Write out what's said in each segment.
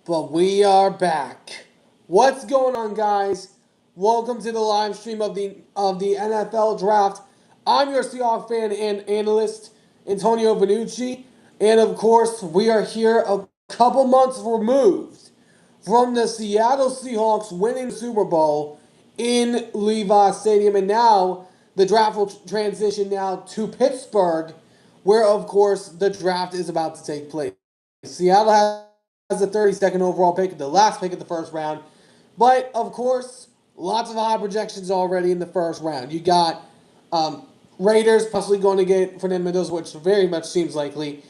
But we are back. What's going on, guys? Welcome to the live stream of the NFL draft. I'm your Seahawks fan and analyst, Antonio Vanucci. And of course, we are here a couple months removed from the Seattle Seahawks winning the Super Bowl in Levi Stadium. And now the draft will transition now to Pittsburgh, where of course the draft is about to take place. Seattle has the 32nd overall pick, the last pick of the first round. But of course, lots of high projections already in the first round. You got Raiders possibly going to get Fernando Mendoza, which very much seems likely.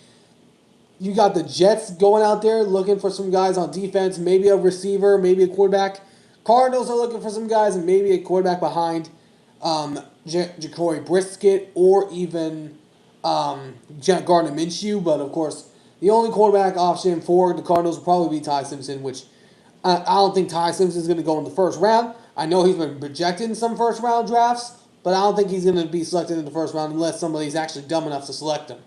You got the Jets going out there looking for some guys on defense, maybe a receiver, maybe a quarterback. Cardinals are looking for some guys and maybe a quarterback behind Jacory Brisket or even Gardner Minshew. But of course, the only quarterback option for the Cardinals will probably be Ty Simpson, which I don't think Ty Simpson is going to go in the first round. I know he's been projected in some first round drafts, but I don't think he's going to be selected in the first round unless somebody's actually dumb enough to select him.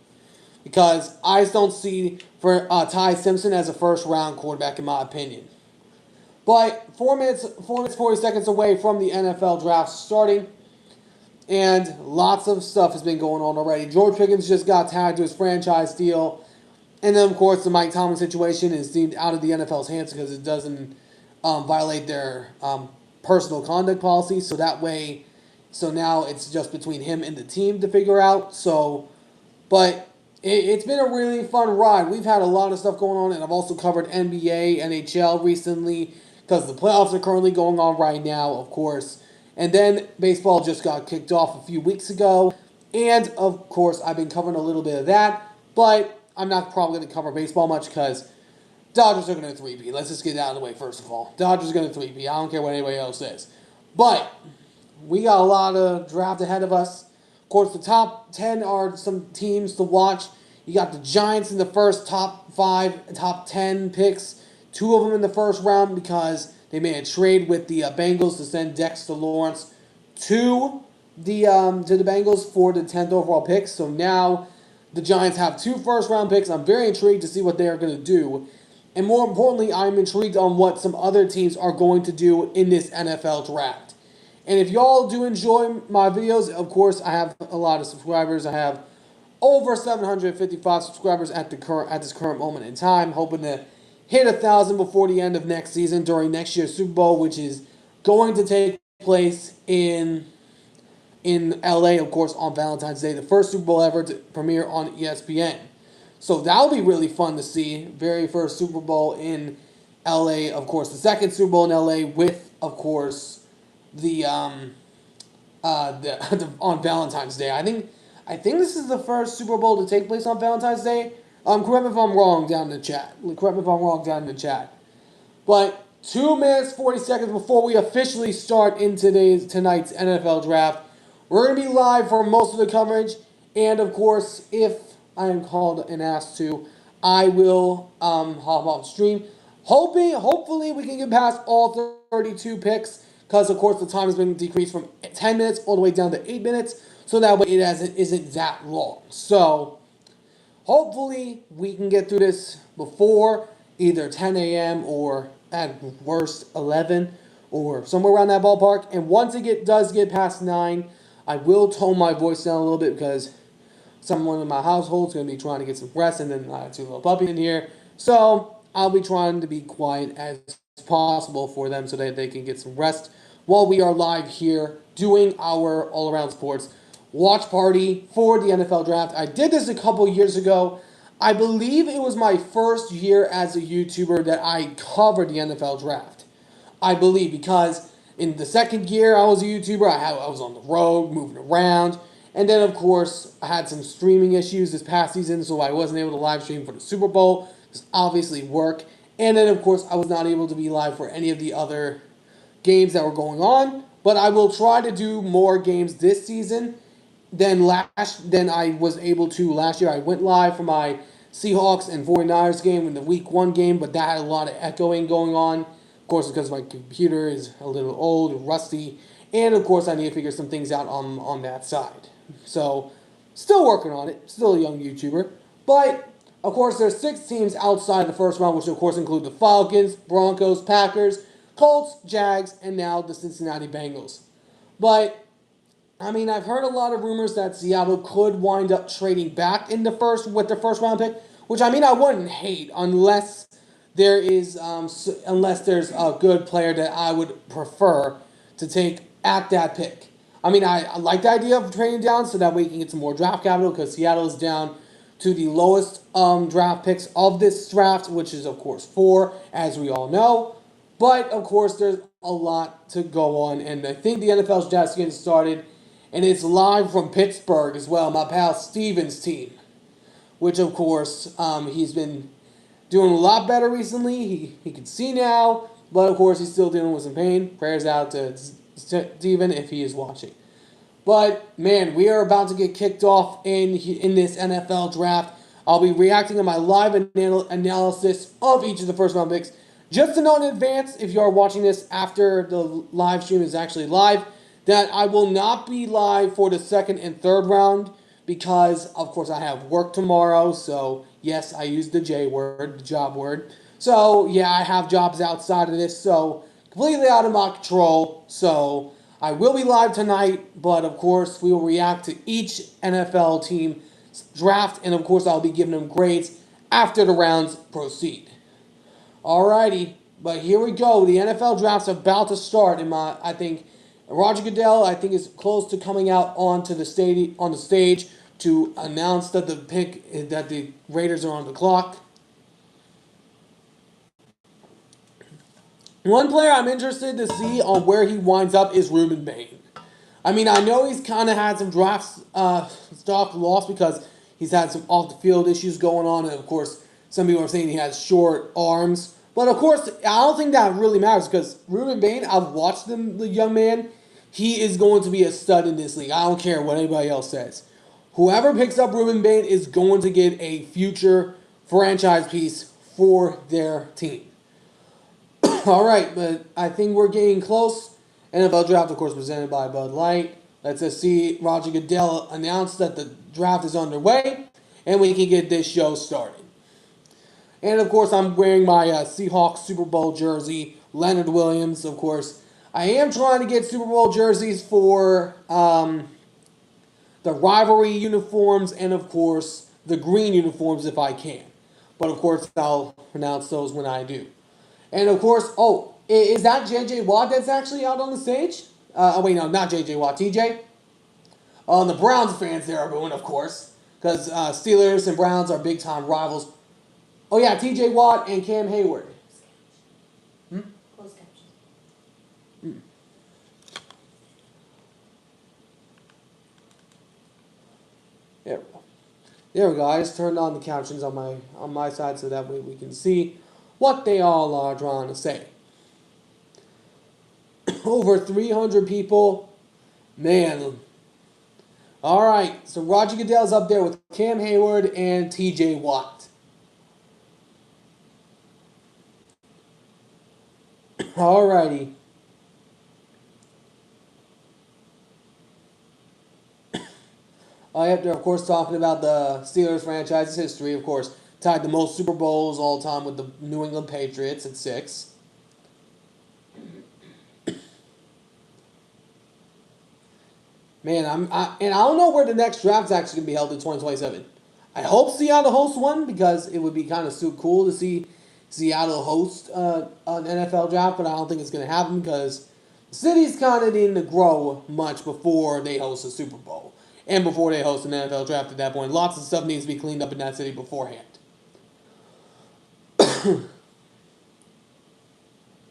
Because I just don't see for Ty Simpson as a first round quarterback, in my opinion. But 4 minutes, 40 seconds away from the NFL draft starting, and lots of stuff has been going on already. George Pickens just got tagged to his franchise deal. And then, of course, the Mike Tomlin situation is deemed out of the NFL's hands because it doesn't violate their personal conduct policy. So now it's just between him and the team to figure out. But it's been a really fun ride. We've had a lot of stuff going on, and I've also covered NBA, NHL recently because the playoffs are currently going on right now, of course. And then baseball just got kicked off a few weeks ago. And, of course, I've been covering a little bit of that. But I'm not probably going to cover baseball much because Dodgers are going to 3-peat. Let's just get it out of the way first of all. Dodgers are going to 3-peat. I don't care what anybody else says. But we got a lot of draft ahead of us. Of course, the top 10 are some teams to watch. You got the Giants in the first top 10 picks. 2 of them in the first round because they made a trade with the Bengals to send Dexter Lawrence to the Bengals for the 10th overall pick. So now the Giants have 2 first-round picks. I'm very intrigued to see what they are going to do. And more importantly, I'm intrigued on what some other teams are going to do in this NFL draft. And if y'all do enjoy my videos, of course, I have a lot of subscribers. I have over 755 subscribers at this current moment in time, hoping to hit 1,000 before the end of next season during next year's Super Bowl, which is going to take place in LA, of course, on Valentine's Day, the first Super Bowl ever to premiere on ESPN. So that'll be really fun to see. Very first Super Bowl in LA, of course, the second Super Bowl in LA with, of course, the on Valentine's Day. I think this is the first Super Bowl to take place on Valentine's Day. Correct me if I'm wrong down in the chat. But 2 minutes, 40 seconds before we officially start in tonight's NFL draft, we're going to be live for most of the coverage. And, of course, if I am called and asked to, I will hop off stream. Hopefully, we can get past all 32 picks because, of course, the time has been decreased from 10 minutes all the way down to 8 minutes. So that way it isn't that long. So hopefully we can get through this before either 10 a.m. or at worst 11 or somewhere around that ballpark. And once it does get past 9, I will tone my voice down a little bit because someone in my household is going to be trying to get some rest, and then I have 2 little puppies in here. So I'll be trying to be quiet as possible for them so that they can get some rest while we are live here doing our all-around sports watch party for the NFL draft. I did this a couple years ago. I believe it was my first year as a YouTuber that I covered the NFL draft. I believe because in the second year I was a YouTuber, I was on the road, moving around. And then, of course, I had some streaming issues this past season, so I wasn't able to live stream for the Super Bowl. Because obviously work. And then, of course, I was not able to be live for any of the other games that were going on. But I will try to do more games this season than I was able to last year. I went live for my Seahawks and 49ers game in the Week 1 game, but that had a lot of echoing going on. Of course, because my computer is a little old and rusty. And, of course, I need to figure some things out on that side. So, still working on it. Still a young YouTuber. But Of course, there's 6 teams outside the first round, which of course include the Falcons, Broncos, Packers, Colts, Jags, and now the Cincinnati Bengals. But I mean, I've heard a lot of rumors that Seattle could wind up trading back in the first with their first round pick, which I mean I wouldn't hate unless there's a good player that I would prefer to take at that pick. I mean, I like the idea of trading down so that way you can get some more draft capital because Seattle is down to the lowest draft picks of this draft, which is of course 4, as we all know. But of course, there's a lot to go on, and I think the NFL's just getting started, and it's live from Pittsburgh as well. My pal Steven's team, which of course he's been doing a lot better recently. He can see now, but of course he's still dealing with some pain. Prayers out to Steven if he is watching. But man, we are about to get kicked off in this NFL draft. I'll be reacting to my live analysis of each of the first round picks. Just to know in advance, if you are watching this after the live stream is actually live, that I will not be live for the second and third round because, of course, I have work tomorrow. So, yes, I used the J word, the job word. So, yeah, I have jobs outside of this. So, completely out of my control. So, I will be live tonight. But, of course, we will react to each NFL team draft. And, of course, I'll be giving them grades after the rounds proceed. Alrighty. But here we go. The NFL draft's about to start. I think Roger Goodell, I think, is close to coming out on the stage to announce that the Raiders are on the clock. One player I'm interested to see on where he winds up is Ruben Bain. I mean, I know he's kind of had some draft stock loss because he's had some off the field issues going on, and of course, some people are saying he has short arms. But of course, I don't think that really matters because Ruben Bain, I've watched the young man. He is going to be a stud in this league. I don't care what anybody else says. Whoever picks up Ruben Bain is going to get a future franchise piece for their team. All right, but I think we're getting close. NFL draft, of course, presented by Bud Light. Let's just see Roger Goodell announce that the draft is underway, and we can get this show started. And of course, I'm wearing my Seahawks Super Bowl jersey, Leonard Williams, of course. I am trying to get Super Bowl jerseys for the rivalry uniforms and, of course, the green uniforms if I can. But, of course, I'll pronounce those when I do. And, of course, is that J.J. Watt that's actually out on the stage? Wait, no, not J.J. Watt, T.J.? The Browns fans there are booing, of course, because Steelers and Browns are big-time rivals. Oh, yeah, T.J. Watt and Cam Hayward. Closed captions. There we go. There we go. I just turned on the captions on my side so that way we can see what they all are trying to say. Over 300 people. Man. All right. So Roger Goodell's up there with Cam Hayward and T.J. Watt. All righty. I have to, of course, talking about the Steelers franchise's history, of course, tied the most Super Bowls all time with the New England Patriots at 6. Man, I don't know where the next draft is actually going to be held in 2027. I hope Seattle hosts one because it would be kind of so cool to see Seattle host an NFL draft, but I don't think it's going to happen because the city's kind of needing to grow much before they host a Super Bowl and before they host an NFL draft at that point. Lots of stuff needs to be cleaned up in that city beforehand.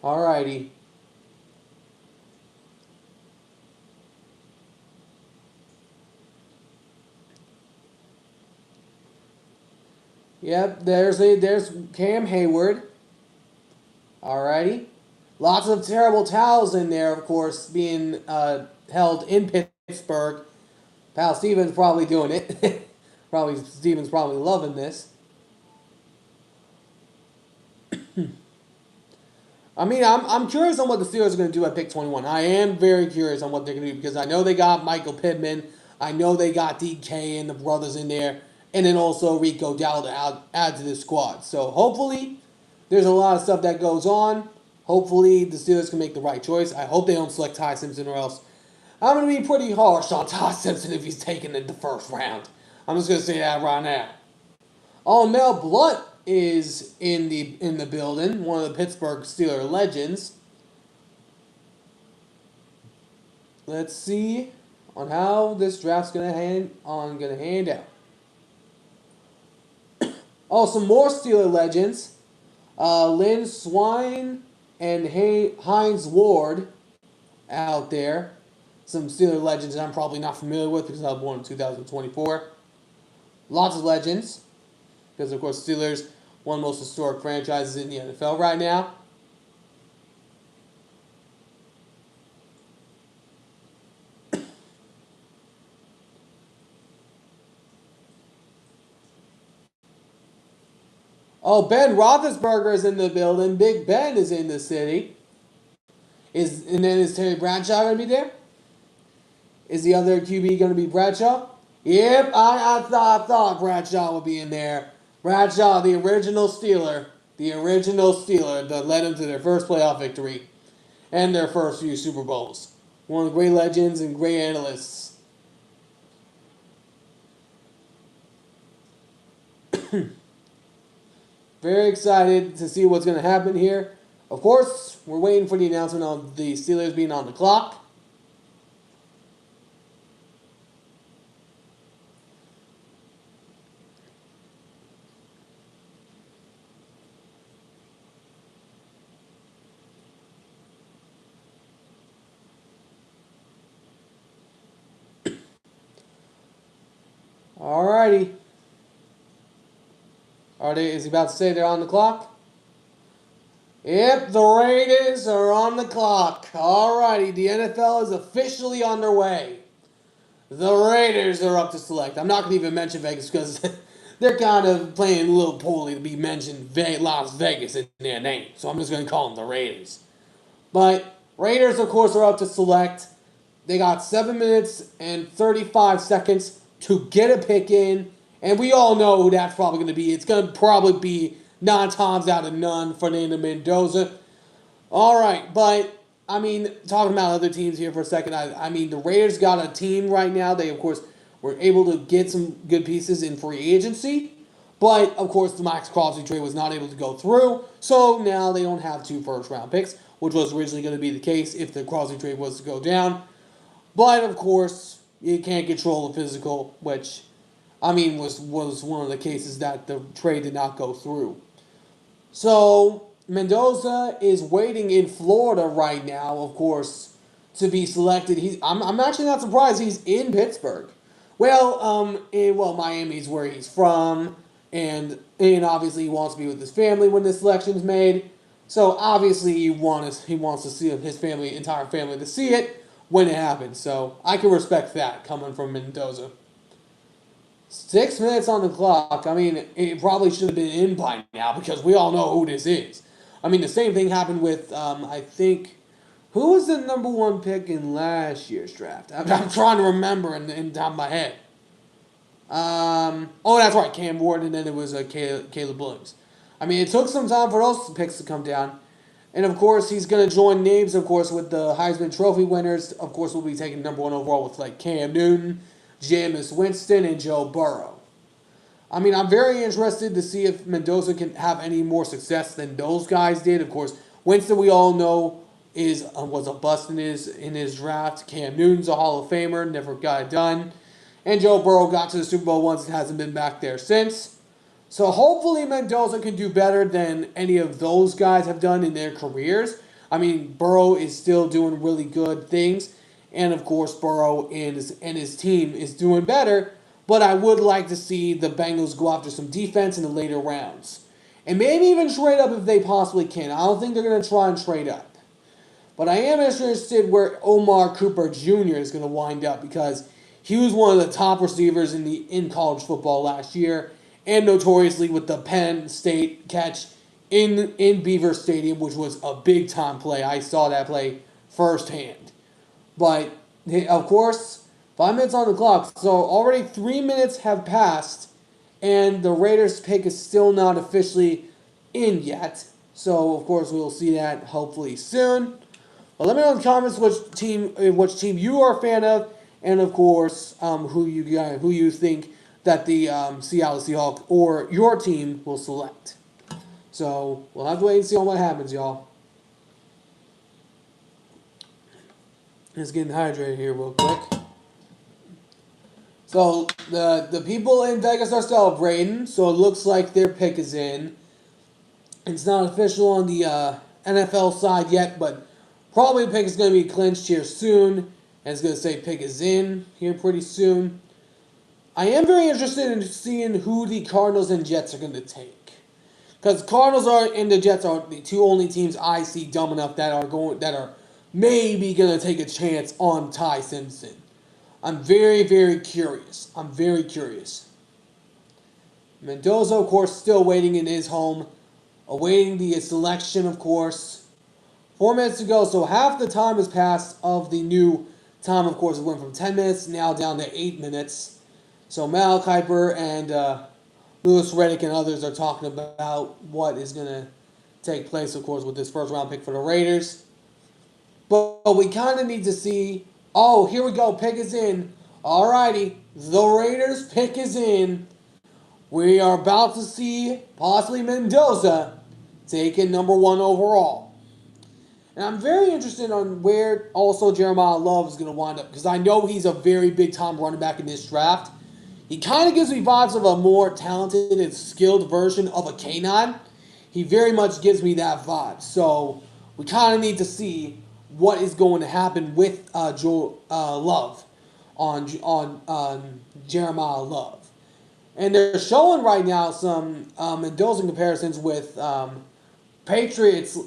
Alrighty. Yep, there's Cam Hayward. Alrighty. Lots of terrible towels in there, of course, being held in Pittsburgh. Pal Steven's probably doing it. Steven's probably loving this. I mean, I'm curious on what the Steelers are going to do at pick 21. I am very curious on what they're going to do because I know they got Michael Pittman. I know they got DK and the brothers in there. and then also Rico Dowdle to add to the squad. So hopefully there's a lot of stuff that goes on. Hopefully the Steelers can make the right choice. I hope they don't select Ty Simpson, or else I'm going to be pretty harsh on Ty Simpson if he's taken in the first round. I'm just going to say that right now. Oh, Mel Blount is in the building, one of the Pittsburgh Steelers legends. Let's see on how this draft's gonna hand out. Oh, some more Steeler legends. Lynn Swine and Heinz Ward out there. Some Steeler legends that I'm probably not familiar with because I was born in 2024. Lots of legends. Because, of course, Steelers, one of the most historic franchises in the NFL right now. Oh, Ben Roethlisberger is in the building. Big Ben is in the city. And then is Terry Bradshaw going to be there? Is the other QB going to be Bradshaw? Yep, I thought Bradshaw would be in there. Bradshaw, the original Steeler. The original Steeler that led them to their first playoff victory and their first few Super Bowls. One of the great legends and great analysts. Very excited to see what's going to happen here. Of course, we're waiting for the announcement of the Steelers being on the clock. Alrighty. Is he about to say they're on the clock? Yep, the Raiders are on the clock. Alrighty, the NFL is officially underway. The Raiders are up to select. I'm not going to even mention Vegas because they're kind of playing a little poorly to be mentioned Las Vegas in their name. So I'm just going to call them the Raiders. But Raiders, of course, are up to select. They got 7 minutes and 35 seconds to get a pick in. And we all know who that's probably going to be. It's going to probably be 9 times out of none, Fernando Mendoza. All right, but, I mean, talking about other teams here for a second, I mean, the Raiders got a team right now. They, of course, were able to get some good pieces in free agency. But, of course, the Max Crosby trade was not able to go through. So now they don't have 2 first-round picks, which was originally going to be the case if the Crosby trade was to go down. But, of course, you can't control the physical, which, I mean, was one of the cases that the trade did not go through. So, Mendoza is waiting in Florida right now, of course, to be selected. I'm actually not surprised he's in Pittsburgh. Well, Miami's where he's from, and obviously he wants to be with his family when the selection's made. So, obviously, he wants to see his entire family to see it when it happens. So, I can respect that coming from Mendoza. 6 minutes on the clock. I mean, it probably should have been in by now because we all know who this is. I mean, the same thing happened with, I think, who was the number 1 pick in last year's draft? I'm trying to remember in the top of my head. That's right, Cam Ward, and then it was Caleb Williams. I mean, it took some time for those picks to come down. And, of course, he's going to join names, of course, with the Heisman Trophy winners. Of course, we'll be taking number 1 overall with, like, Cam Newton, Jameis Winston, and Joe Burrow. I mean, I'm very interested to see if Mendoza can have any more success than those guys did. Of course, Winston, we all know, was a bust in his draft. Cam Newton's a Hall of Famer, never got it done. And Joe Burrow got to the Super Bowl once and hasn't been back there since. So hopefully Mendoza can do better than any of those guys have done in their careers. I mean, Burrow is still doing really good things. And, of course, Burrow and his team is doing better. But I would like to see the Bengals go after some defense in the later rounds. And maybe even trade up if they possibly can. I don't think they're going to try and trade up. But I am interested where Omar Cooper Jr. is going to wind up because he was one of the top receivers in college football last year. And notoriously with the Penn State catch in Beaver Stadium, which was a big-time play. I saw that play firsthand. But, of course, 5 minutes on the clock. So already 3 minutes have passed. And the Raiders pick is still not officially in yet. So, of course, we'll see that hopefully soon. But let me know in the comments which team you are a fan of, and of course, who you think that the Seattle Seahawks or your team will select. So we'll have to wait and see on what happens, y'all. Just getting hydrated here real quick. So the people in Vegas are celebrating. So it looks like their pick is in. It's not official on the NFL side yet, but probably the pick is going to be clinched here soon. And it's going to say pick is in here pretty soon. I am very interested in seeing who the Cardinals and Jets are going to take. Because Cardinals and the Jets are the two only teams I see dumb enough that are maybe going to take a chance on Ty Simpson. I'm very, very curious. Mendoza, of course, still waiting in his home. Awaiting the selection, of course. 4 minutes to go, so half the time has passed of the new time, of course. It went from 10 minutes, now down to 8 minutes. So Mal Kiper and Louis Riddick and others are talking about what is going to take place, of course, with this first-round pick for the Raiders. But we kind of need to see... Oh, here we go. Pick is in. Alrighty. The Raiders' pick is in. We are about to see possibly Mendoza taken number 1 overall. And I'm very interested on where also Jeremiah Love is going to wind up, because I know he's a very big-time running back in this draft. He kind of gives me vibes of a more talented and skilled version of a K9. He very much gives me that vibe. So we kind of need to see what is going to happen with Love on Jeremiah Love. And they're showing right now some Mendoza comparisons with Patriots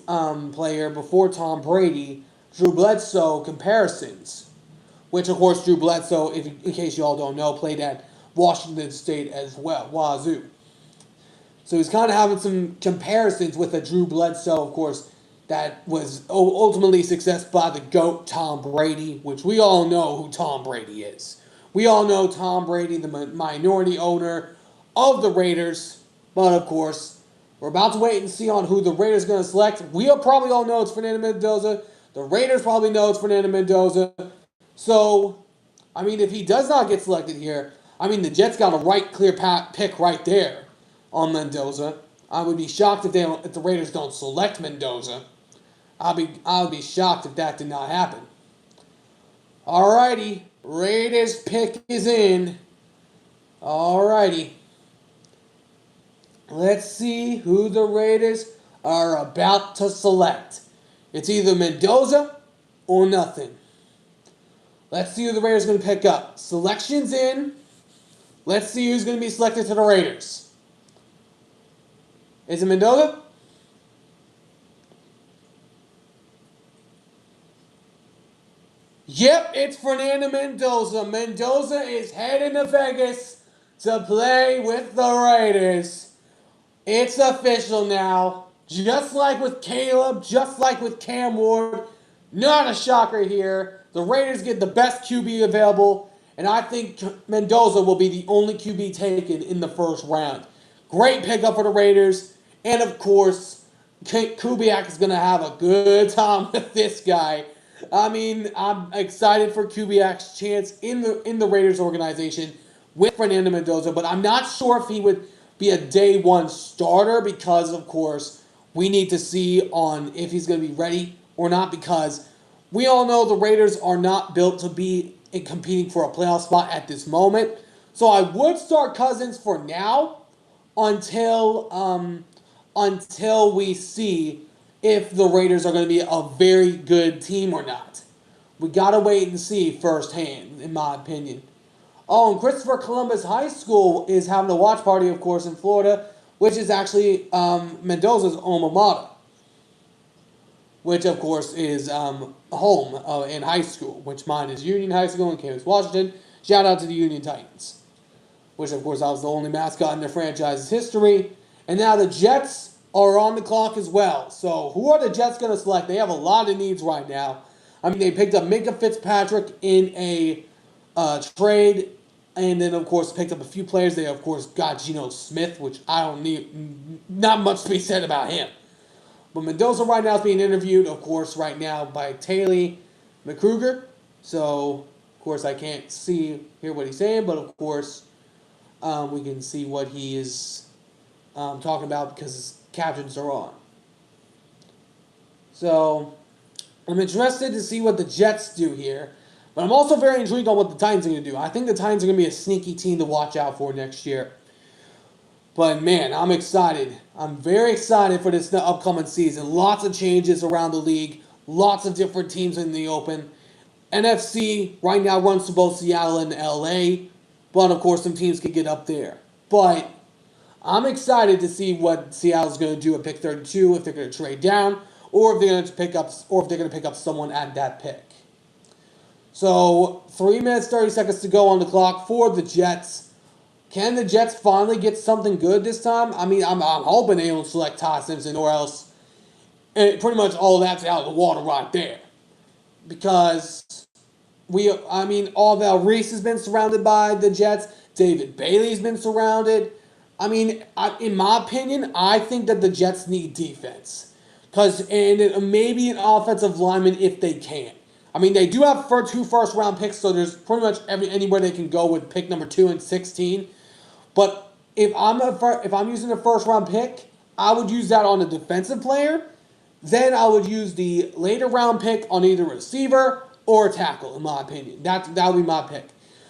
player before Tom Brady, Drew Bledsoe comparisons. Which, of course, Drew Bledsoe, in case you all don't know, played at Washington State as well, Wazoo. So he's kind of having some comparisons with a Drew Bledsoe, of course, that was ultimately success by the GOAT, Tom Brady, which we all know who Tom Brady is. We all know Tom Brady, the minority owner of the Raiders. But, of course, we're about to wait and see on who the Raiders are going to select. We'll probably all know it's Fernando Mendoza. The Raiders probably know it's Fernando Mendoza. So, I mean, if he does not get selected here, I mean, the Jets got a clear pick right there on Mendoza. I would be shocked if the Raiders don't select Mendoza. I would be shocked if that did not happen. Alrighty, Raiders pick is in. Alrighty. Let's see who the Raiders are about to select. It's either Mendoza or nothing. Let's see who the Raiders are going to pick up. Selection's in. Let's see who's going to be selected to the Raiders. Is it Mendoza? Yep, it's Fernando Mendoza. Mendoza is heading to Vegas to play with the Raiders. It's official now. Just like with Caleb, just like with Cam Ward. Not a shocker here. The Raiders get the best QB available, and I think Mendoza will be the only QB taken in the first round. Great pickup for the Raiders, and of course, Kubiak is going to have a good time with this guy. I mean, I'm excited for Kubiak's chance in the Raiders organization with Fernando Mendoza, but I'm not sure if he would be a day one starter because, of course, we need to see on if he's going to be ready or not, because we all know the Raiders are not built to be competing for a playoff spot at this moment. So I would start Cousins for now until we see if the Raiders are going to be a very good team or not. We got to wait and see firsthand, in my opinion. Oh, and Christopher Columbus High School is having a watch party, of course, in Florida, which is actually Mendoza's alma mater, which, of course, is home in high school, which mine is Union High School in Kansas, Washington. Shout out to the Union Titans, which, of course, I was the only mascot in their franchise's history. And now the Jets are on the clock as well. So who are the Jets going to select? They have a lot of needs right now. I mean, they picked up Minka Fitzpatrick in a trade And then, of course, picked up a few players. They, of course, got Geno Smith, which I don't need, not much to be said about him. But Mendoza right now is being interviewed, of course, right now by Taylor McCruger. So, of course, I can't hear what he's saying, but of course, we can see what he is talking about because his captions are on. So, I'm interested to see what the Jets do here. But I'm also very intrigued on what the Titans are going to do. I think the Titans are going to be a sneaky team to watch out for next year. But man, I'm excited. I'm very excited for this upcoming season. Lots of changes around the league. Lots of different teams in the open. NFC right now runs to both Seattle and LA. But of course, some teams could get up there. But I'm excited to see what Seattle's going to do at pick 32, if they're going to trade down, or if they're going to pick up someone at that pick. So, 3 minutes, 30 seconds to go on the clock for the Jets. Can the Jets finally get something good this time? I mean, I'm hoping they don't select Ty Simpson, or else pretty much all of that's out of the water right there. Because Alvin Reese has been surrounded by the Jets. David Bailey's been surrounded. I mean, in my opinion, I think that the Jets need defense. And maybe an offensive lineman if they can. I mean, they do have 2 first-round picks, so there's pretty much anywhere they can go with pick number 2 and 16. But if I'm using a first-round pick, I would use that on a defensive player. Then I would use the later-round pick on either a receiver or a tackle, in my opinion. That would be my pick.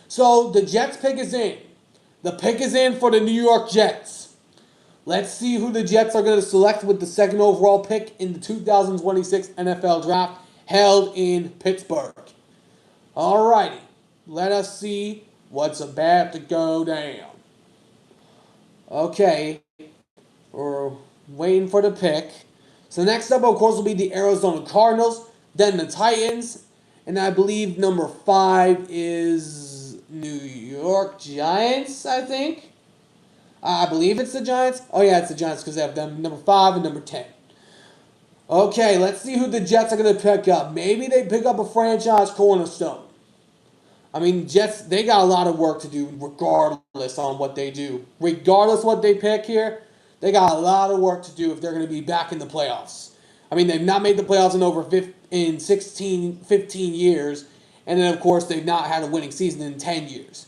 So the Jets pick is in. The pick is in for the New York Jets. Let's see who the Jets are going to select with the 2nd overall pick in the 2026 NFL Draft, held in Pittsburgh. Alrighty, let us see what's about to go down. Okay, we're waiting for the pick. So next up, of course, will be the Arizona Cardinals, then the Titans, and I believe number 5 is New York Giants, I think. I believe it's the Giants. Oh yeah, it's the Giants because they have them number 5 and number 10. Okay, let's see who the Jets are going to pick up. Maybe they pick up a franchise cornerstone. I mean, Jets, they got a lot of work to do regardless on what they do. Regardless what they pick here, they got a lot of work to do if they're going to be back in the playoffs. I mean, they've not made the playoffs in 15 years. And then, of course, they've not had a winning season in 10 years.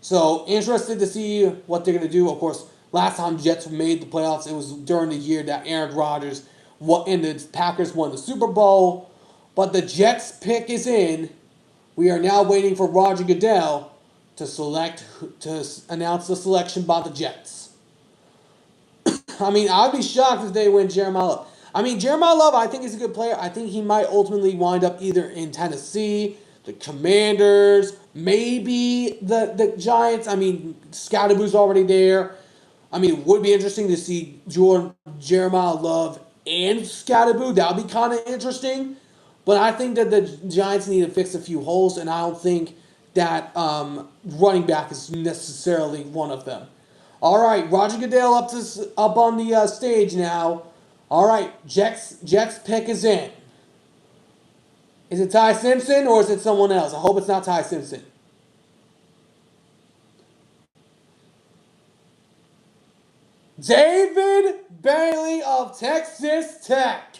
So, interested to see what they're going to do. Of course, last time Jets made the playoffs, it was during the year that Aaron Rodgers and the Packers won the Super Bowl. But the Jets pick is in. We are now waiting for Roger Goodell to announce the selection by the Jets. I mean, I'd be shocked if they win Jeremiah Love. I mean, Jeremiah Love, I think he's a good player. I think he might ultimately wind up either in Tennessee, the Commanders, maybe the Giants. I mean, Scottaboo's already there. I mean, it would be interesting to see Jeremiah Love and Scottaboo. That would be kind of interesting. But I think that the Giants need to fix a few holes, and I don't think that running back is necessarily one of them. All right, Roger Goodell up on the stage now. All right, Jets pick is in. Is it Ty Simpson or is it someone else? I hope it's not Ty Simpson. David Bailey of Texas Tech.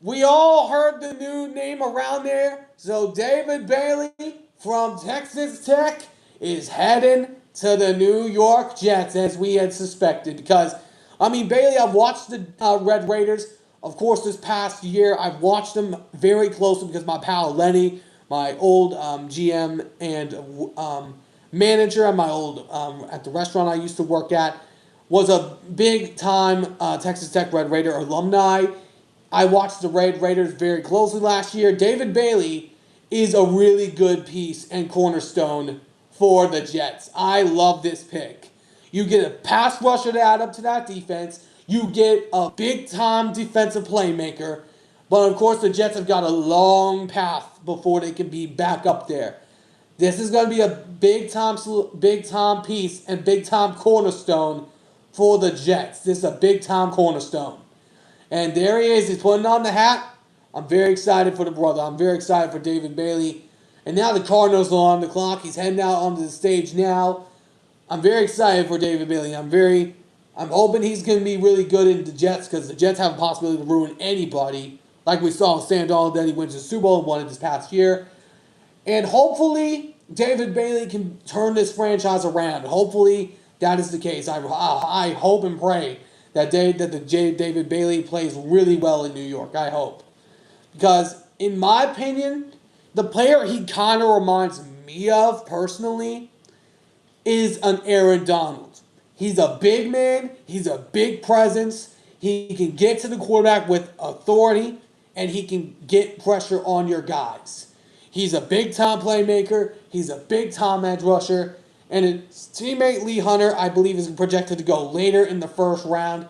We all heard the new name around there. So David Bailey from Texas Tech is heading to the New York Jets, as we had suspected. Because, I mean, Bailey, I've watched the Red Raiders. Of course, this past year, I've watched them very closely because my pal Lenny, my old GM and manager at my old at the restaurant I used to work at, was a big-time Texas Tech Red Raider alumni. I watched the Red Raiders very closely last year. David Bailey is a really good piece and cornerstone for the Jets. I love this pick. You get a pass rusher to add up to that defense. You get a big-time defensive playmaker. But, of course, the Jets have got a long path before they can be back up there. This is going to be a big-time piece and big-time cornerstone for the Jets. This is a big-time cornerstone. And there he is. He's putting on the hat. I'm very excited for the brother. I'm very excited for David Bailey. And now the Cardinals are on the clock. He's heading out onto the stage now. I'm very excited for David Bailey. I'm hoping he's going to be really good in the Jets because the Jets have a possibility to ruin anybody. Like we saw with Sam Darnold, that he went to the Super Bowl and won it this past year. And hopefully, David Bailey can turn this franchise around. Hopefully, that is the case. I hope and pray that David Bailey plays really well in New York. I hope. Because, in my opinion, the player he kind of reminds me of, personally, is an Aaron Donald. He's a big man. He's a big presence. He can get to the quarterback with authority, and he can get pressure on your guys. He's a big-time playmaker. He's a big-time edge rusher. And his teammate Lee Hunter, I believe, is projected to go later in the first round.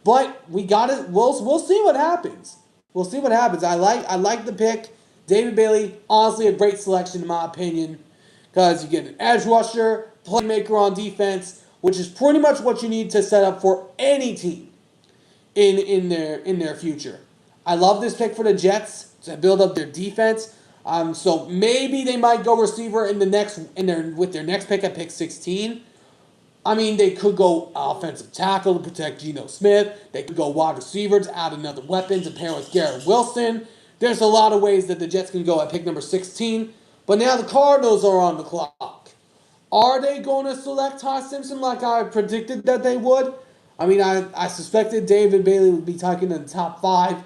But we'll see what happens. We'll see what happens. I like the pick. David Bailey, honestly, a great selection in my opinion. Because you get an edge rusher, playmaker on defense, which is pretty much what you need to set up for any team in their future. I love this pick for the Jets to build up their defense. So maybe they might go receiver with their next pick at pick 16. I mean, they could go offensive tackle to protect Geno Smith. They could go wide receiver to add another weapon to pair with Garrett Wilson. There's a lot of ways that the Jets can go at pick number 16. But now the Cardinals are on the clock. Are they going to select Ty Simpson like I predicted that they would? I mean, I suspected David Bailey would be taken in the top 5.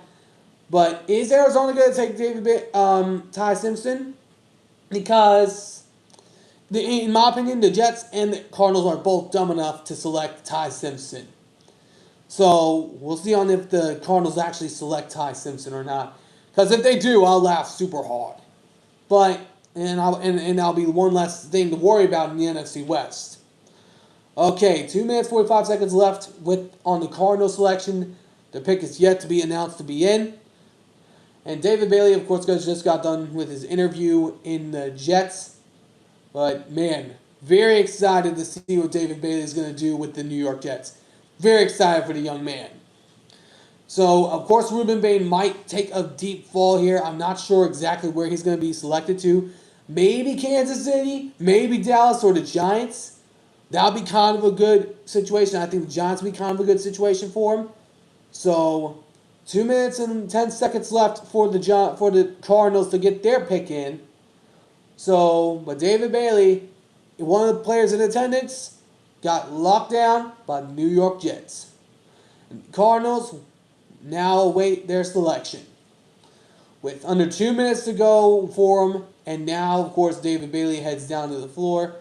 But is Arizona going to take Ty Simpson? Because, in my opinion, the Jets and the Cardinals are both dumb enough to select Ty Simpson. So, we'll see on if the Cardinals actually select Ty Simpson or not. Because if they do, I'll laugh super hard. But, and I'll be one less thing to worry about in the NFC West. Okay, 2 minutes, 45 seconds left on the Cardinals selection. The pick is yet to be announced to be in. And David Bailey, of course, just got done with his interview in the Jets. But, man, very excited to see what David Bailey is going to do with the New York Jets. Very excited for the young man. So, of course, Ruben Bain might take a deep fall here. I'm not sure exactly where he's going to be selected to. Maybe Kansas City, maybe Dallas or the Giants. That would be kind of a good situation. I think the Giants would be kind of a good situation for him. So, 2 minutes and 10 seconds left for the Cardinals to get their pick in. So, but David Bailey, one of the players in attendance, got locked down by the New York Jets. And the Cardinals now await their selection. With under 2 minutes to go for them, and now, of course, David Bailey heads down to the floor.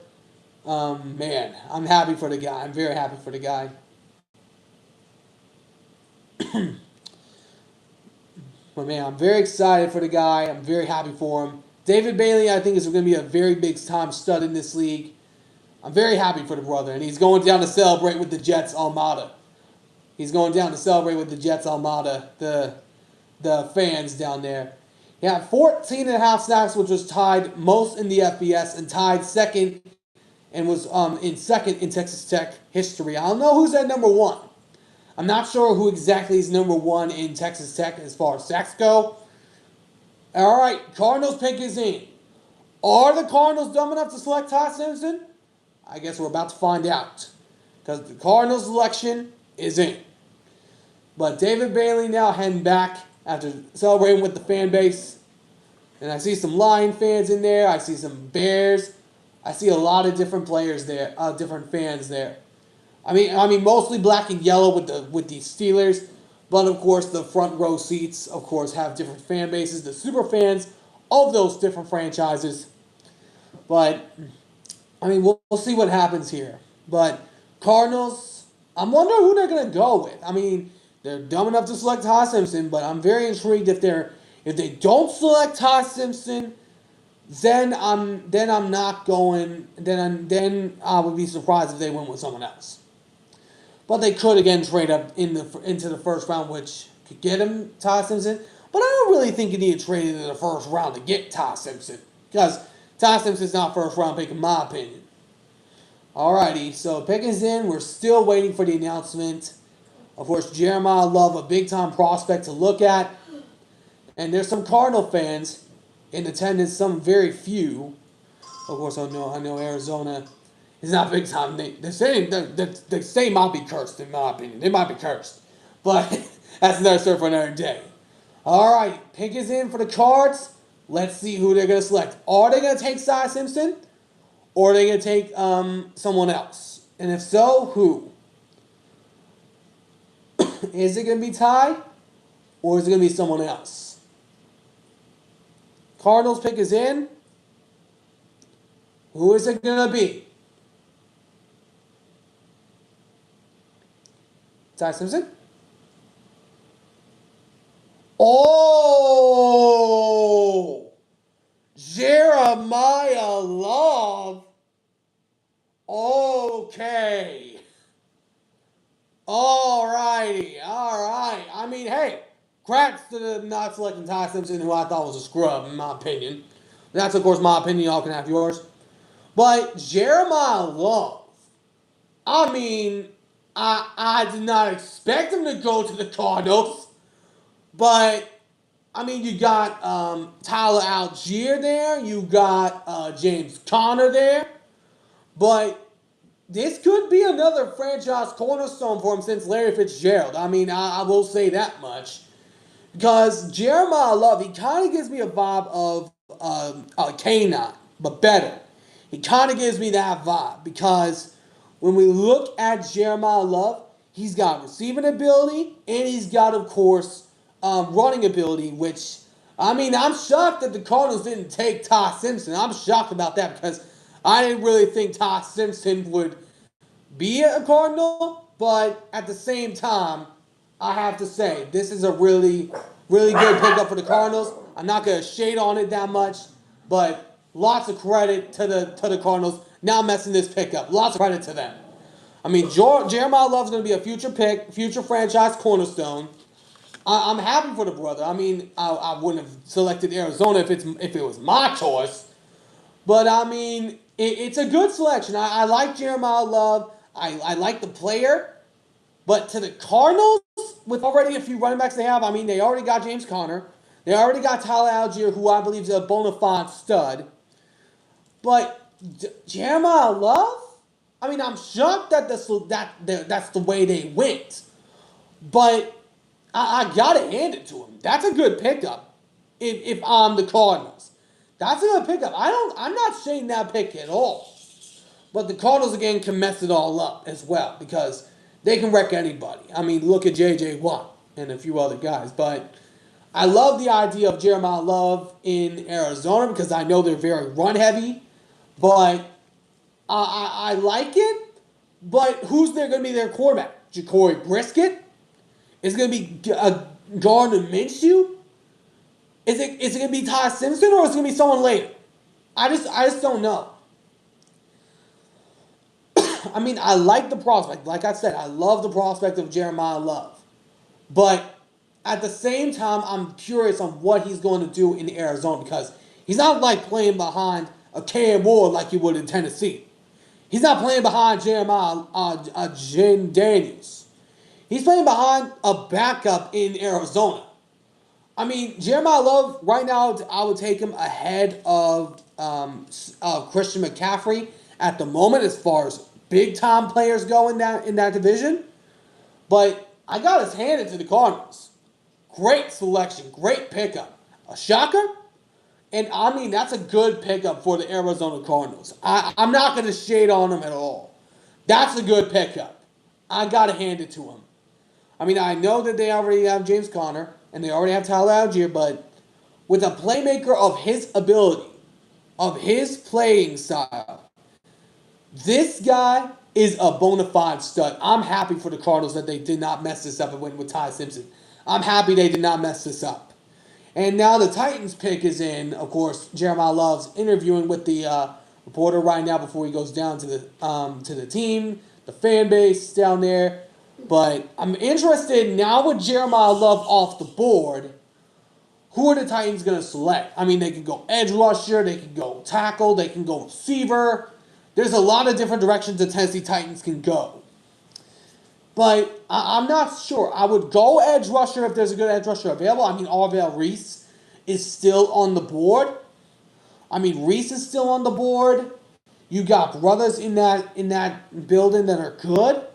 Man, I'm happy for the guy. I'm very happy for the guy. But man, I'm very excited for the guy. I'm very happy for him. David Bailey, I think, is going to be a very big time stud in this league. I'm very happy for the brother, and he's going down to celebrate with the Jets Armada. He's going down to celebrate with the Jets Armada, the fans down there. He had 14 and a half sacks, which was tied most in the FBS and tied second and was in second in Texas Tech history. I don't know who's at number 1. I'm not sure who exactly is number 1 in Texas Tech as far as sacks go. All right, Cardinals pick is in. Are the Cardinals dumb enough to select Ty Simpson? I guess we're about to find out. Because the Cardinals selection is in. But David Bailey now heading back after celebrating with the fan base. And I see some Lion fans in there. I see some Bears. I see a lot of different players there, different fans there. I mean, mostly black and yellow with the Steelers, but of course the front row seats, of course, have different fan bases, the super fans of those different franchises. But I mean, we'll see what happens here. But Cardinals, I'm wondering who they're gonna go with. I mean, they're dumb enough to select Ty Simpson, but I'm very intrigued if they don't select Ty Simpson. Then I'm not going. Then I would be surprised if they went with someone else. But they could again trade up into the first round, which could get him Ty Simpson. But I don't really think you need to trade into the first round to get Ty Simpson, because Ty Simpson's not first round pick in my opinion. Alrighty, so pick is in. We're still waiting for the announcement. Of course, Jeremiah Love, a big time prospect to look at, and there's some Cardinal fans in attendance, some very few. Of course, I know Arizona is not big time. The state might be cursed, in my opinion. They might be cursed. But that's another story for another day. All right, pick is in for the Cards. Let's see who they're going to select. Are they going to take Ty Simpson? Or are they going to take someone else? And if so, who? Is it going to be Ty? Or is it going to be someone else? Cardinals pick is in. Who is it going to be? Ty Simpson? Oh! Jeremiah Love. Okay. Alrighty. Alright. I mean, hey, cracks to the not selecting Ty Simpson, who I thought was a scrub, in my opinion. That's, of course, my opinion. Y'all can have yours. But Jeremiah Love, I mean, I did not expect him to go to the Cardinals. But, I mean, you got Tyler Algier there. You got James Conner there. But this could be another franchise cornerstone for him since Larry Fitzgerald. I mean, I will say that much. Because Jeremiah Love, he kind of gives me a vibe of a K9, but better. He kind of gives me that vibe because when we look at Jeremiah Love, he's got receiving ability and he's got, of course, running ability, which, I mean, I'm shocked that the Cardinals didn't take Ty Simpson. I'm shocked about that because I didn't really think Ty Simpson would be a Cardinal, but at the same time, I have to say, this is a really, really good pickup for the Cardinals. I'm not going to shade on it that much, but lots of credit to the Cardinals now messing this pickup. Lots of credit to them. I mean, Jeremiah Love's going to be a future pick, future franchise cornerstone. I'm happy for the brother. I mean, I wouldn't have selected Arizona if it was my choice. But, I mean, it's a good selection. I like Jeremiah Love. I like the player. But to the Cardinals, with already a few running backs they have, I mean, they already got James Conner. They already got Tyler Algier, who I believe is a bona fide stud. But Jeremiah Love? I mean, I'm shocked that that's the way they went. But I got to hand it to him. That's a good pickup if I'm the Cardinals. That's a good pickup. I'm not shading that pick at all. But the Cardinals, again, can mess it all up as well because they can wreck anybody. I mean, look at J.J. Watt and a few other guys. But I love the idea of Jeremiah Love in Arizona because I know they're very run-heavy. But I like it. But who's going to be their quarterback? Jacory Brisket? Is it going to be Gardner Minshew? Is it going to be Ty Simpson or is it going to be someone later? I just don't know. I mean, I like the prospect. Like I said, I love the prospect of Jeremiah Love. But at the same time, I'm curious on what he's going to do in Arizona because he's not like playing behind a Cam Ward like he would in Tennessee. He's not playing behind Jeremiah Jen Daniels. He's playing behind a backup in Arizona. I mean, Jeremiah Love, right now, I would take him ahead of Christian McCaffrey at the moment as far as big-time players go in that division. But I got his hand into the Cardinals. Great selection. Great pickup. A shocker? And, I mean, that's a good pickup for the Arizona Cardinals. I'm not going to shade on them at all. That's a good pickup. I got to hand it to him. I mean, I know that they already have James Conner, and they already have Tyler Algier, but with a playmaker of his ability, of his playing style, this guy is a bona fide stud. I'm happy for the Cardinals that they did not mess this up and went with Ty Simpson. I'm happy they did not mess this up. And now the Titans pick is in. Of course, Jeremiah Love's interviewing with the reporter right now before he goes down to the team, the fan base down there. But I'm interested now with Jeremiah Love off the board. Who are the Titans going to select? I mean, they can go edge rusher, they can go tackle, they can go receiver. There's a lot of different directions the Tennessee Titans can go. But I'm not sure. I would go edge rusher if there's a good edge rusher available. I mean, Arvell Reese is still on the board. I mean, Reese is still on the board. You got brothers in that building that are good.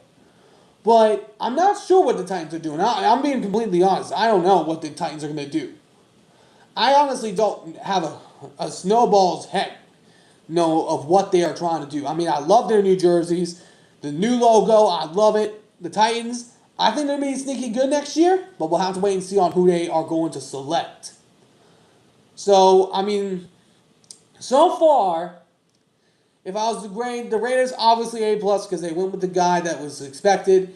But I'm not sure what the Titans are doing. I'm being completely honest. I don't know what the Titans are going to do. I honestly don't have a snowball's head know of what they are trying to do. I mean, I love their new jerseys. The new logo, I love it. The Titans, I think they're going to be sneaky good next year, but we'll have to wait and see on who they are going to select. So, I mean, so far, if I was to grade the Raiders, obviously A+ because they went with the guy that was expected.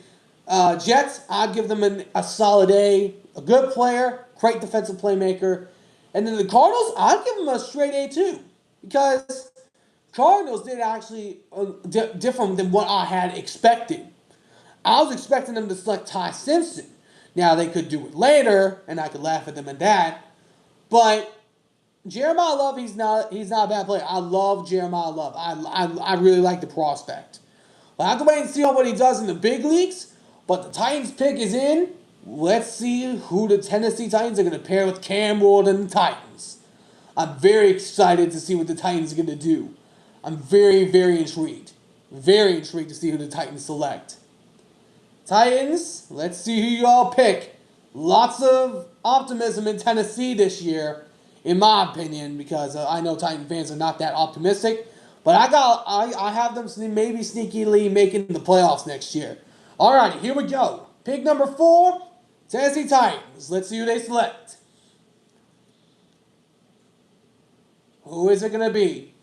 Jets, I'd give them a solid A. A good player, great defensive playmaker. And then the Cardinals, I'd give them a straight A too. Because Cardinals did actually different than what I had expected. I was expecting them to select Ty Simpson. Now, they could do it later, and I could laugh at them at that. But Jeremiah Love, he's not a bad player. I love Jeremiah Love. I really like the prospect. We'll have to wait and see what he does in the big leagues. But the Titans pick is in. Let's see who the Tennessee Titans are going to pair with Cam Ward and the Titans. I'm very excited to see what the Titans are going to do. I'm very, very intrigued. Very intrigued to see who the Titans select. Titans, let's see who you all pick. Lots of optimism in Tennessee this year, in my opinion, because I know Titan fans are not that optimistic. But I have them maybe sneakily making the playoffs next year. Alrighty, here we go. Pick number 4, Tennessee Titans. Let's see who they select. Who is it going to be?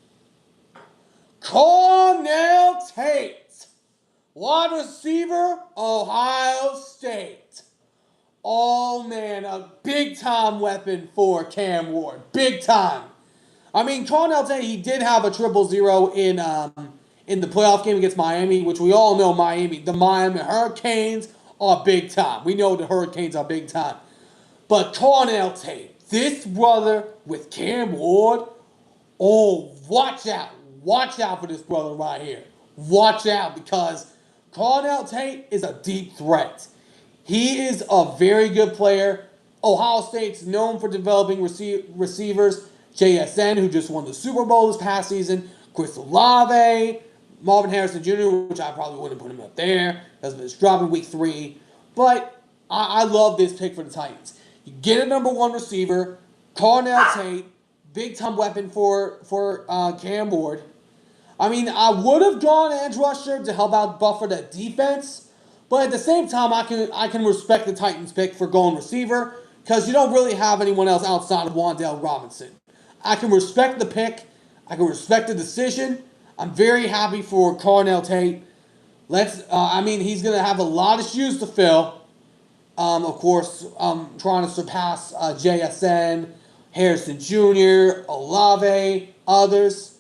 Cornell Tate. Wide receiver, Ohio State. Oh, man, a big-time weapon for Cam Ward. Big time. I mean, Cornell Tate, he did have a 0-0 in the playoff game against Miami, which we all know the Miami Hurricanes are big time. We know the Hurricanes are big time. But Cornell Tate, this brother with Cam Ward, oh, watch out. Watch out for this brother right here. Watch out because Cornell Tate is a deep threat. He is a very good player. Ohio State's known for developing receivers. JSN, who just won the Super Bowl this past season. Chris Olave. Marvin Harrison Jr., which I probably wouldn't put him up there. That's been dropping week 3. But I love this pick for the Titans. You get a number 1 receiver. Cornell Tate. Big-time weapon for Cam Ward. I mean, I would have gone edge rusher to help out buffer that defense. But at the same time, I can respect the Titans pick for going receiver because you don't really have anyone else outside of Wan'Dale Robinson. I can respect the pick. I can respect the decision. I'm very happy for Cornell Tate. He's going to have a lot of shoes to fill. Of course, trying to surpass JSN, Harrison Jr., Olave, others.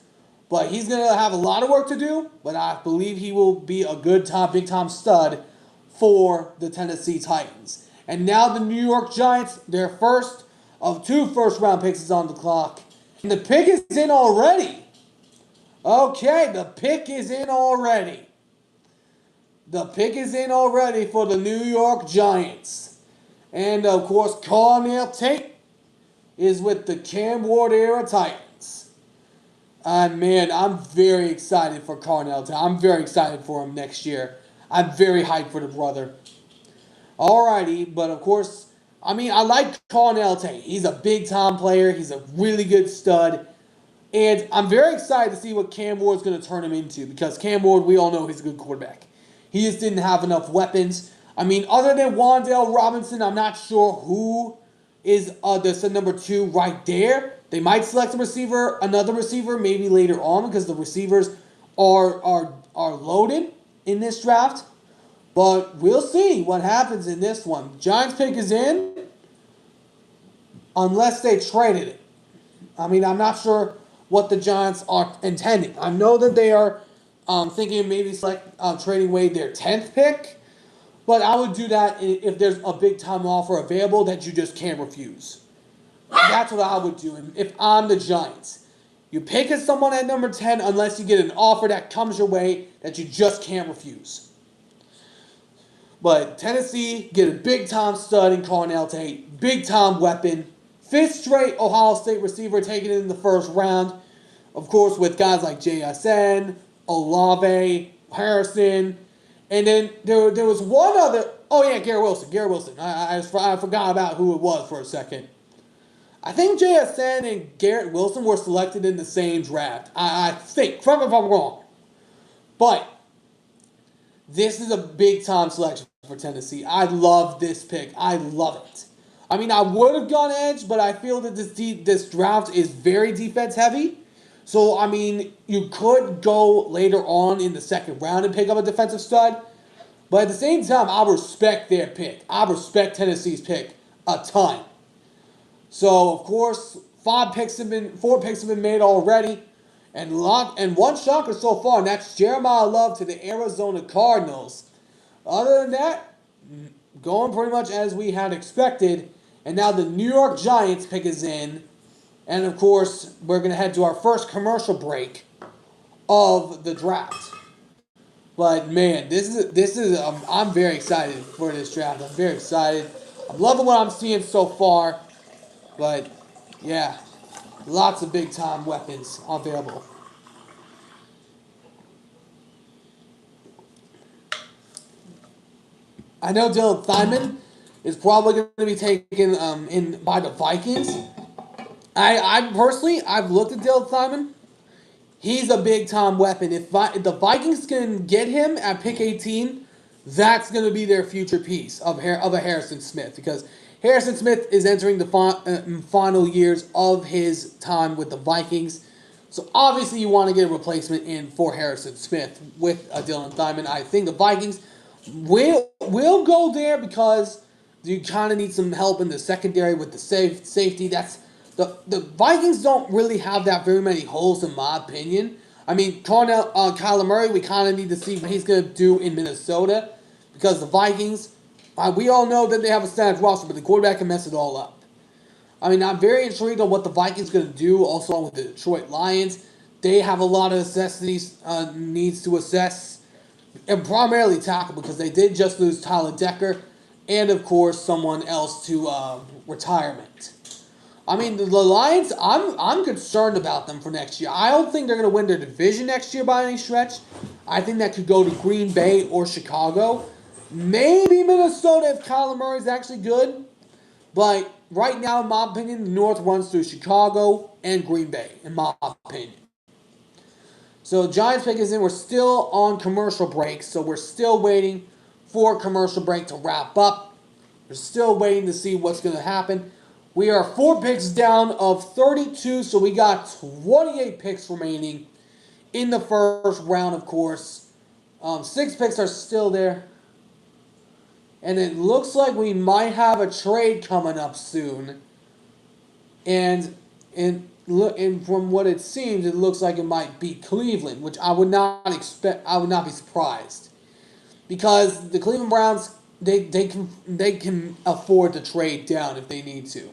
But he's going to have a lot of work to do. But I believe he will be a big-time stud for the Tennessee Titans. And now the New York Giants, their first of 2 first-round picks is on the clock. And the pick is in already. Okay, the pick is in already. The pick is in already for the New York Giants. And, of course, Cornell Tate is with the Cam Ward era Titans. And, man, I'm very excited for Cornell Tate. I'm very excited for him next year. I'm very hyped for the brother. Alrighty, but, of course, I like Cornell Tate. He's a big-time player. He's a really good stud. And I'm very excited to see what Cam Ward's going to turn him into because Cam Ward, we all know he's a good quarterback. He just didn't have enough weapons. Other than Wan'Dale Robinson, I'm not sure who is the number 2 right there. They might select another receiver, maybe later on because the receivers are loaded in this draft. But we'll see what happens in this one. Giants pick is in unless they traded it. I'm not sure what the Giants are intending. I know that they are thinking of maybe trading away their 10th pick, but I would do that if there's a big-time offer available that you just can't refuse. That's what I would do if I'm the Giants. You pick someone at number 10 unless you get an offer that comes your way that you just can't refuse. But Tennessee, get a big-time stud in Cornell Tate, big-time weapon Fifth straight Ohio State receiver taken in the first round. Of course, with guys like JSN, Olave, Harrison, and then there was one other. Oh yeah, Garrett Wilson. Garrett Wilson. I forgot about who it was for a second. I think JSN and Garrett Wilson were selected in the same draft. I think. Correct me if I'm wrong. But this is a big time selection for Tennessee. I love this pick. I love it. I mean, I would have gone edge, but I feel that this draft is very defense heavy. So, I mean, you could go later on in the second round and pick up a defensive stud. But at the same time, I respect their pick. I respect Tennessee's pick a ton. So, of course, four picks have been made already. And one shocker so far, and that's Jeremiah Love to the Arizona Cardinals. Other than that, going pretty much as we had expected. And now the New York Giants pick is in. And of course, we're going to head to our first commercial break of the draft. But man, I'm very excited for this draft. I'm very excited. I'm loving what I'm seeing so far. But yeah, lots of big time weapons available. I know Dylan Thyman is probably going to be taken in by the Vikings. I personally, I've looked at Dylan Thyman. He's a big time weapon. If the Vikings can get him at pick 18, that's going to be their future piece of a Harrison Smith, because Harrison Smith is entering the final years of his time with the Vikings. So obviously you want to get a replacement in for Harrison Smith with Dylan Thyman. I think the Vikings will go there because you kind of need some help in the secondary with the safety. The Vikings don't really have that very many holes, in my opinion. I mean, Kyler Murray, we kind of need to see what he's going to do in Minnesota, because the Vikings, we all know that they have a stacked roster, but the quarterback can mess it all up. I mean, I'm very intrigued on what the Vikings going to do, also with the Detroit Lions. They have a lot of necessities, needs to assess, and primarily tackle, because they did just lose Tyler Decker, and of course someone else to retirement. I mean, the Lions, I'm concerned about them for next year. I don't think they're going to win their division next year by any stretch. I think that could go to Green Bay or Chicago. Maybe Minnesota if Kyler Murray is actually good. But right now, in my opinion, the North runs through Chicago and Green Bay, in my opinion. So Giants pick is in. We're still on commercial break, so we're still waiting for commercial break to wrap up. We're still waiting to see what's going to happen. We are 4 picks down of 32, so we got 28 picks remaining in the first round, of course. 6 picks are still there. And it looks like we might have a trade coming up soon. And from what it seems, it looks like it might be Cleveland, which I would not expect. I would not be surprised, because the Cleveland Browns, they can afford to trade down if they need to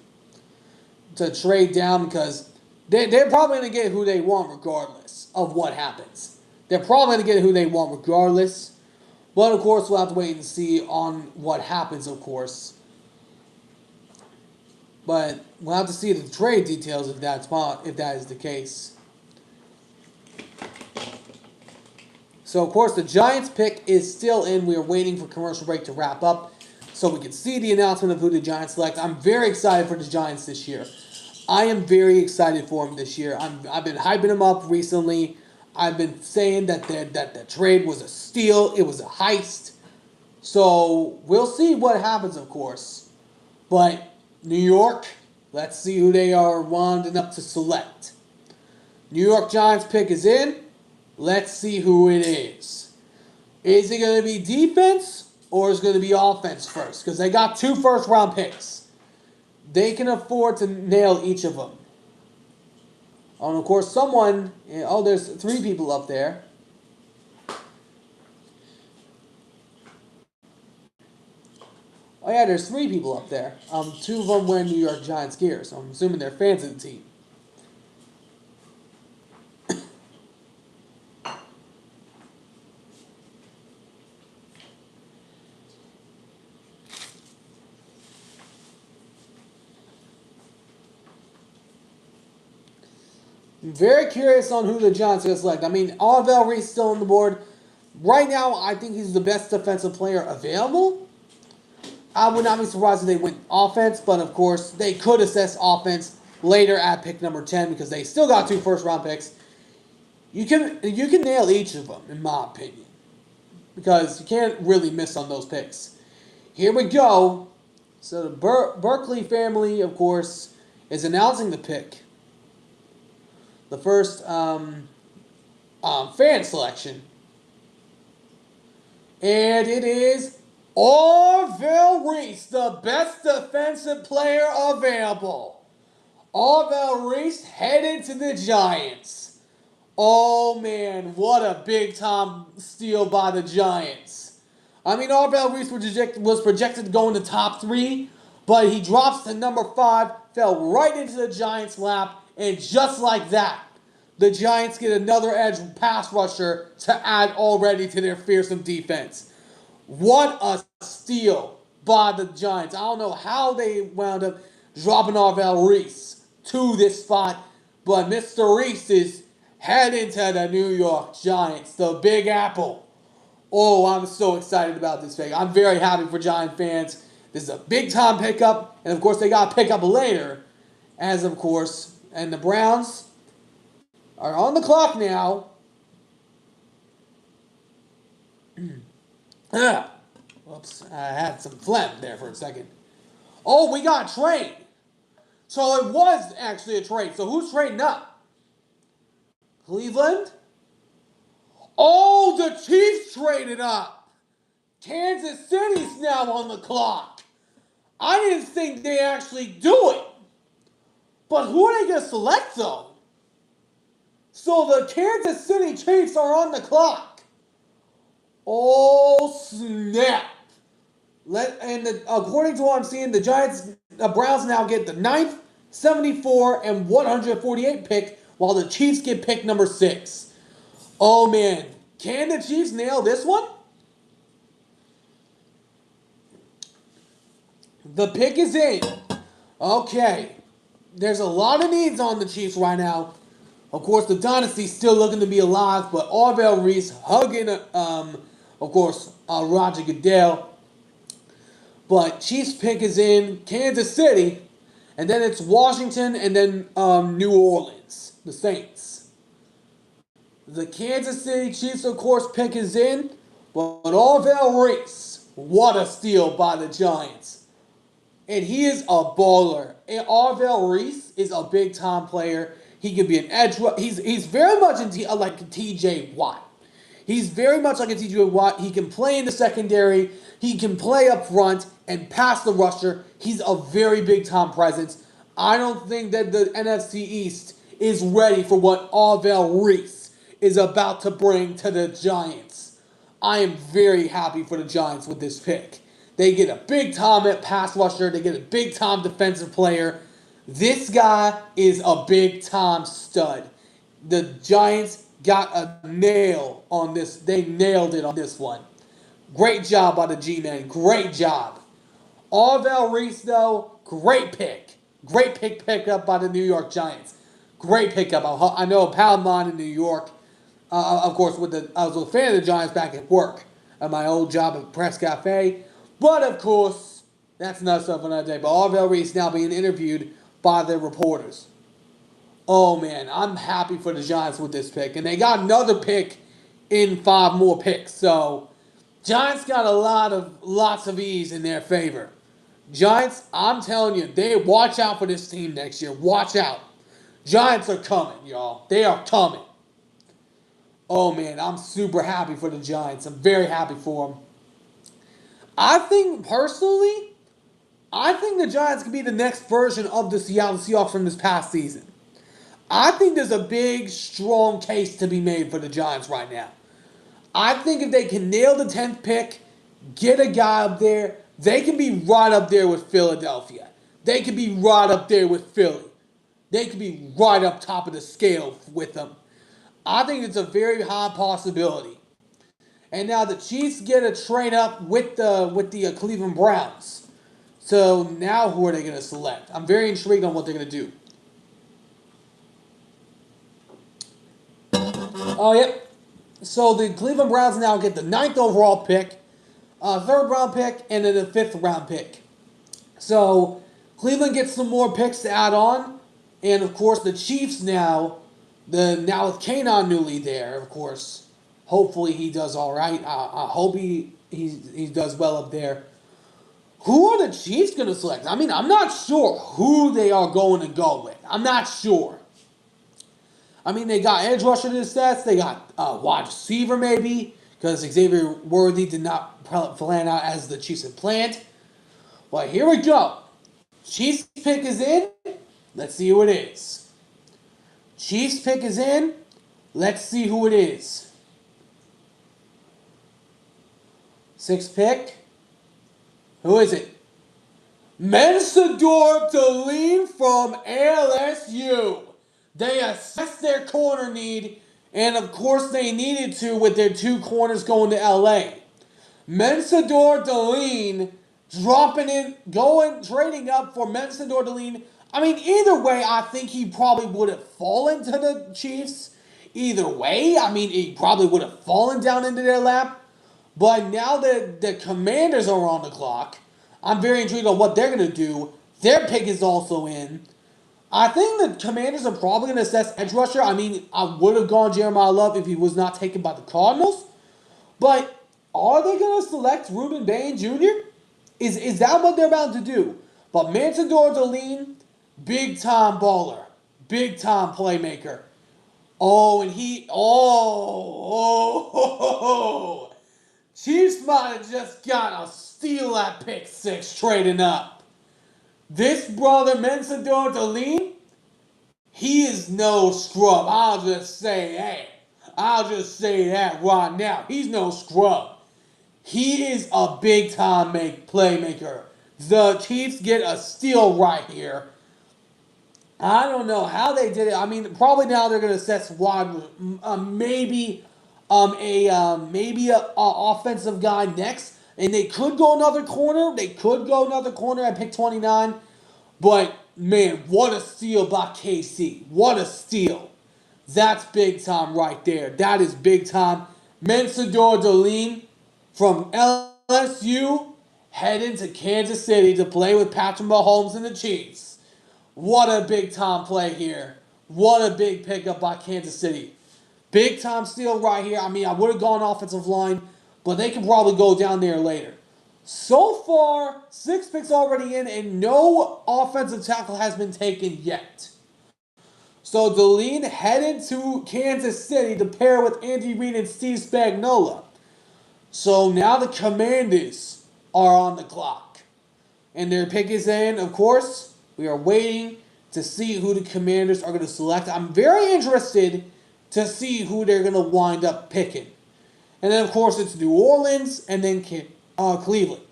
trade down, because they're probably going to get who they want regardless of what happens. They're probably going to get who they want regardless. But, of course, we'll have to wait and see on what happens, of course. But we'll have to see the trade details if that is the case. So, of course, the Giants pick is still in. We are waiting for commercial break to wrap up so we can see the announcement of who the Giants select. I'm very excited for the Giants this year. I am very excited for them this year. I've been hyping them up recently. I've been saying that the trade was a steal. It was a heist. So we'll see what happens, of course. But New York, let's see who they are winding up to select. New York Giants pick is in. Let's see who it is. Is it going to be defense or is it going to be offense first? Because they got 2 first-round picks. They can afford to nail each of them. And of course, there's 3 people up there. Oh yeah, there's 3 people up there. 2 of them wearing New York Giants gear, so I'm assuming they're fans of the team. I'm very curious on who the Giants are going to select. I mean, Arvell Reese still on the board. Right now, I think he's the best defensive player available. I would not be surprised if they went offense, but of course, they could assess offense later at pick number 10 because they still got 2 first-round picks. You can nail each of them, in my opinion, because you can't really miss on those picks. Here we go. So the Berkeley family, of course, is announcing the pick. The first fan selection. And it is Arvell Reese, the best defensive player available. Arvell Reese headed to the Giants. Oh man, what a big time steal by the Giants. I mean, Arvell Reese was projected to go in the top 3, but he drops to number 5, fell right into the Giants' lap, and just like that, the Giants get another edge pass rusher to add already to their fearsome defense. What a steal by the Giants. I don't know how they wound up dropping Arvell Reese to this spot, but Mr. Reese is heading to the New York Giants, the Big Apple. Oh, I'm so excited about this pick. I'm very happy for Giant fans. This is a big-time pickup, and of course they got to pick up later, as of course, and the Browns are on the clock now. Whoops, I had some phlegm there for a second. Oh, we got a trade. So it was actually a trade. So who's trading up? Cleveland? Oh, the Chiefs traded up. Kansas City's now on the clock. I didn't think they actually do it. But who are they going to select, though? So the Kansas City Chiefs are on the clock. Oh, snap. According to what I'm seeing, the Browns now get the 9th, 74, and 148 pick, while the Chiefs get pick number 6. Oh, man. Can the Chiefs nail this one? The pick is in. Okay. There's a lot of needs on the Chiefs right now. Of course, the dynasty's still looking to be alive, but Arvell Reese hugging, of course, Roger Goodell. But Chiefs pick is in Kansas City, and then it's Washington, and then New Orleans, the Saints. The Kansas City Chiefs, of course, pick is in, but Arvell Reese, what a steal by the Giants. And he is a baller. And Arvell Reese is a big-time player. He could be an edge. He's very much like a TJ Watt. He's very much like a TJ Watt. He can play in the secondary. He can play up front and pass the rusher. He's a very big-time presence. I don't think that the NFC East is ready for what Arvell Reese is about to bring to the Giants. I am very happy for the Giants with this pick. They get a big-time pass rusher. They get a big-time defensive player. This guy is a big-time stud. The Giants got a nail on this. They nailed it on this one. Great job by the G-Men. Great job. Arvell Reese, though, great pick. Great pick up by the New York Giants. Great pickup. I know a pal of mine in New York, of course, I was a fan of the Giants back at work at my old job at Press Cafe. But, of course, that's not stuff for another day. But Arvell Reese now being interviewed by the reporters. Oh, man, I'm happy for the Giants with this pick. And they got another pick in 5 more picks. So, Giants got lots of ease in their favor. Giants, I'm telling you, they watch out for this team next year. Watch out. Giants are coming, y'all. They are coming. Oh, man, I'm super happy for the Giants. I'm very happy for them. I think the Giants could be the next version of the Seattle Seahawks from this past season. I think there's a big, strong case to be made for the Giants right now. I think if they can nail the 10th pick, get a guy up there, they can be right up there with Philadelphia. They can be right up there with Philly. They can be right up top of the scale with them. I think it's a very high possibility. And now the Chiefs get a trade up with the Cleveland Browns. So now who are they going to select? I'm very intrigued on what they're going to do. Oh, yep. So the Cleveland Browns now get the 9th overall pick, 3rd round pick, and then the 5th round pick. So Cleveland gets some more picks to add on, and of course the Chiefs now with Kanon Newly there, of course. Hopefully he does all right. I hope he does well up there. Who are the Chiefs going to select? I mean, I'm not sure who they are going to go with. I'm not sure. I mean, they got edge rusher to the stats. They got wide receiver maybe, because Xavier Worthy did not plan out as the Chiefs had planned. But here we go. Chiefs pick is in. Let's see who it is. Chiefs pick is in. Let's see who it is. 6th pick. Who is it? Mensador Deline from LSU. They assessed their corner need, and of course they needed to with their 2 corners going to LA. Mensador Deline trading up for Mensador Deline. I mean, either way, I think he probably would have fallen to the Chiefs. Either way, I mean, he probably would have fallen down into their lap. But now that the Commanders are on the clock, I'm very intrigued on what they're going to do. Their pick is also in. I think the Commanders are probably going to assess edge rusher. I mean, I would have gone Jeremiah Love if he was not taken by the Cardinals. But are they going to select Reuben Bain Jr.? Is that what they're about to do? But Mensador Deline, big-time baller. Big-time playmaker. Oh, and Chiefs might have just got a steal at pick 6 trading up. This brother, Mensador Deline, he is no scrub. I'll just say that right now. He's no scrub. He is a big-time playmaker. The Chiefs get a steal right here. I don't know how they did it. I mean, probably now they're going to assess maybe a offensive guy next, and they could go another corner. They could go another corner at pick 29. But man, what a steal by KC! What a steal! That's big time right there. That is big time. Mensador Deline from LSU heading to Kansas City to play with Patrick Mahomes and the Chiefs. What a big time play here. What a big pickup by Kansas City. Big time steal right here. I mean, I would have gone offensive line, but they can probably go down there later. So far, 6 picks already in, and no offensive tackle has been taken yet. So Deline headed to Kansas City to pair with Andy Reid and Steve Spagnuolo. So now the Commanders are on the clock. And their pick is in, of course. We are waiting to see who the Commanders are going to select. I'm very interested to see who they're going to wind up picking. And then, of course, it's New Orleans and then Cleveland.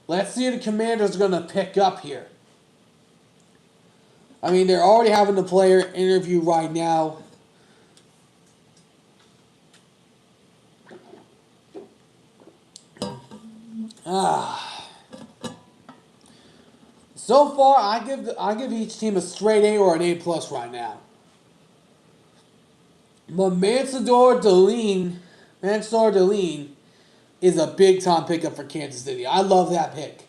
Let's see who the Commanders are going to pick up here. I mean, they're already having the player interview right now. So far, I give each team a straight A or an A+ right now. But Mensador Deline is a big-time pickup for Kansas City. I love that pick.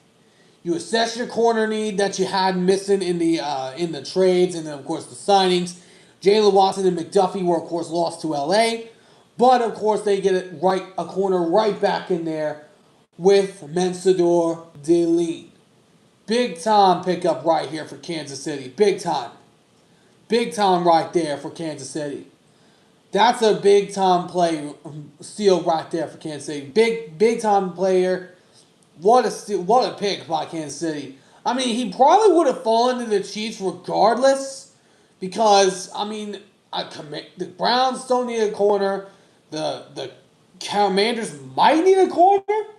You assess your corner need that you had missing in the trades, and then, of course, the signings. Jalen Watson and McDuffie were, of course, lost to LA. But, of course, they get a corner right back in there with Mensador Deline. Big-time pickup right here for Kansas City. Big time. Big time right there for Kansas City. That's a big-time play, steal right there for Kansas City. Big-time player. What a steal, what a pick by Kansas City. I mean, he probably would have fallen to the Chiefs regardless because, I mean, the Browns don't need a corner. The Commanders might need a corner.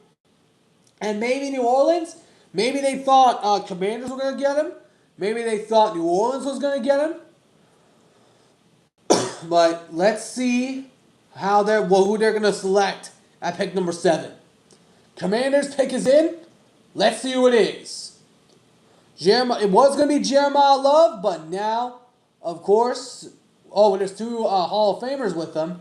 And maybe New Orleans. Maybe they thought Commanders were going to get him. Maybe they thought New Orleans was going to get him. But let's see who they're going to select at pick number 7. Commanders pick is in. Let's see who it is. It was going to be Jeremiah Love, but now, of course, Oh, and there's two Hall of Famers with them.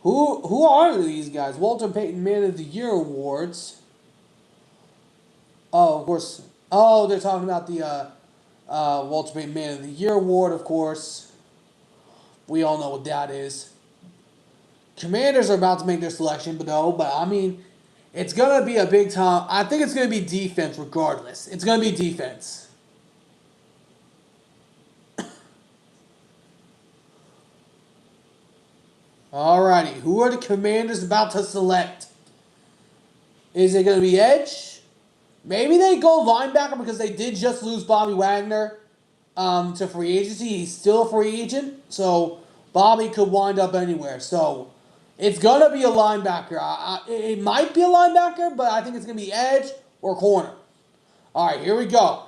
Who are these guys? Walter Payton Man of the Year awards. Oh, of course. Oh, they're talking about the Walter Payton Man of the Year award, of course. We all know what that is. Commanders are about to make their selection, but I mean, it's gonna be a big time. I think it's gonna be defense regardless. It's gonna be defense. Alrighty, who are the Commanders about to select? Is it gonna be edge? Maybe they go linebacker because they did just lose Bobby Wagner to free agency. He's still a free agent, so Bobby could wind up anywhere. So it's gonna be a linebacker. It might be a linebacker, but I think it's gonna be edge or corner. All right, here we go.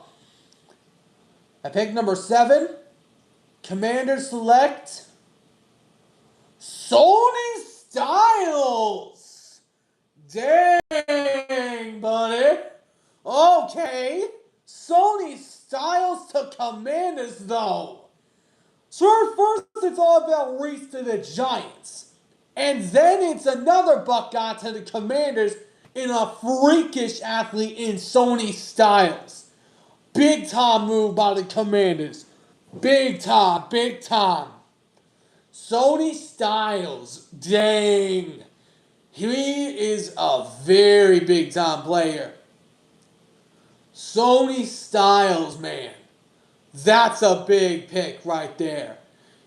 At pick number 7, Commanders select Sony Styles. Dang, buddy. Okay. Sony Styles to Commanders, though. So first it's all about Reese to the Giants. And then it's another Buckeye to the Commanders in a freakish athlete in Sony Styles. Big time move by the Commanders. Big time, big time. Sony Styles, dang. He is a very big time player. Sony Styles, man. That's a big pick right there.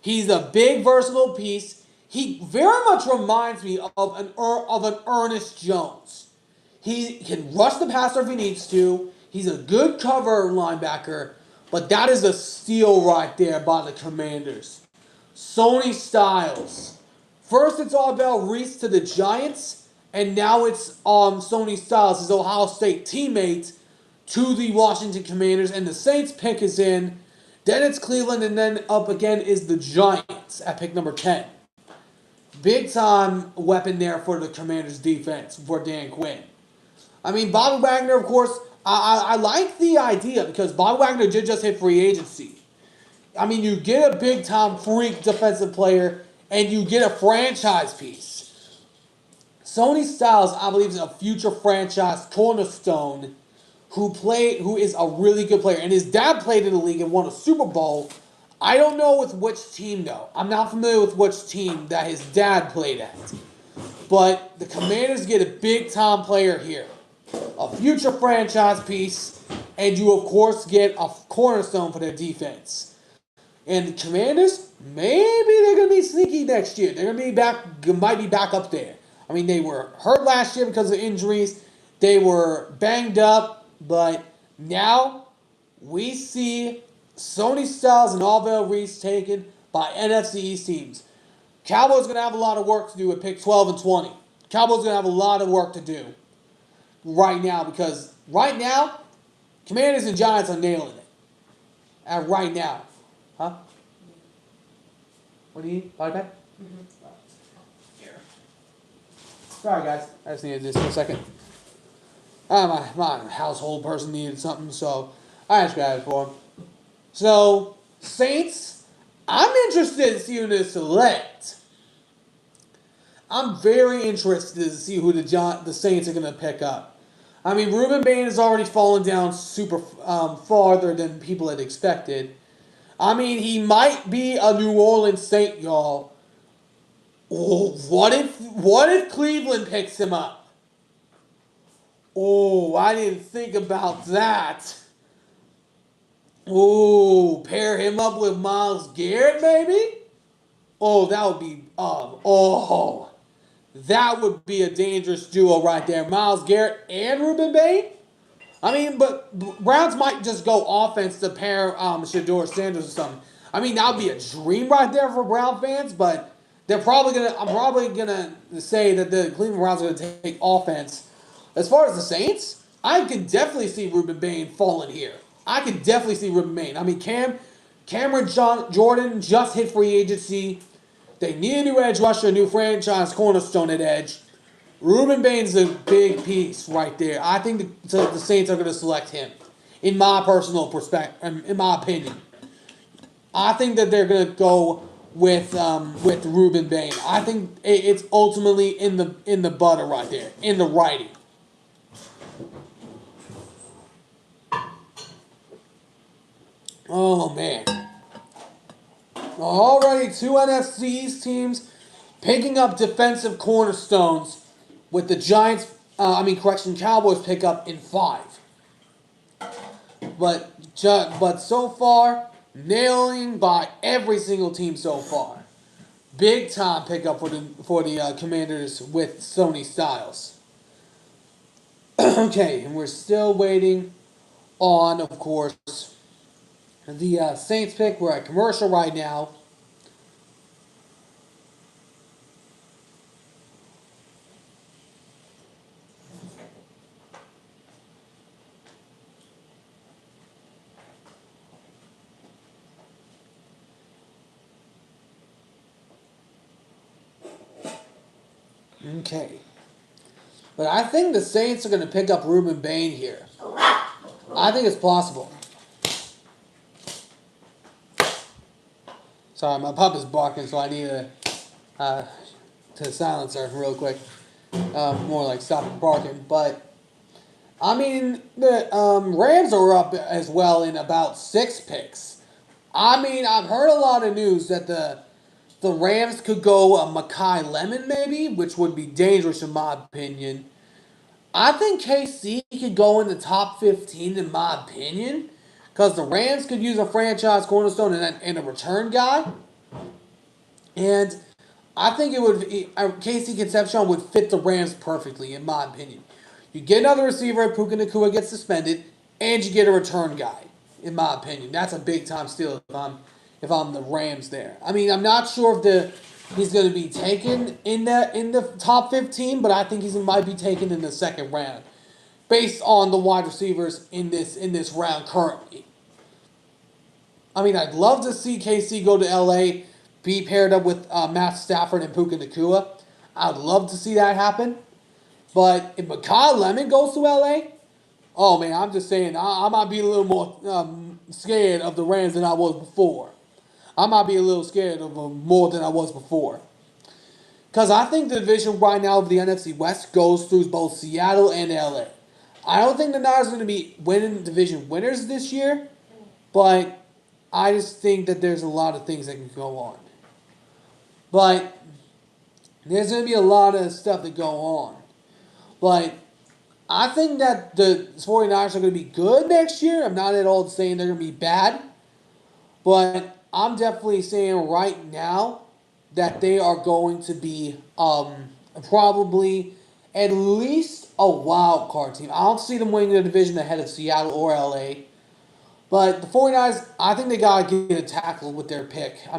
He's a big versatile piece. He very much reminds me of an Ernest Jones. He can rush the passer if he needs to. He's a good cover linebacker, but that is a steal right there by the Commanders. Sony Styles. First, it's all about Reese to the Giants, and now it's Sony Styles, his Ohio State teammate, to the Washington Commanders, and the Saints pick is in. Then it's Cleveland, and then up again is the Giants at pick number 10. Big time weapon there for the Commanders defense for Dan Quinn. I mean, Bobby Wagner, of course, I like the idea because Bobby Wagner did just hit free agency. I mean, you get a big time freak defensive player, and you get a franchise piece. Sony Styles, I believe, is a future franchise cornerstone who is a really good player. And his dad played in the league and won a Super Bowl. I don't know with which team, though. I'm not familiar with which team that his dad played at. But the Commanders get a big-time player here. A future franchise piece. And you, of course, get a cornerstone for their defense. And the Commanders, maybe they're going to be sneaky next year. They're going to be might be back up there. I mean, they were hurt last year because of injuries. They were banged up. But now we see Sony Styles and Alvin Reese taken by NFC East teams. Cowboys going to have a lot of work to do at pick 12 and 20. Cowboys going to have a lot of work to do right now because right now, Commanders and Giants are nailing it. And right now. Huh? What do you need? Body bag? Mm-hmm. Here. Sorry, guys. I just needed this for a second. My household person needed something, so I just grabbed it for him. So, Saints, I'm interested to see who they select. I'm very interested to see who the Saints are going to pick up. I mean, Ruben Bain has already fallen down super farther than people had expected. I mean, he might be a New Orleans Saint, y'all. Oh, what if Cleveland picks him up? Oh, I didn't think about that. Oh, pair him up with Myles Garrett, maybe? Oh, that would be that would be a dangerous duo right there. Myles Garrett and Ruben Bain? I mean, but Browns might just go offense to pair Shedeur Sanders or something. I mean, that would be a dream right there for Brown fans, but I'm probably gonna say that the Cleveland Browns are gonna take offense. As far as the Saints, I can definitely see Ruben Bain falling here. I can definitely see Ruben Bain. I mean, Cameron Jordan just hit free agency. They need a new edge rusher, a new franchise cornerstone at edge. Ruben Bain's a big piece right there. I think the Saints are going to select him, in my personal perspective, in my opinion. I think that they're going to go with Ruben Bain. I think it's ultimately in the butter right there, in the writing. Oh man. Already two NFC East teams picking up defensive cornerstones with the Giants, Cowboys pick up in 5. But so far, nailing by every single team so far. Big time pickup for the Commanders with Sony Styles. Okay, and we're still waiting on, of course, the Saints pick. We're at commercial right now. Okay. But I think the Saints are going to pick up Ruben Bain here. I think it's possible. Sorry, my pup is barking, so I need to silence her real quick. More like stop barking. But, the Rams are up as well in about 6 picks. I've heard a lot of news that the Rams could go Makai Lemon maybe, which would be dangerous in my opinion. I think KC could go in the top 15 in my opinion, because the Rams could use a franchise cornerstone and a return guy, and I think Casey Concepcion would fit the Rams perfectly in my opinion. You get another receiver if Puka Nacua gets suspended, and you get a return guy. In my opinion, that's a big time steal if I'm the Rams there. I'm not sure if he's going to be taken in the top 15, but I think he might be taken in the second round, based on the wide receivers in this round currently. I'd love to see KC go to LA, be paired up with Matt Stafford and Puka Nacua. I'd love to see that happen. But if Makai Lemon goes to LA, oh man, I'm just saying, I might be a little more scared of the Rams than I was before. I might be a little scared of them more than I was before. Because I think the division right now of the NFC West goes through both Seattle and LA. I don't think the Niners are going to be winning division winners this year, but I just think that there's a lot of things that can go on. But there's going to be a lot of stuff that go on. But I think that the 49ers are going to be good next year. I'm not at all saying they're going to be bad. But I'm definitely saying right now that they are going to be probably at least a wild card team. I don't see them winning the division ahead of Seattle or LA. But the 49ers, I think they got to get a tackle with their pick. I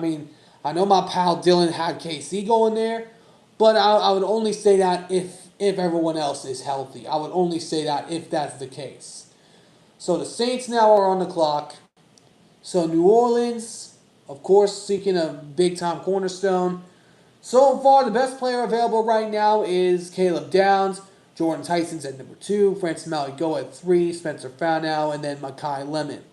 know my pal Dylan had KC going there, but I would only say that if everyone else is healthy. I would only say that if that's the case. So the Saints now are on the clock. So New Orleans, of course, seeking a big-time cornerstone. So far, the best player available right now is Caleb Downs. Jordan Tyson's at number 2. Francis Maligo at 3. Spencer Fanow, and then Makai Lemon.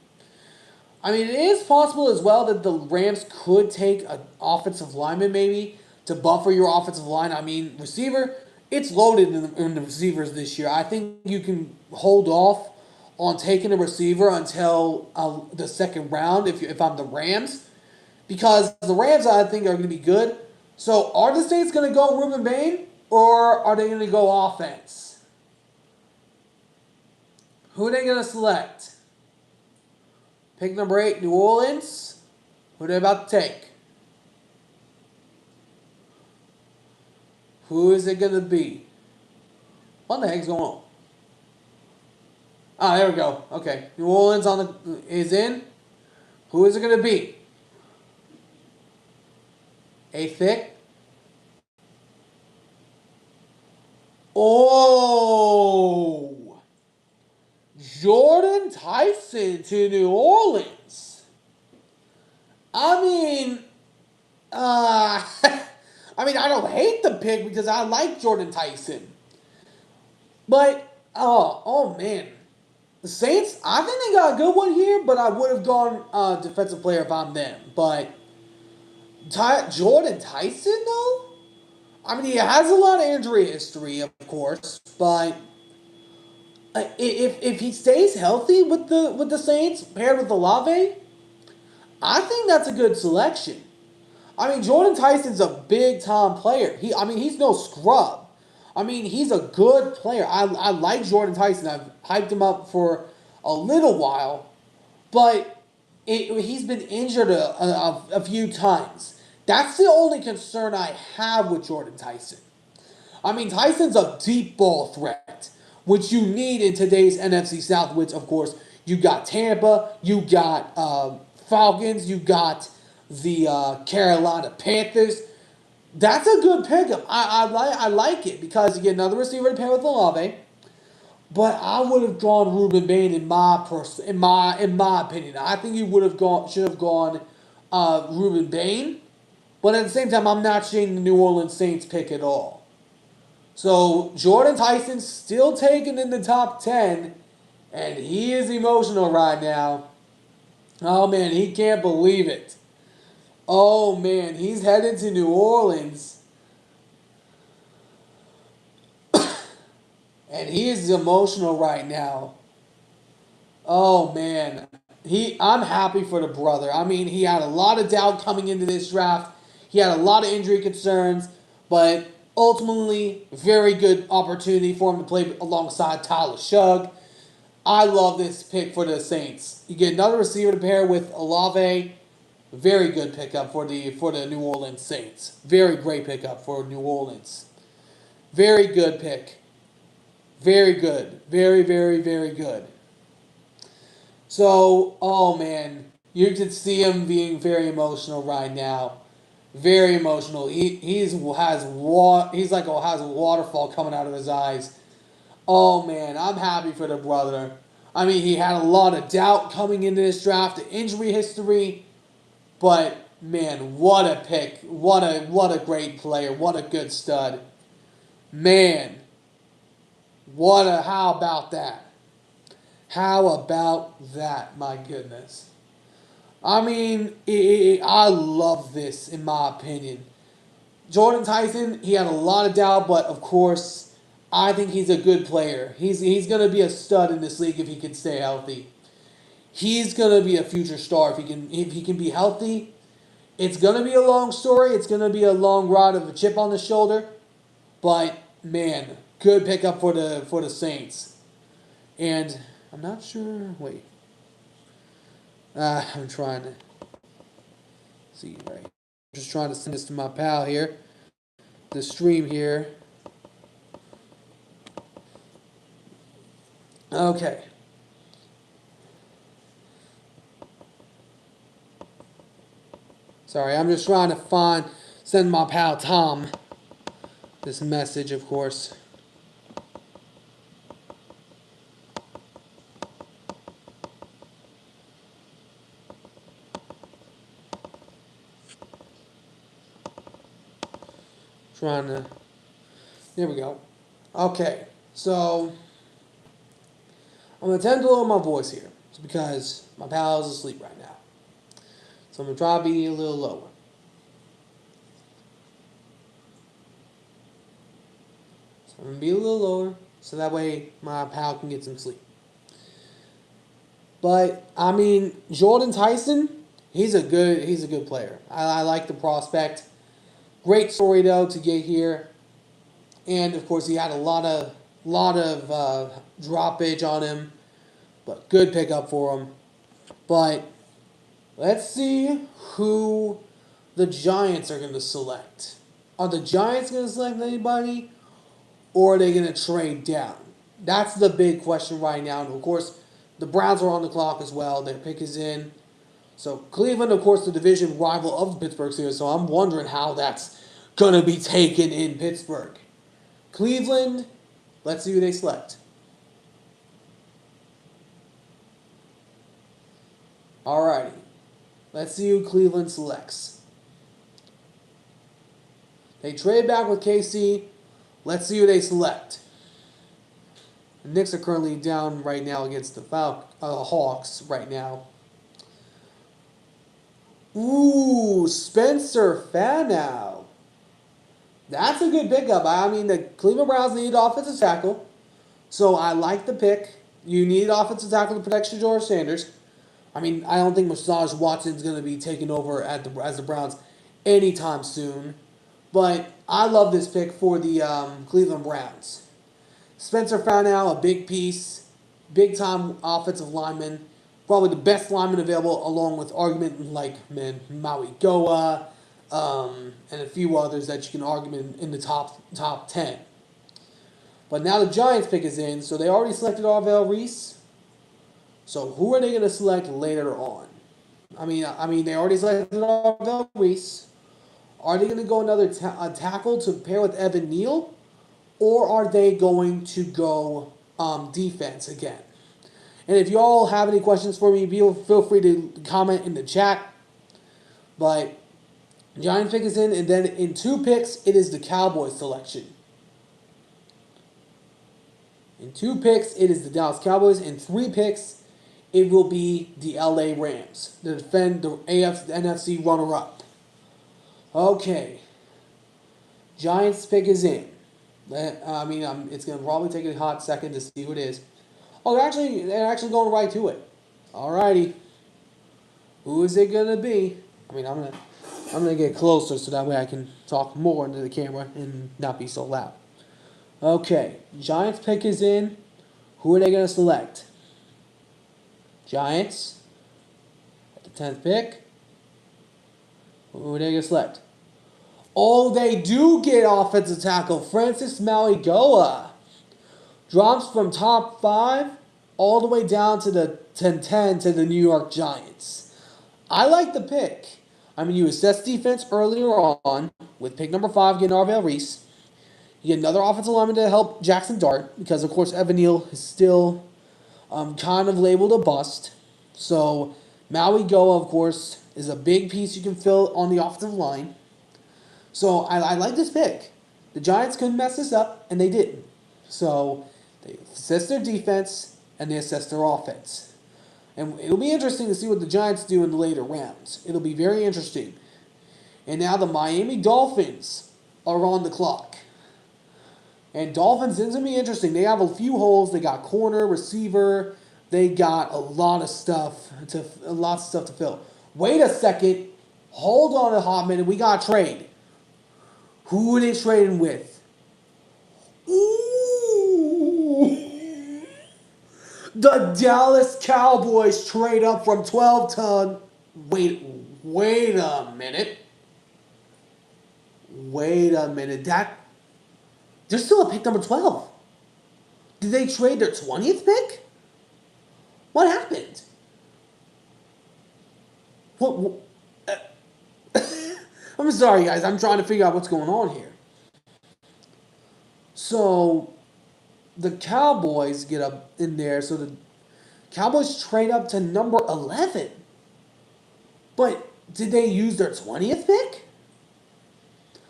It is possible as well that the Rams could take an offensive lineman maybe to buffer your offensive line. Receiver, it's loaded in the receivers this year. I think you can hold off on taking a receiver until the second round if I'm the Rams. Because the Rams, I think, are going to be good. So are the Saints going to go Ruben Bain, or are they going to go offense? Who are they going to select? Pick number 8, New Orleans. Who are they about to take? Who is it going to be? What the heck's going on? Ah, there we go. Okay. New Orleans is in. Who is it going to be? 8th pick. Oh! Jordan Tyson to New Orleans. I I don't hate the pick because I like Jordan Tyson. But, oh man. The Saints, I think they got a good one here, but I would have gone defensive player if I'm them. But Jordan Tyson, though? I mean, he has a lot of injury history, of course, but if he stays healthy with the Saints paired with Olave, I think that's a good selection. I mean, Jordan Tyson's a big time player. He's no scrub. I mean, he's a good player. I like Jordan Tyson. I've hyped him up for a little while, but he's been injured a few times. That's the only concern I have with Jordan Tyson. I mean, Tyson's a deep ball threat, which you need in today's NFC South, which, of course, you got Tampa, you got Falcons, you got the Carolina Panthers. That's a good pickup. I like it because you get another receiver to pair with Olave. But I would have gone Ruben Bain in my opinion. I think you should have gone Ruben Bain. But at the same time, I'm not shading the New Orleans Saints pick at all. So Jordan Tyson's still taken in the top 10, and he is emotional right now. Oh man, he can't believe it. Oh man, he's headed to New Orleans. And he is emotional right now. Oh man. I'm happy for the brother. I mean, he had a lot of doubt coming into this draft. He had a lot of injury concerns, but ultimately, very good opportunity for him to play alongside Tyler Shugg. I love this pick for the Saints. You get another receiver to pair with Olave. Very good pickup for the New Orleans Saints. Very great pickup for New Orleans. Very good pick. Very good. Very, very, very good. So, oh man, you can see him being very emotional right now. Very emotional. He's like has a waterfall coming out of his eyes. Oh man, I'm happy for the brother. I mean, he had a lot of doubt coming into this draft, the injury history, but man, what a pick! What a great player! What a good stud! Man, how about that? How about that? My goodness. I mean, I love this, in my opinion. Jordan Tyson, he had a lot of doubt, but of course, I think he's a good player. He's going to be a stud in this league if he can stay healthy. He's going to be a future star if he can be healthy. It's going to be a long story. It's going to be a long ride of a chip on the shoulder. But, man, good pickup for the Saints. And I'm not sure. Wait. I'm trying to see right. I'm just trying to send this to my pal here. The stream here. Okay. Sorry, I'm just trying to send my pal Tom this message, of course. There we go. Okay, so I'm going to tend to lower my voice here. It's because my pal is asleep right now. So I'm going to try to be a little lower. So I'm going to be a little lower so that way my pal can get some sleep. But, I mean, Jordan Tyson, he's a good player. I like the prospect. Great story, though, to get here. And, of course, he had a lot of droppage on him. But good pickup for him. But let's see who the Giants are going to select. Are the Giants going to select anybody? Or are they going to trade down? That's the big question right now. And, of course, the Browns are on the clock as well. Their pick is in. So Cleveland, of course, the division rival of the Pittsburgh Steelers. So I'm wondering how that's going to be taken in Pittsburgh. Cleveland, let's see who they select. Alrighty. Let's see who Cleveland selects. They trade back with KC. Let's see who they select. The Knicks are currently down right now against the Hawks right now. Ooh, Spencer Fanow. That's a good pickup. I mean, the Cleveland Browns need offensive tackle, so I like the pick. You need offensive tackle to protect George Sanders. I mean, I don't think Massage Watson's going to be taking over as the Browns anytime soon. But I love this pick for the Cleveland Browns. Spencer Fanow, a big piece, big-time offensive lineman, probably the best lineman available, along with argument like Maui Goa, and a few others that you can argue in the top 10. But now the Giants pick is in, so they already selected Arvell Reese. So who are they going to select later on? I mean, they already selected Arvell Reese. Are they going to go another tackle to pair with Evan Neal? Or are they going to go defense again? And if you all have any questions for me, feel free to comment in the chat. But Giants pick is in, and then in 2 picks, it is the Cowboys selection. In 2 picks, it is the Dallas Cowboys. In 3 picks, it will be the LA Rams to defend the NFC runner-up. Okay. Giants pick is in. It's going to probably take a hot second to see who it is. Oh, they're actually going right to it. Alrighty. Who is it going to be? I'm gonna get closer so that way I can talk more into the camera and not be so loud. Okay. Giants pick is in. Who are they going to select? Giants. At the 10th pick. Who are they going to select? Oh, they do get offensive tackle. Francis Mauigoa drops from top 5 all the way down to the 10 to the New York Giants. I like the pick. I mean, you assess defense earlier on with pick number 5, getting Arvell Reese. You get another offensive lineman to help Jackson Dart because, of course, Evan Neal is still kind of labeled a bust. So Mauigoa, of course, is a big piece you can fill on the offensive line. So I like this pick. The Giants couldn't mess this up, and they didn't. So they assess their defense, and they assess their offense. And it'll be interesting to see what the Giants do in the later rounds. It'll be very interesting. And now the Miami Dolphins are on the clock. And Dolphins, it's going to be interesting. They have a few holes. They got corner, receiver. They got a lot of stuff to fill. Wait a second. Hold on a hot minute. We got a trade. Who are they trading with? Ooh. The Dallas Cowboys trade up from 12 to... Wait a minute. They're still at pick number 12. Did they trade their 20th pick? What happened? What I'm sorry, guys. I'm trying to figure out what's going on here. So, the Cowboys get up in there. So, the Cowboys trade up to number 11. But did they use their 20th pick?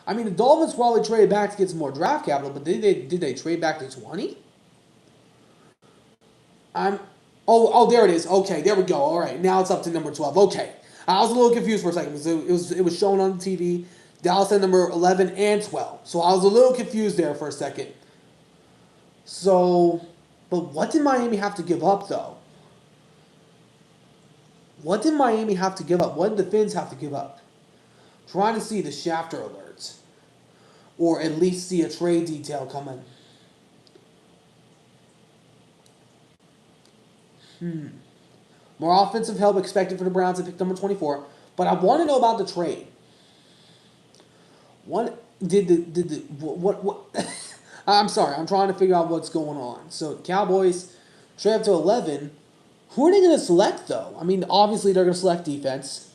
I mean, the Dolphins probably traded back to get some more draft capital, but did they trade back to 20? Oh, there it is. Okay, there we go. All right, now it's up to number 12. Okay. I was a little confused for a second because it was shown on the TV. Dallas at number 11 and 12. So I was a little confused there for a second. So, but what did Miami have to give up, though? What did Miami have to give up? What did the Fins have to give up? Trying to see the Shafter alerts. Or at least see a trade detail coming. More offensive help expected for the Browns at pick number 24. But I want to know about the trade. What I'm sorry, I'm trying to figure out what's going on. So Cowboys trade up to 11. Who are they going to select, though? I mean, obviously they're going to select defense.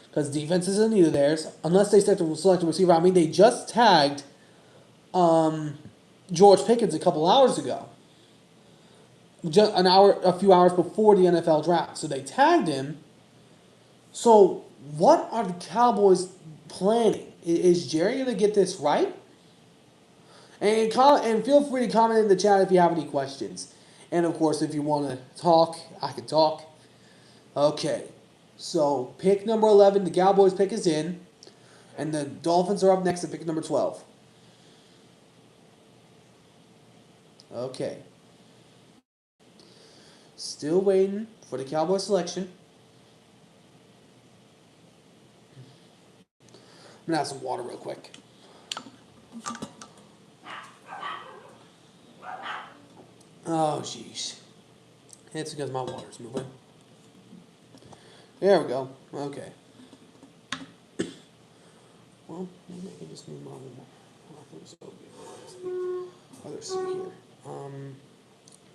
Because defense isn't either theirs. Unless they select a receiver. I mean, they just tagged George Pickens a couple hours ago. Just a few hours before the NFL draft. So they tagged him. So what are the Cowboys planning? Is Jerry going to get this right? And feel free to comment in the chat if you have any questions. And of course, if you want to talk, I can talk. Okay, so pick number 11, the Cowboys pick is in. And the Dolphins are up next to pick number 12. Okay. Still waiting for the Cowboy selection. I'm going to have some water real quick. Oh, jeez. It's because my water's moving. There we go. Okay. Well, maybe I can just move my other seat here.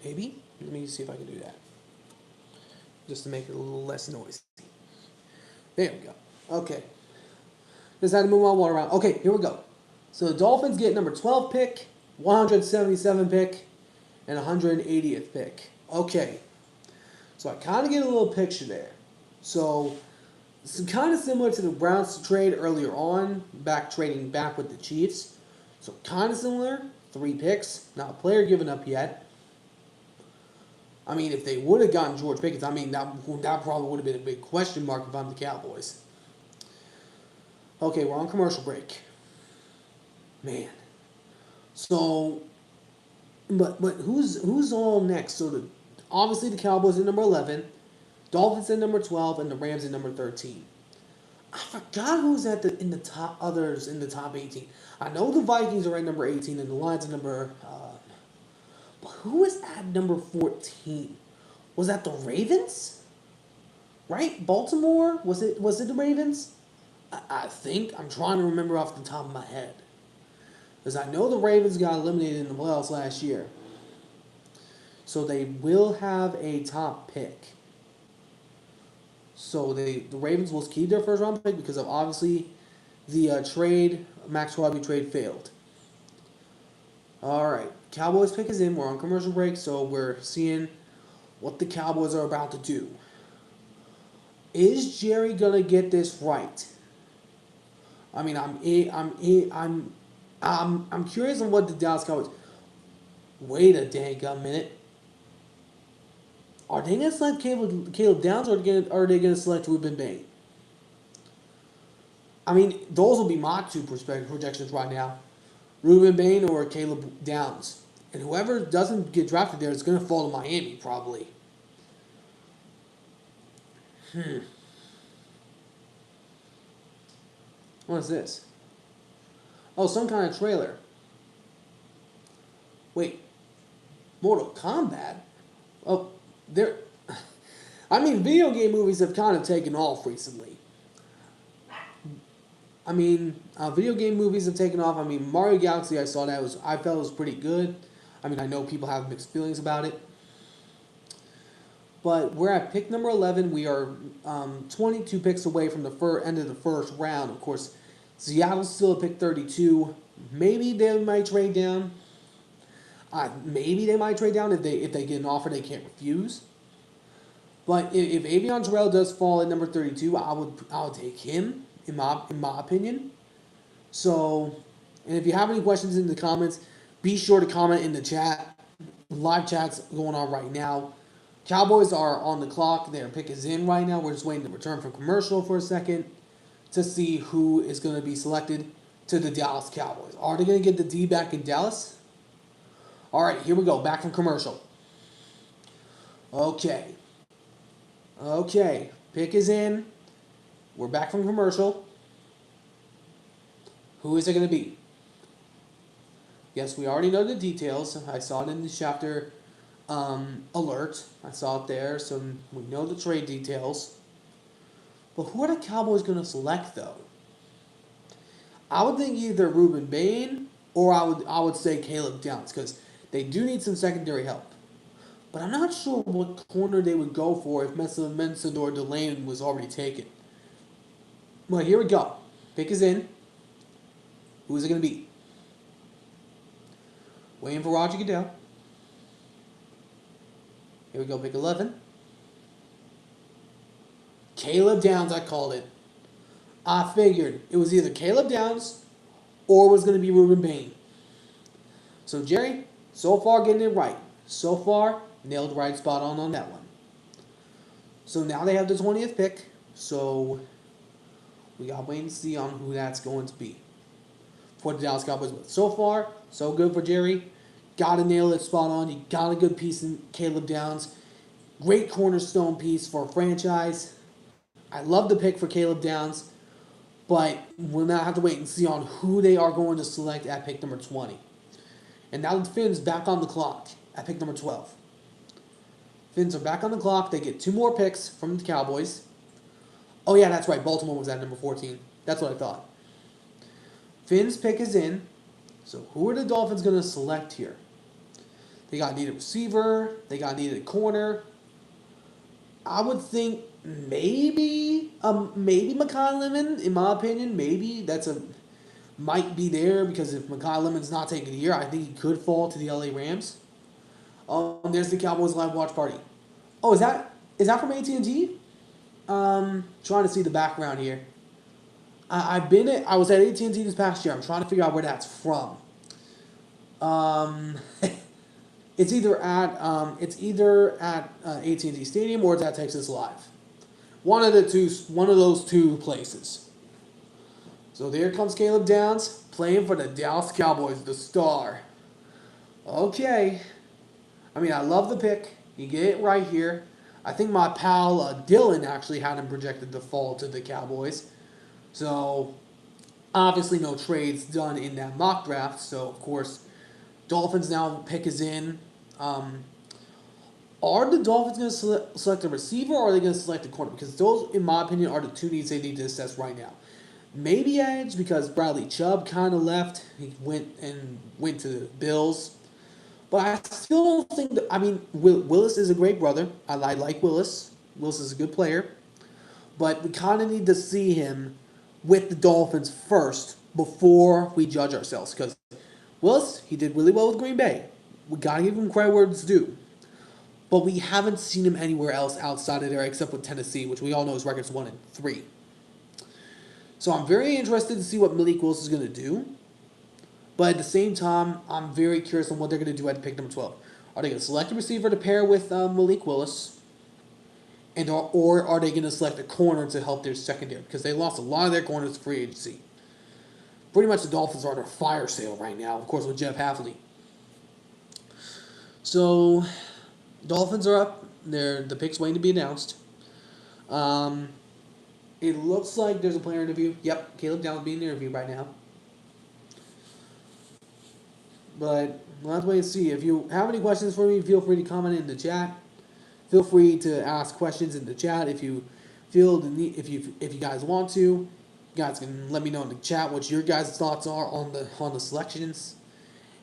Maybe? Let me see if I can do that. Just to make it a little less noisy. There we go. Okay. Just had to move my water around. Okay, here we go. So the Dolphins get number 12 pick, 177 pick, and 180th pick. Okay. So I kind of get a little picture there. So it's kind of similar to the Browns trade earlier on, trading back with the Chiefs. So kind of similar. 3 picks, not a player given up yet. I mean, if they would have gotten George Pickens, I mean, that probably would have been a big question mark if I'm the Cowboys. Okay, we're on commercial break. Man. So, but who's all next? So obviously the Cowboys at number 11, Dolphins at number 12, and the Rams at number 13. I forgot who's in the top 18. I know the Vikings are at number 18 and the Lions at number. But who is at number 14? Was that the Ravens? Right, Baltimore. Was it the Ravens? I think I'm trying to remember off the top of my head, because I know the Ravens got eliminated in the playoffs last year. So they will have a top pick. So the Ravens will keep their first round pick because of obviously the Max Crosby trade failed. All right, Cowboys pick is in. We're on commercial break, so we're seeing what the Cowboys are about to do. Is Jerry gonna get this right? I mean, I'm curious on what the Dallas Cowboys. Wait a dang minute. Are they gonna select Caleb Downs, or are they gonna select Reuben Bain? I mean, those will be my two projections right now. Reuben Bain or Caleb Downs. And whoever doesn't get drafted there is going to fall to Miami, probably. What is this? Oh, some kind of trailer. Wait. Mortal Kombat? Oh, I mean, video game movies have kind of taken off recently. I mean, video game movies have taken off. I mean, Mario Galaxy, I felt it was pretty good. I mean, I know people have mixed feelings about it. But we're at pick number 11. We are 22 picks away from the end of the first round. Of course, Seattle's still at pick 32. Maybe they might trade down. Maybe they might trade down if they get an offer they can't refuse. But if Avion Terrell does fall at number 32, I would take him. In my opinion. So, and if you have any questions in the comments, be sure to comment in the chat. Live chat's going on right now. Cowboys are on the clock. Their pick is in right now. We're just waiting to return from commercial for a second to see who is going to be selected to the Dallas Cowboys. Are they going to get the D back in Dallas? All right, here we go. Back from commercial. Okay. Pick is in. We're back from commercial. Who is it going to be? Yes, we already know the details. I saw it in the chapter alert. I saw it there, so we know the trade details. But who are the Cowboys going to select, though? I would think either Reuben Bain or I would say Caleb Downs, because they do need some secondary help. But I'm not sure what corner they would go for if Mensador Delane was already taken. Well, here we go. Pick is in. Who is it going to be? Waiting for Roger Goodell. Here we go, pick 11. Caleb Downs, I called it. I figured it was either Caleb Downs or it was going to be Ruben Bain. So Jerry, so far getting it right. So far, nailed right spot on that one. So now they have the 20th pick. So we got to wait and see on who that's going to be for the Dallas Cowboys. But so far, so good for Jerry. Got to nail it spot on. You got a good piece in Caleb Downs. Great cornerstone piece for a franchise. I love the pick for Caleb Downs, but we'll now have to wait and see on who they are going to select at pick number 20. And now the Finns back on the clock at pick number 12. Finns are back on the clock. They get 2 more picks from the Cowboys. Oh, yeah, that's right. Baltimore was at number 14. That's what I thought. Finns' pick is in. So who are the Dolphins going to select here? They got needed receiver. They got needed corner. I would think maybe Mekhi Lemon, in my opinion. Maybe might be there because if Mekhi Lemon's not taking a year, I think he could fall to the LA Rams. There's the Cowboys live watch party. Oh, is that from AT&T? Trying to see the background here. I was at AT&T this past year. I'm trying to figure out where that's from. It's either at AT&T Stadium or it's at Texas Live. One of those two places. So there comes Caleb Downs playing for the Dallas Cowboys, the star. Okay. I mean, I love the pick. You get it right here. I think my pal Dylan actually had him projected to fall to the Cowboys. So, obviously no trades done in that mock draft. So, of course, Dolphins now pick is in. Are the Dolphins going to select a receiver or are they going to select a corner? Because those, in my opinion, are the two needs they need to assess right now. Maybe edge because Bradley Chubb kind of left. He went to the Bills. But I still don't think that, I mean, Willis is a great brother. I like Willis. Willis is a good player. But we kind of need to see him with the Dolphins first before we judge ourselves. Because Willis, he did really well with Green Bay. We got to give him credit where it's due. But we haven't seen him anywhere else outside of there except with Tennessee, which we all know his record's 1-3. So I'm very interested to see what Malik Willis is going to do. But at the same time, I'm very curious on what they're going to do at pick number 12. Are they going to select a receiver to pair with Malik Willis? Or are they going to select a corner to help their secondary? Because they lost a lot of their corners to free agency. Pretty much the Dolphins are on a fire sale right now, of course, with Jeff Hafley. So, Dolphins are up. The pick's waiting to be announced. It looks like there's a player interview. Yep, Caleb Downs being interviewed right now. But we'll have to wait and see. If you have any questions for me, feel free to comment in the chat. Feel free to ask questions in the chat if you feel the need. If you guys want to, you guys can let me know in the chat what your guys' thoughts are on the selections.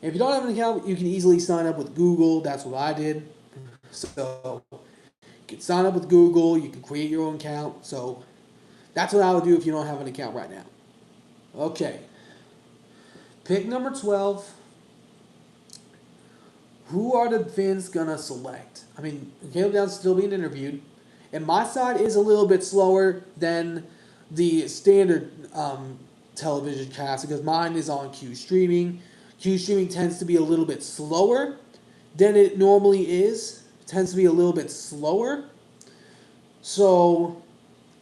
And if you don't have an account, you can easily sign up with Google. That's what I did. So you can sign up with Google. You can create your own account. So that's what I would do if you don't have an account right now. Okay. Pick number 12. Who are the Finns going to select? I mean, Caleb Downs is still being interviewed. And my side is a little bit slower than the standard television cast because mine is on Q Streaming. Q Streaming tends to be a little bit slower than it normally is. It tends to be a little bit slower. So,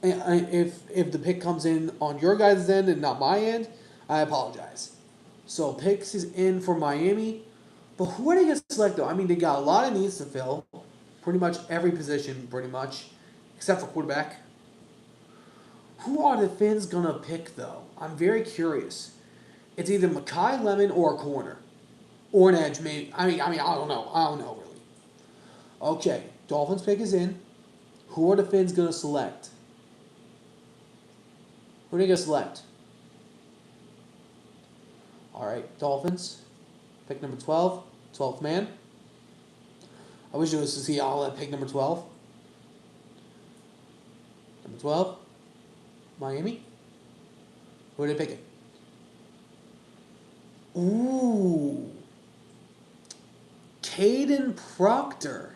if the pick comes in on your guys' end and not my end, I apologize. So, picks is in for Miami. But who are they going to select, though? I mean, they got a lot of needs to fill. Pretty much every position, pretty much. Except for quarterback. Who are the Finns going to pick, though? I'm very curious. It's either Mekhi Lemon or a corner. Or an edge, maybe. I mean, I don't know. I don't know, really. Okay, Dolphins pick is in. Who are the Finns going to select? Who are they going to select? All right, Dolphins. Pick number 12. 12th man. I wish it was to see all at pick number 12. Number 12. Miami. Who are they picking? Ooh. Caden Proctor.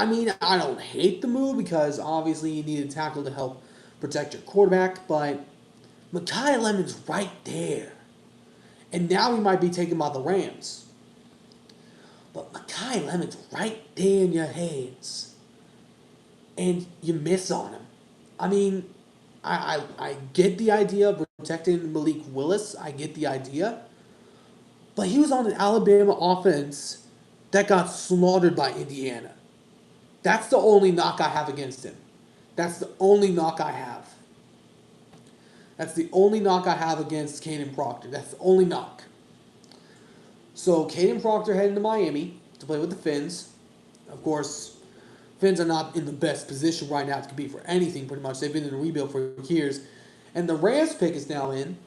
I mean, I don't hate the move because obviously you need a tackle to help protect your quarterback, but Mekhi Lemon's right there. And now he might be taken by the Rams. But Mekhi Lemon's right there in your hands. And you miss on him. I mean, I get the idea of protecting Malik Willis. I get the idea. But he was on an Alabama offense that got slaughtered by Indiana. That's the only knock I have against him. That's the only knock I have. That's the only knock I have against Caden Proctor. That's the only knock. So Caden Proctor heading to Miami to play with the Finns. Of course, Finns are not in the best position right now to compete for anything, pretty much. They've been in a rebuild for years. And the Rams pick is now in.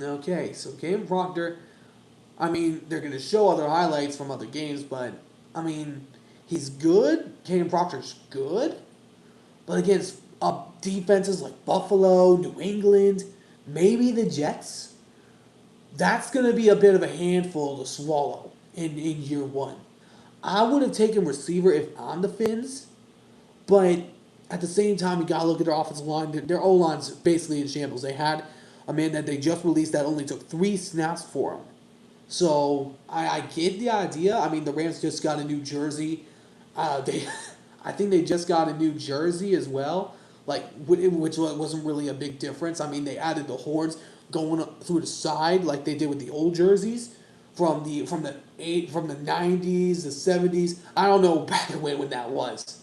Okay, so Caden Proctor, I mean, they're going to show other highlights from other games, but, I mean, he's good. Caden Proctor's good. But against defenses like Buffalo, New England, maybe the Jets, that's going to be a bit of a handful to swallow in year one. I would have taken receiver if I'm the Finns, but at the same time, you got to look at their offensive line. Their O-line's basically in shambles. They had a man that they just released that only took 3 snaps for them. So I get the idea. I mean, the Rams just got a new jersey. I think they just got a new jersey as well, like which wasn't really a big difference. I mean, they added the horns going up through the side like they did with the old jerseys from the 90s, the 70s. I don't know back when that was.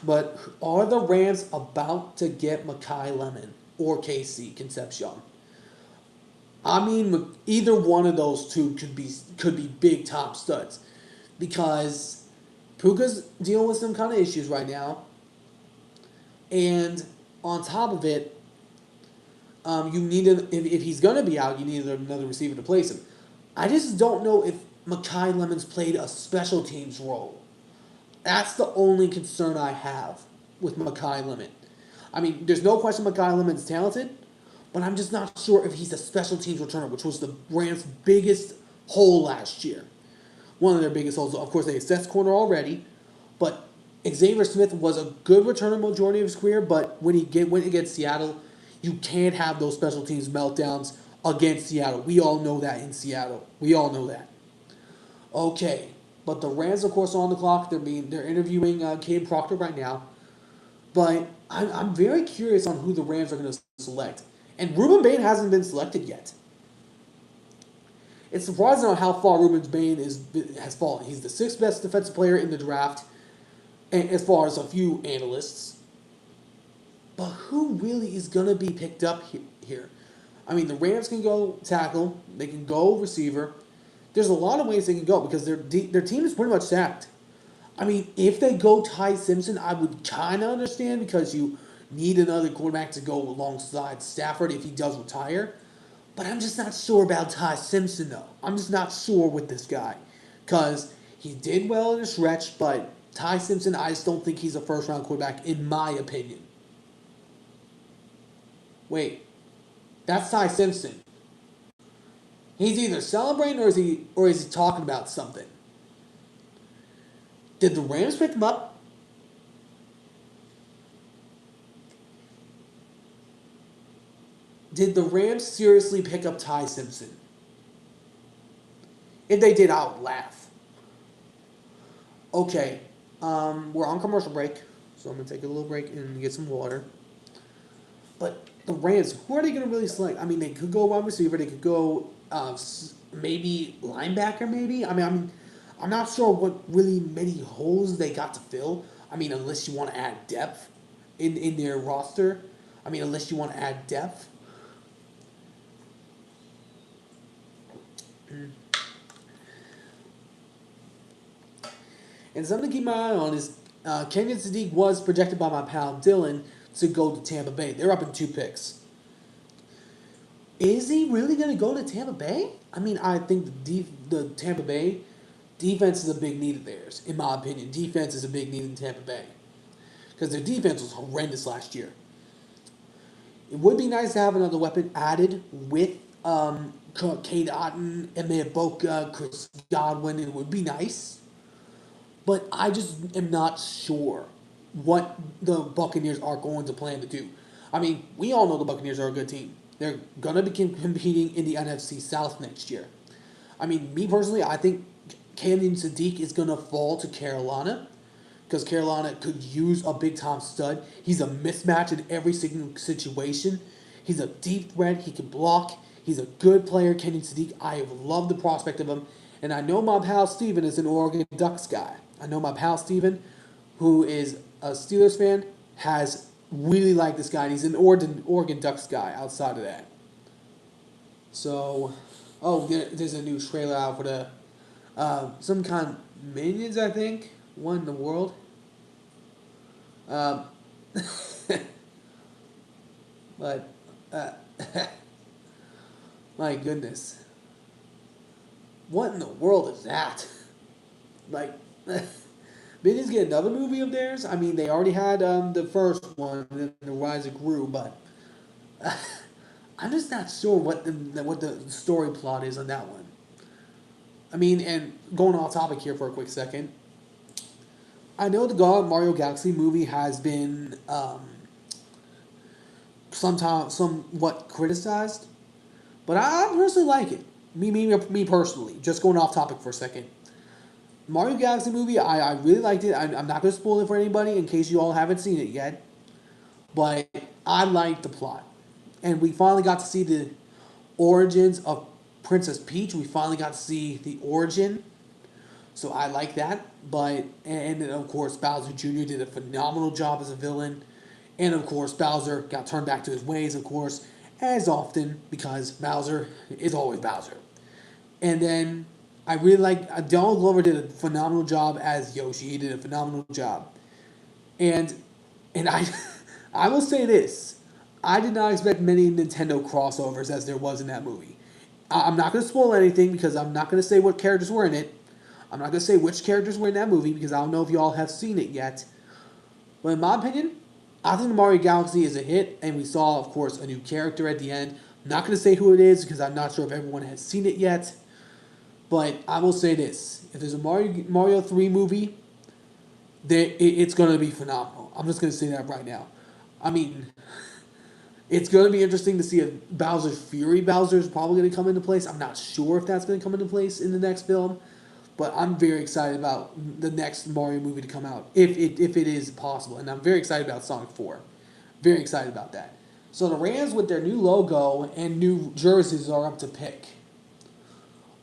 But are the Rams about to get Mekhi Lemon or Casey Concepcion? I mean, either one of those two could be big top studs, because Puka's dealing with some kind of issues right now, and on top of it, you need if he's gonna be out, you need another receiver to place him. I just don't know if Mekhi Lemon's played a special teams role. That's the only concern I have with Mekhi Lemon. I mean, there's no question Mekhi Lemon's talented, but I'm just not sure if he's a special teams returner, which was the Rams' biggest hole last year. One of their biggest holes. Of course, they assessed corner already, but Xavier Smith was a good returner majority of his career, but when he went against Seattle, you can't have those special teams meltdowns against Seattle. We all know that in Seattle. We all know that. Okay, but the Rams, of course, are on the clock. They're interviewing Caden Proctor right now. But I'm very curious on who the Rams are going to select. And Ruben Bain hasn't been selected yet. It's surprising on how far Ruben Bain has fallen. He's the 6th best defensive player in the draft, and as far as a few analysts. But who really is going to be picked up here? I mean, the Rams can go tackle. They can go receiver. There's a lot of ways they can go because their team is pretty much stacked. I mean, if they go Ty Simpson, I would kind of understand because you need another quarterback to go alongside Stafford if he does retire. But I'm just not sure about Ty Simpson, though. I'm just not sure with this guy. Because he did well in a stretch, but Ty Simpson, I just don't think he's a first-round quarterback, in my opinion. Wait, that's Ty Simpson. He's either celebrating or is he talking about something? Did the Rams pick him up? Did the Rams seriously pick up Ty Simpson? If they did, I would laugh. Okay, we're on commercial break, so I'm going to take a little break and get some water. But the Rams, who are they going to really select? I mean, they could go wide receiver. They could go maybe linebacker, maybe. I mean, I'm not sure what really many holes they got to fill. I mean, unless you want to add depth in their roster. I mean, unless you want to add depth. And something to keep my eye on is Kenyon Sadiq was projected by my pal Dylan to go to Tampa Bay. They're up in 2 picks. Is he really going to go to Tampa Bay? I mean, I think the Tampa Bay defense is a big need of theirs, in my opinion. Defense is a big need in Tampa Bay. Because their defense was horrendous last year. It would be nice to have another weapon added with Cade Otton, Emea Boca, Chris Godwin. It would be nice. But I just am not sure what the Buccaneers are going to plan to do. I mean, we all know the Buccaneers are a good team. They're going to be competing in the NFC South next year. I mean, me personally, I think Camden Sadiq is going to fall to Carolina because Carolina could use a big time stud. He's a mismatch in every single situation. He's a deep threat. He can block. He's a good player, Kenyon Sadiq. I love the prospect of him. And I know my pal Steven is an Oregon Ducks guy. I know my pal Steven, who is a Steelers fan, has really liked this guy. And he's an Oregon Ducks guy outside of that. So, there's a new trailer out for the some kind of Minions, I think. One in the world. Um, but, my goodness. What in the world is that? Like, Minions get another movie of theirs? I mean, they already had the first one, The Rise of Gru, but I'm just not sure what the story plot is on that one. I mean, and going off topic here for a quick second, I know the God Mario Galaxy movie has been somewhat criticized, but I personally like it. Me personally. Just going off topic for a second. Mario Galaxy movie, I really liked it. I'm not going to spoil it for anybody in case you all haven't seen it yet. But I liked the plot. And we finally got to see the origins of Princess Peach. We finally got to see the origin. So I like that. But, and then of course, Bowser Jr. did a phenomenal job as a villain. And of course, Bowser got turned back to his ways, of course, as often, because Bowser is always Bowser. And then I really like Donald Glover did a phenomenal job as Yoshi. He did a phenomenal job. And I I will say this. I did not expect many Nintendo crossovers as there was in that movie. I'm not going to spoil anything because I'm not going to say what characters were in it. I'm not going to say which characters were in that movie because I don't know if you all have seen it yet. But in my opinion, I think Mario Galaxy is a hit, and we saw, of course, a new character at the end. I'm not going to say who it is because I'm not sure if everyone has seen it yet. But I will say this. If there's a Mario 3 movie, it's going to be phenomenal. I'm just going to say that right now. I mean, it's going to be interesting to see if Bowser's Fury Bowser is probably going to come into place. I'm not sure if that's going to come into place in the next film. But I'm very excited about the next Mario movie to come out, if it is possible. And I'm very excited about Sonic 4. Very excited about that. So the Rams, with their new logo and new jerseys, are up to pick.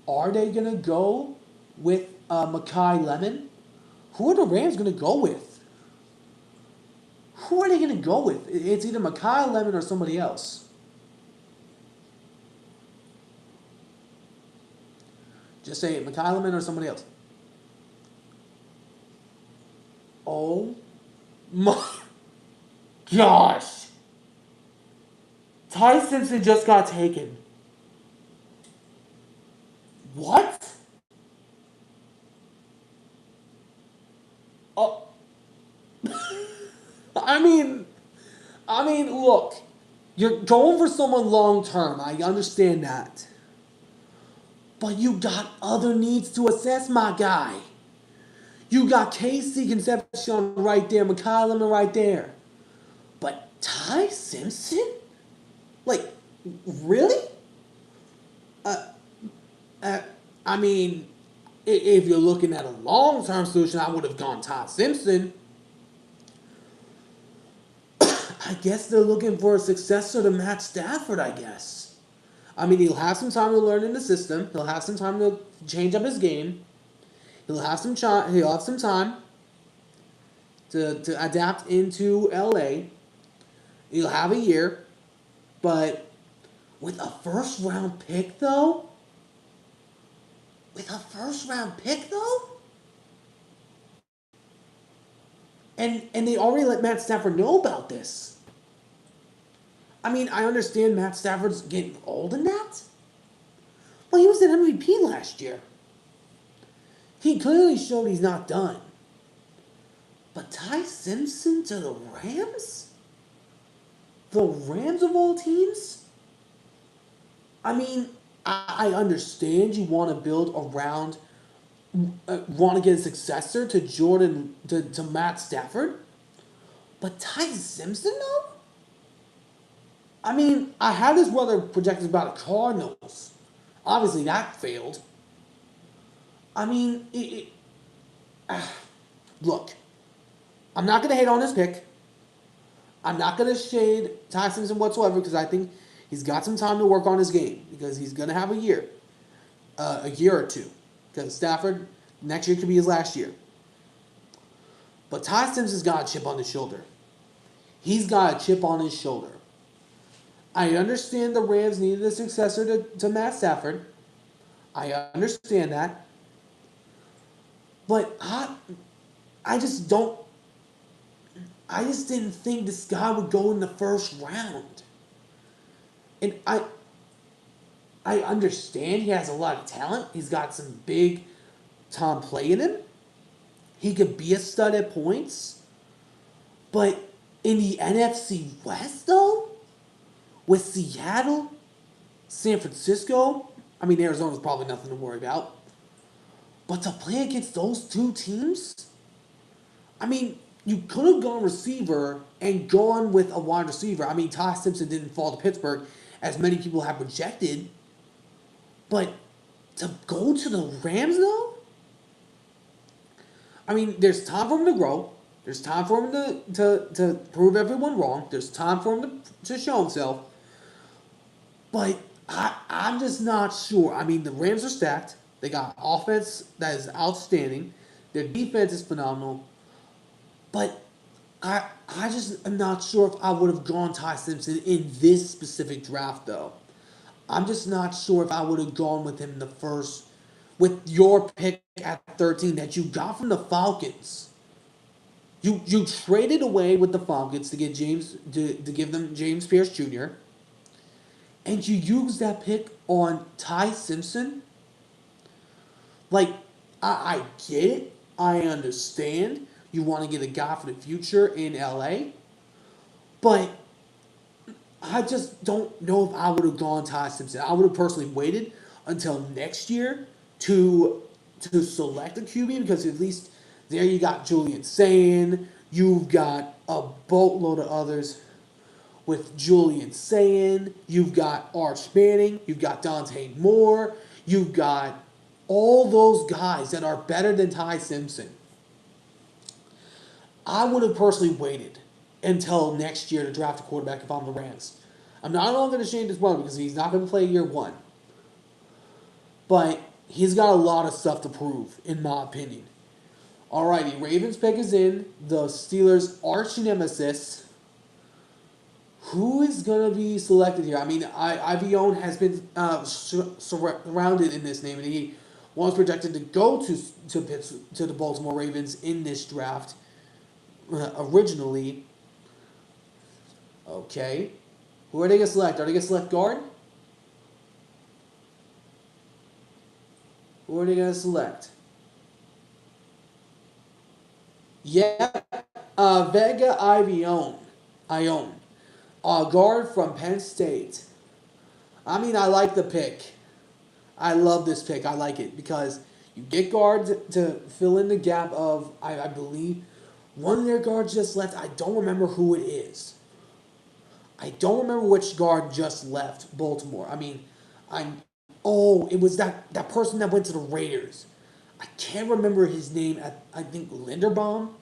Are they going to go with Makai Lemon? Who are the Rams going to go with? Who are they going to go with? It's either Makai Lemon or somebody else. Just say it, Makai Lemon or somebody else. Oh my gosh. Ty Simpson just got taken. What? Oh. I mean, look. You're going for someone long term. I understand that. But you got other needs to assess, my guy. You got Casey Concepcion right there, Makai Lemon right there. But Ty Simpson? Like, really? I mean, if you're looking at a long-term solution, I would have gone Ty Simpson. I guess they're looking for a successor to Matt Stafford, I guess. I mean, he'll have some time to learn in the system. He'll have some time to change up his game. He'll have some time to adapt into LA. He'll have a year, but with a first round pick though? And they already let Matt Stafford know about this. I mean, I understand Matt Stafford's getting old in that. Well, he was an MVP last year. He clearly showed he's not done. But Ty Simpson to the Rams? The Rams of all teams? I mean, I understand you want to build around want to get a successor to to Matt Stafford, but Ty Simpson though. I mean, I had this weather projections about the Cardinals. Obviously, that failed. I mean, look, I'm not going to hate on this pick. I'm not going to shade Ty Simpson whatsoever because I think he's got some time to work on his game because he's going to have a year or two. Because Stafford, next year could be his last year. But Ty Simpson's got a chip on his shoulder. He's got a chip on his shoulder. I understand the Rams needed a successor to Matt Stafford. I understand that. But I just don't. I just didn't think this guy would go in the first round. And I understand he has a lot of talent. He's got some big time play in him. He could be a stud at points. But in the NFC West, though, with Seattle, San Francisco, I mean, Arizona's probably nothing to worry about. But to play against those two teams, I mean, you could have gone receiver and gone with a wide receiver. I mean, Ty Simpson didn't fall to Pittsburgh as many people have projected. But to go to the Rams, though? I mean, there's time for him to grow. There's time for him to prove everyone wrong. There's time for him to show himself. But I'm just not sure. I mean, the Rams are stacked. They got offense that is outstanding. Their defense is phenomenal. But I just am not sure if I would have gone Ty Simpson in this specific draft, though. I'm just not sure if I would have gone with him the first, with your pick at 13 that you got from the Falcons. You traded away with the Falcons to get to give them James Pierce Jr. and you used that pick on Ty Simpson. Like, I get it. I understand. You want to get a guy for the future in LA. But I just don't know if I would have gone Ty Simpson. I would have personally waited until next year to select a QB because at least there you got Julian Sayin. You've got a boatload of others with Julian Sayin. You've got Arch Manning. You've got Dante Moore. You've got all those guys that are better than Ty Simpson. I would have personally waited until next year to draft a quarterback if I'm the Rams. I'm not only going to shame this one because he's not going to play year one. But he's got a lot of stuff to prove, in my opinion. Alrighty, Ravens pick is in. The Steelers' arch nemesis. Who is going to be selected here? I mean, Ivione has been surrounded in this name, and he was projected to go to the Baltimore Ravens in this draft originally. Okay. Who are they going to select? Are they going to select guard? Who are they going to select? Yeah, Vega Ione. Guard from Penn State. I mean, I like the pick. I love this pick. I like it because you get guards to fill in the gap of, I believe, one of their guards just left. I don't remember who it is. I don't remember which guard just left Baltimore. I mean, it was that person that went to the Raiders. I can't remember his name. I think Linderbaum.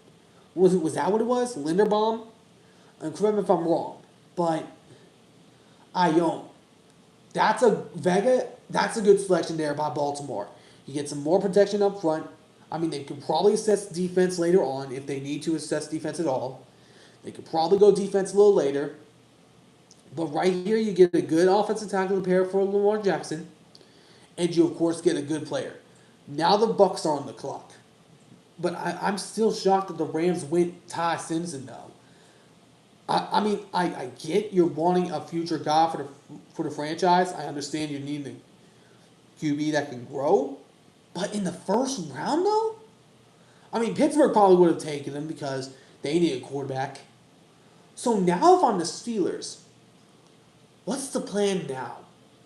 Was that what it was? Linderbaum? Correct me if I'm wrong. But Ione. That's a good selection there by Baltimore. You get some more protection up front. I mean, they could probably assess defense later on if they need to assess defense at all. They could probably go defense a little later. But right here, you get a good offensive tackle to pair for Lamar Jackson. And you, of course, get a good player. Now the Bucs are on the clock. But I'm still shocked that the Rams went Ty Simpson, though. I mean, I get you're wanting a future guy for the franchise. I understand you need a QB that can grow. But in the first round, though? I mean, Pittsburgh probably would have taken him because they need a quarterback. So now if I'm the Steelers, what's the plan now?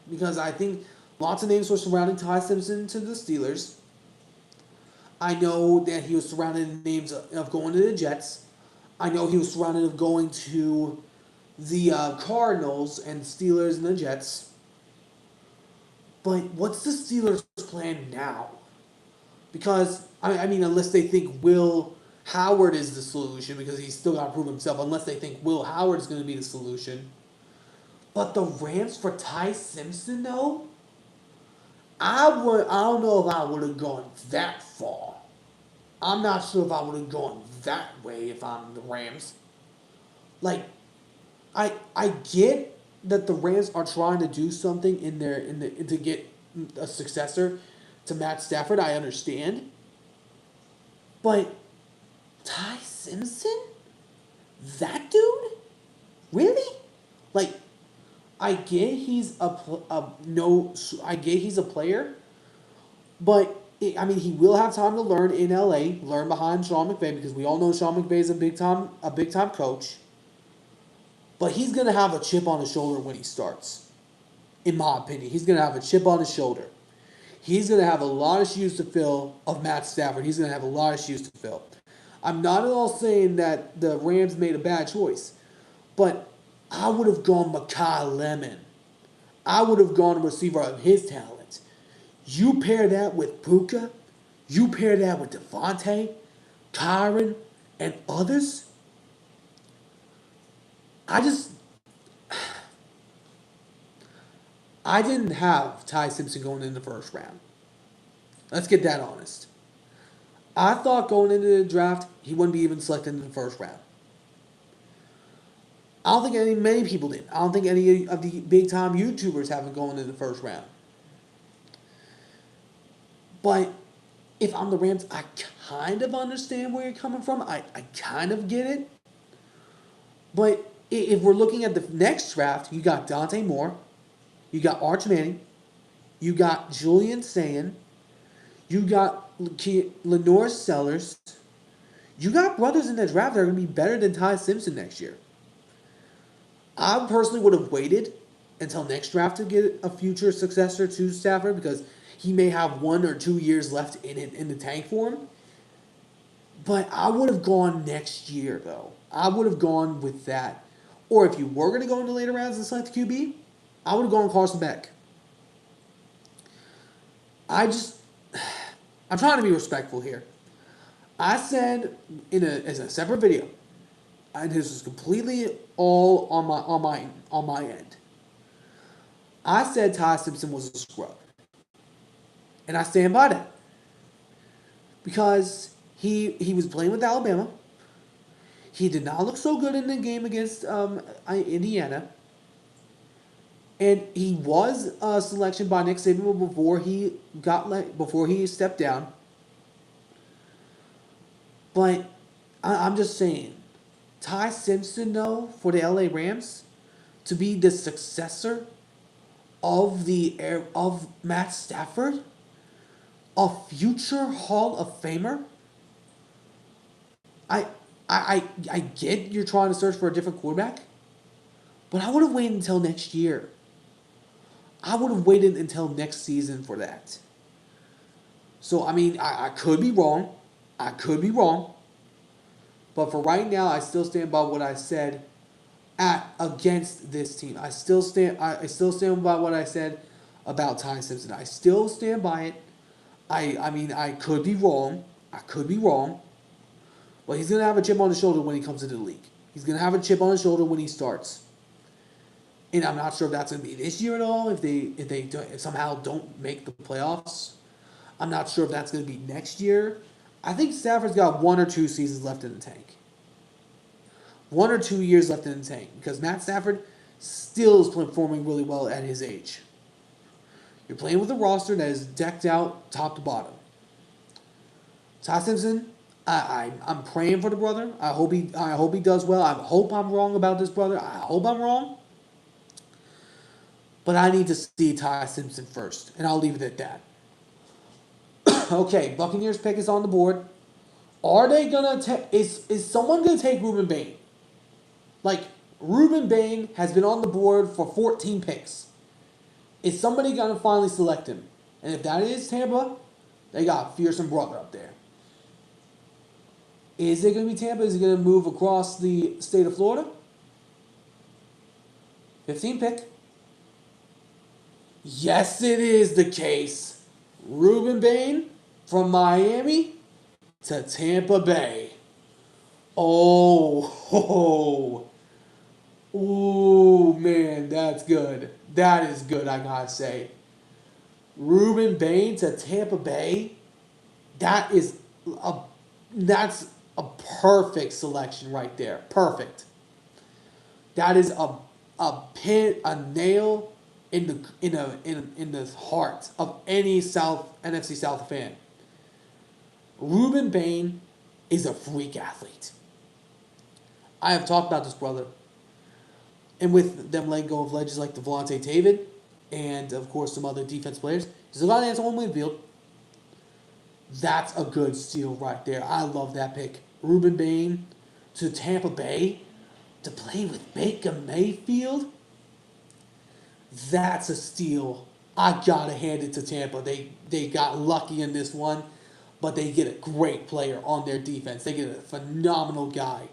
Because I think lots of names were surrounding Ty Simpson to the Steelers. I know that he was surrounded in names of going to the Jets. I know he was surrounded of going to the Cardinals and Steelers and the Jets. But what's the Steelers' plan now? Because, I mean, unless they think Will Howard is the solution, because he's still got to prove himself, unless they think Will Howard is going to be the solution. But the Rams for Ty Simpson, though? I don't know if I would have gone that far. I'm not sure if I would have gone that way if I'm the Rams. Like, I get that the Rams are trying to do something to get a successor to Matt Stafford. I understand, but Ty Simpson, that dude, really? Like, I get he's I get he's a player, but I mean he will have time to learn in LA, learn behind Sean McVay because we all know Sean McVay is a big time coach. But he's gonna have a chip on his shoulder when he starts. In my opinion, he's gonna have a chip on his shoulder. He's gonna have a lot of shoes to fill of Matt Stafford. He's gonna have a lot of shoes to fill. I'm not at all saying that the Rams made a bad choice, but I would have gone Makai Lemon. I would have gone a receiver of his talent. You pair that with Puka, you pair that with Devontae, Kyron, and others. I just I didn't have Ty Simpson going in the first round. Let's get that honest. I thought going into the draft he wouldn't be even selected in the first round. I don't think many people did. I don't think any of the big time YouTubers have him going in the first round. But if I'm the Rams, I kind of understand where you're coming from. I kind of get it. But if we're looking at the next draft, you got Dante Moore, you got Arch Manning, you got Julian Sayin, you got Lenore Sellers. You got brothers in the draft that are going to be better than Ty Simpson next year. I personally would have waited until next draft to get a future successor to Stafford because he may have 1 or 2 years left in the tank for him. But I would have gone next year, though. I would have gone with that. Or if you were going to go into later rounds and select QB, I would have gone Carson Beck. I'm trying to be respectful here. I said as a separate video, and this was completely all on my end. I said Ty Simpson was a scrub, and I stand by that because he was playing with Alabama. He did not look so good in the game against Indiana, and he was a selection by Nick Saban before he stepped down. But I'm just saying, Ty Simpson, though, for the LA Rams, to be the successor of Matt Stafford, a future Hall of Famer. I get you're trying to search for a different quarterback, but I would have waited until next year. I would have waited until next season for that. So, I mean, I could be wrong. I could be wrong. But for right now, I still stand by what I said against this team. I still stand by what I said about Ty Simpson. I still stand by it. I mean, I could be wrong. I could be wrong. But he's going to have a chip on his shoulder when he comes into the league. He's going to have a chip on his shoulder when he starts. And I'm not sure if that's going to be this year at all, if they somehow don't make the playoffs. I'm not sure if that's going to be next year. I think Stafford's got 1 or 2 seasons left in the tank. 1 or 2 years left in the tank. Because Matt Stafford still is performing really well at his age. You're playing with a roster that is decked out top to bottom. Ty Simpson, I'm praying for the brother. I hope he does well. I hope I'm wrong about this brother. I hope I'm wrong. But I need to see Ty Simpson first. And I'll leave it at that. Okay, Buccaneers pick is on the board. Are they gonna is someone gonna take Ruben Bain? Like, Ruben Bain has been on the board for 14 picks. Is somebody gonna finally select him? And if that is Tampa, they got a fearsome brother up there. Is it going to be Tampa? Is it going to move across the state of Florida? 15 pick. Yes, it is the case. Ruben Bain from Miami to Tampa Bay. Oh, oh, man, that's good. That is good, I gotta say. Ruben Bain to Tampa Bay. That is a that's a perfect selection right there. Perfect. That is a nail in the heart of any NFC South fan. Ruben Bain is a freak athlete. I have talked about this brother. And with them letting go of legends like Devontae David and of course some other defense players, he's a lot of Antoine Winfield. That's a good steal right there. I love that pick. Ruben Bain to Tampa Bay to play with Baker Mayfield. That's a steal. I gotta hand it to Tampa. They got lucky in this one, but they get a great player on their defense. They get a phenomenal guy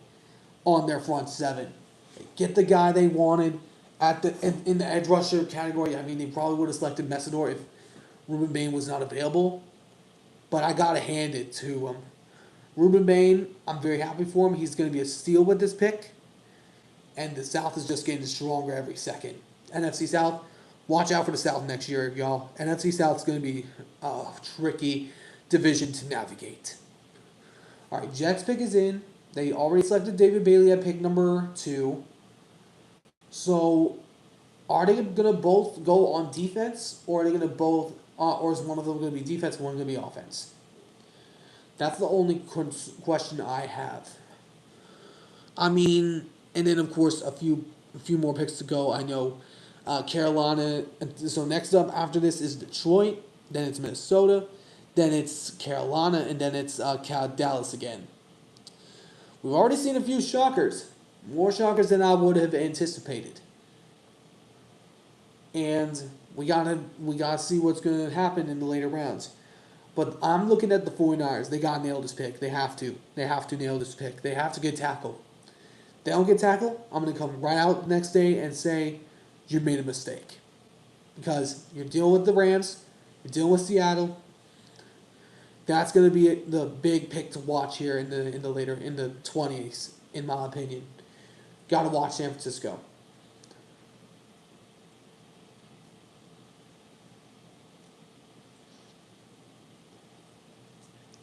on their front seven. They get the guy they wanted in the edge rusher category. I mean, they probably would have selected Messidor if Ruben Bain was not available. But I gotta hand it to him. Ruben Bain, I'm very happy for him. He's gonna be a steal with this pick. And the South is just getting stronger every second. NFC South, watch out for the South next year, y'all. NFC South is going to be a tricky division to navigate. All right, Jets pick is in. They already selected David Bailey at pick number 2. So, are they going to both go on defense, or are they going to both, or is one of them going to be defense and one going to be offense? That's the only question I have. I mean, and then of course a few more picks to go. I know Carolina. So next up after this is Detroit. Then it's Minnesota. Then it's Carolina, and then it's Dallas again. We've already seen a few shockers, more shockers than I would have anticipated. And we gotta see what's gonna happen in the later rounds. But I'm looking at the 49ers. They gotta nail this pick. They have to. They have to nail this pick. They have to get tackle. If they don't get tackled, I'm going to come right out the next day and say, you made a mistake. Because you're dealing with the Rams, you're dealing with Seattle. That's going to be the big pick to watch here in the 20s, in my opinion. Got to watch San Francisco.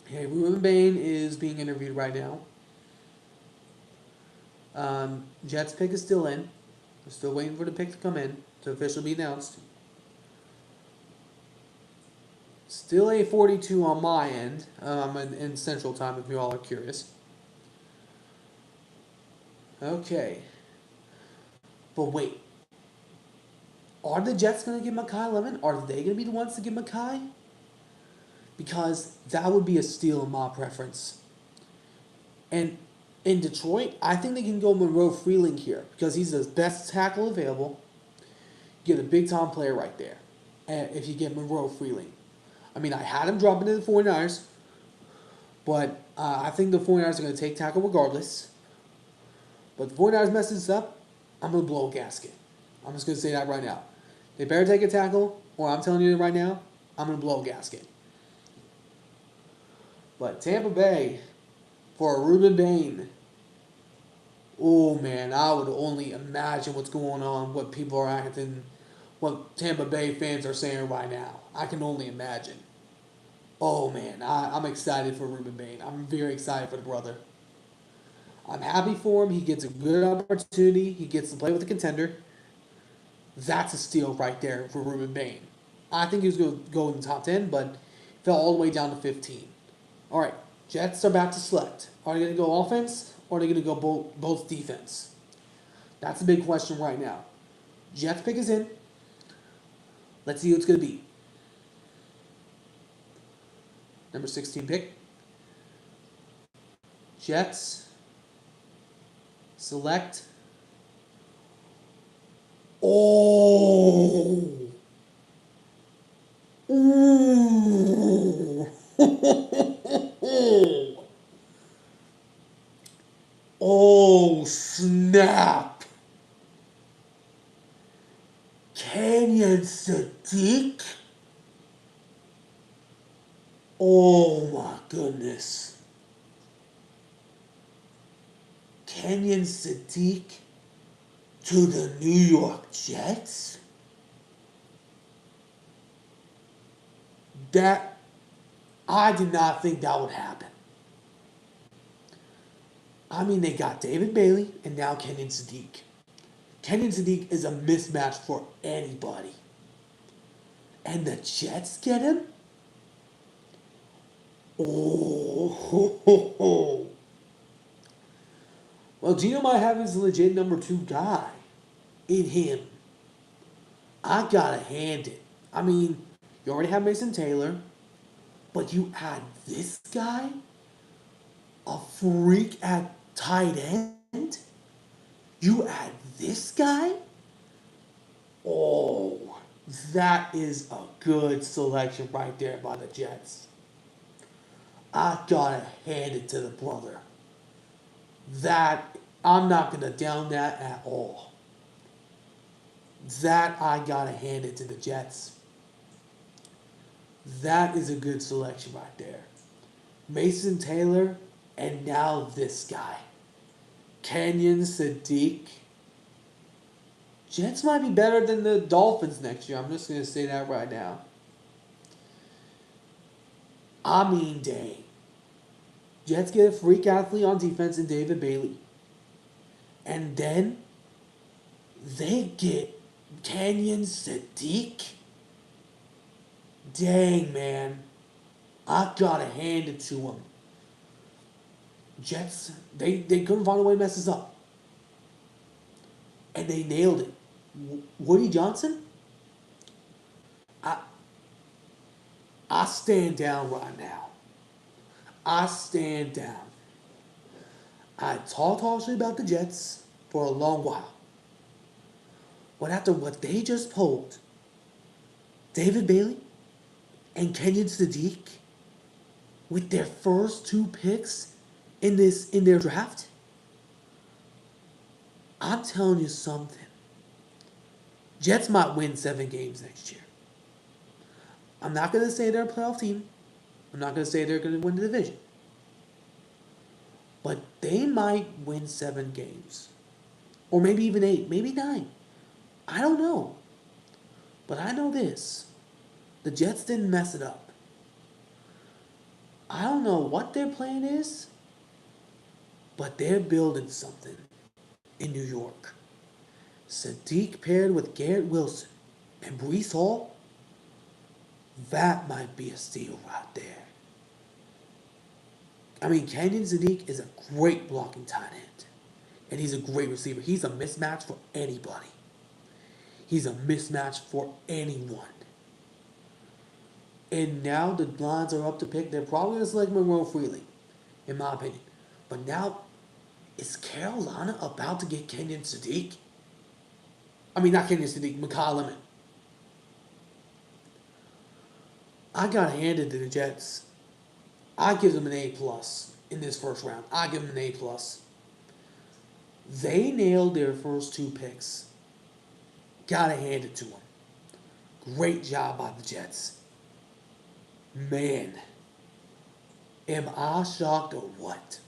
Okay, Ruben Bain is being interviewed right now. Jets pick is still in. We're still waiting for the pick to come in to officially be announced. Still a 42 on my end, in Central Time if you all are curious. Okay. But wait. Are the Jets going to give Mekhi Lemon? Are they going to be the ones to give Mekhi? Because that would be a steal in my preference. And in Detroit, I think they can go Monroe Freeling here because he's the best tackle available. You get a big-time player right there if you get Monroe Freeling. I mean, I had him dropping to the 49ers, but I think the 49ers are going to take tackle regardless. But the 49ers mess this up, I'm going to blow a gasket. I'm just going to say that right now. They better take a tackle, or I'm telling you right now, I'm going to blow a gasket. But Tampa Bay for a Ruben Bain. Oh, man, I would only imagine what's going on, what people are acting, what Tampa Bay fans are saying right now. I can only imagine. Oh, man, I'm excited for Ruben Bain. I'm very excited for the brother. I'm happy for him. He gets a good opportunity. He gets to play with a contender. That's a steal right there for Ruben Bain. I think he was going to go in the top 10, but fell all the way down to 15. All right, Jets are about to select. Are they going to go offense or are they going to go both defense? That's a big question right now. Jets pick is in. Let's see who it's going to be. Number 16 pick. Jets select. Oh! Ooh! snap! Kenyon Sadiq? Oh my goodness. Kenyon Sadiq to the New York Jets? That, I did not think that would happen. I mean, they got David Bailey and now Kenyon Sadiq. Kenyon Sadiq is a mismatch for anybody. And the Jets get him? Oh, ho, ho, ho. Well, Gino might have his legit number 2 guy in him. I gotta hand it. I mean, you already have Mason Taylor, but you add this guy? A freak at tight end? You add this guy? Oh, that is a good selection right there by the Jets. I gotta hand it to the brother. That, I'm not gonna down that at all. That, I gotta hand it to the Jets. That is a good selection right there. Mason Taylor, and now this guy. Kenyon Sadiq. Jets might be better than the Dolphins next year. I'm just going to say that right now. I mean, dang. Jets get a freak athlete on defense in David Bailey. And then they get Kenyon Sadiq. Dang, man. I gotta hand it to them. Jets, they couldn't find a way to mess this up. And they nailed it. Woody Johnson? I I stand down right now. I stand down. I talked harshly about the Jets for a long while. But after what they just pulled, David Bailey and Kenyon Sadiq with their first 2 picks in their draft, I'm telling you something. Jets might win 7 games next year. I'm not going to say they're a playoff team. I'm not going to say they're going to win the division. But they might win 7 games. Or maybe even 8, maybe 9. I don't know. But I know this. The Jets didn't mess it up. I don't know what their plan is, but they're building something in New York. Sadiq paired with Garrett Wilson and Breece Hall, that might be a steal right there. I mean, Kenyon Sadiq is a great blocking tight end, and he's a great receiver. He's a mismatch for anybody. He's a mismatch for anyone. And now the Lions are up to pick. They're probably going to select Monroe Freely, in my opinion. But now, is Carolina about to get Kenyon Sadiq? I mean, not Kenyon Sadiq, Mekhi Lemon. I got handed to the Jets. I give them an A plus in this first round. I give them an A plus. They nailed their first 2 picks. Gotta hand it to them. Great job by the Jets. Man, am I shocked or what?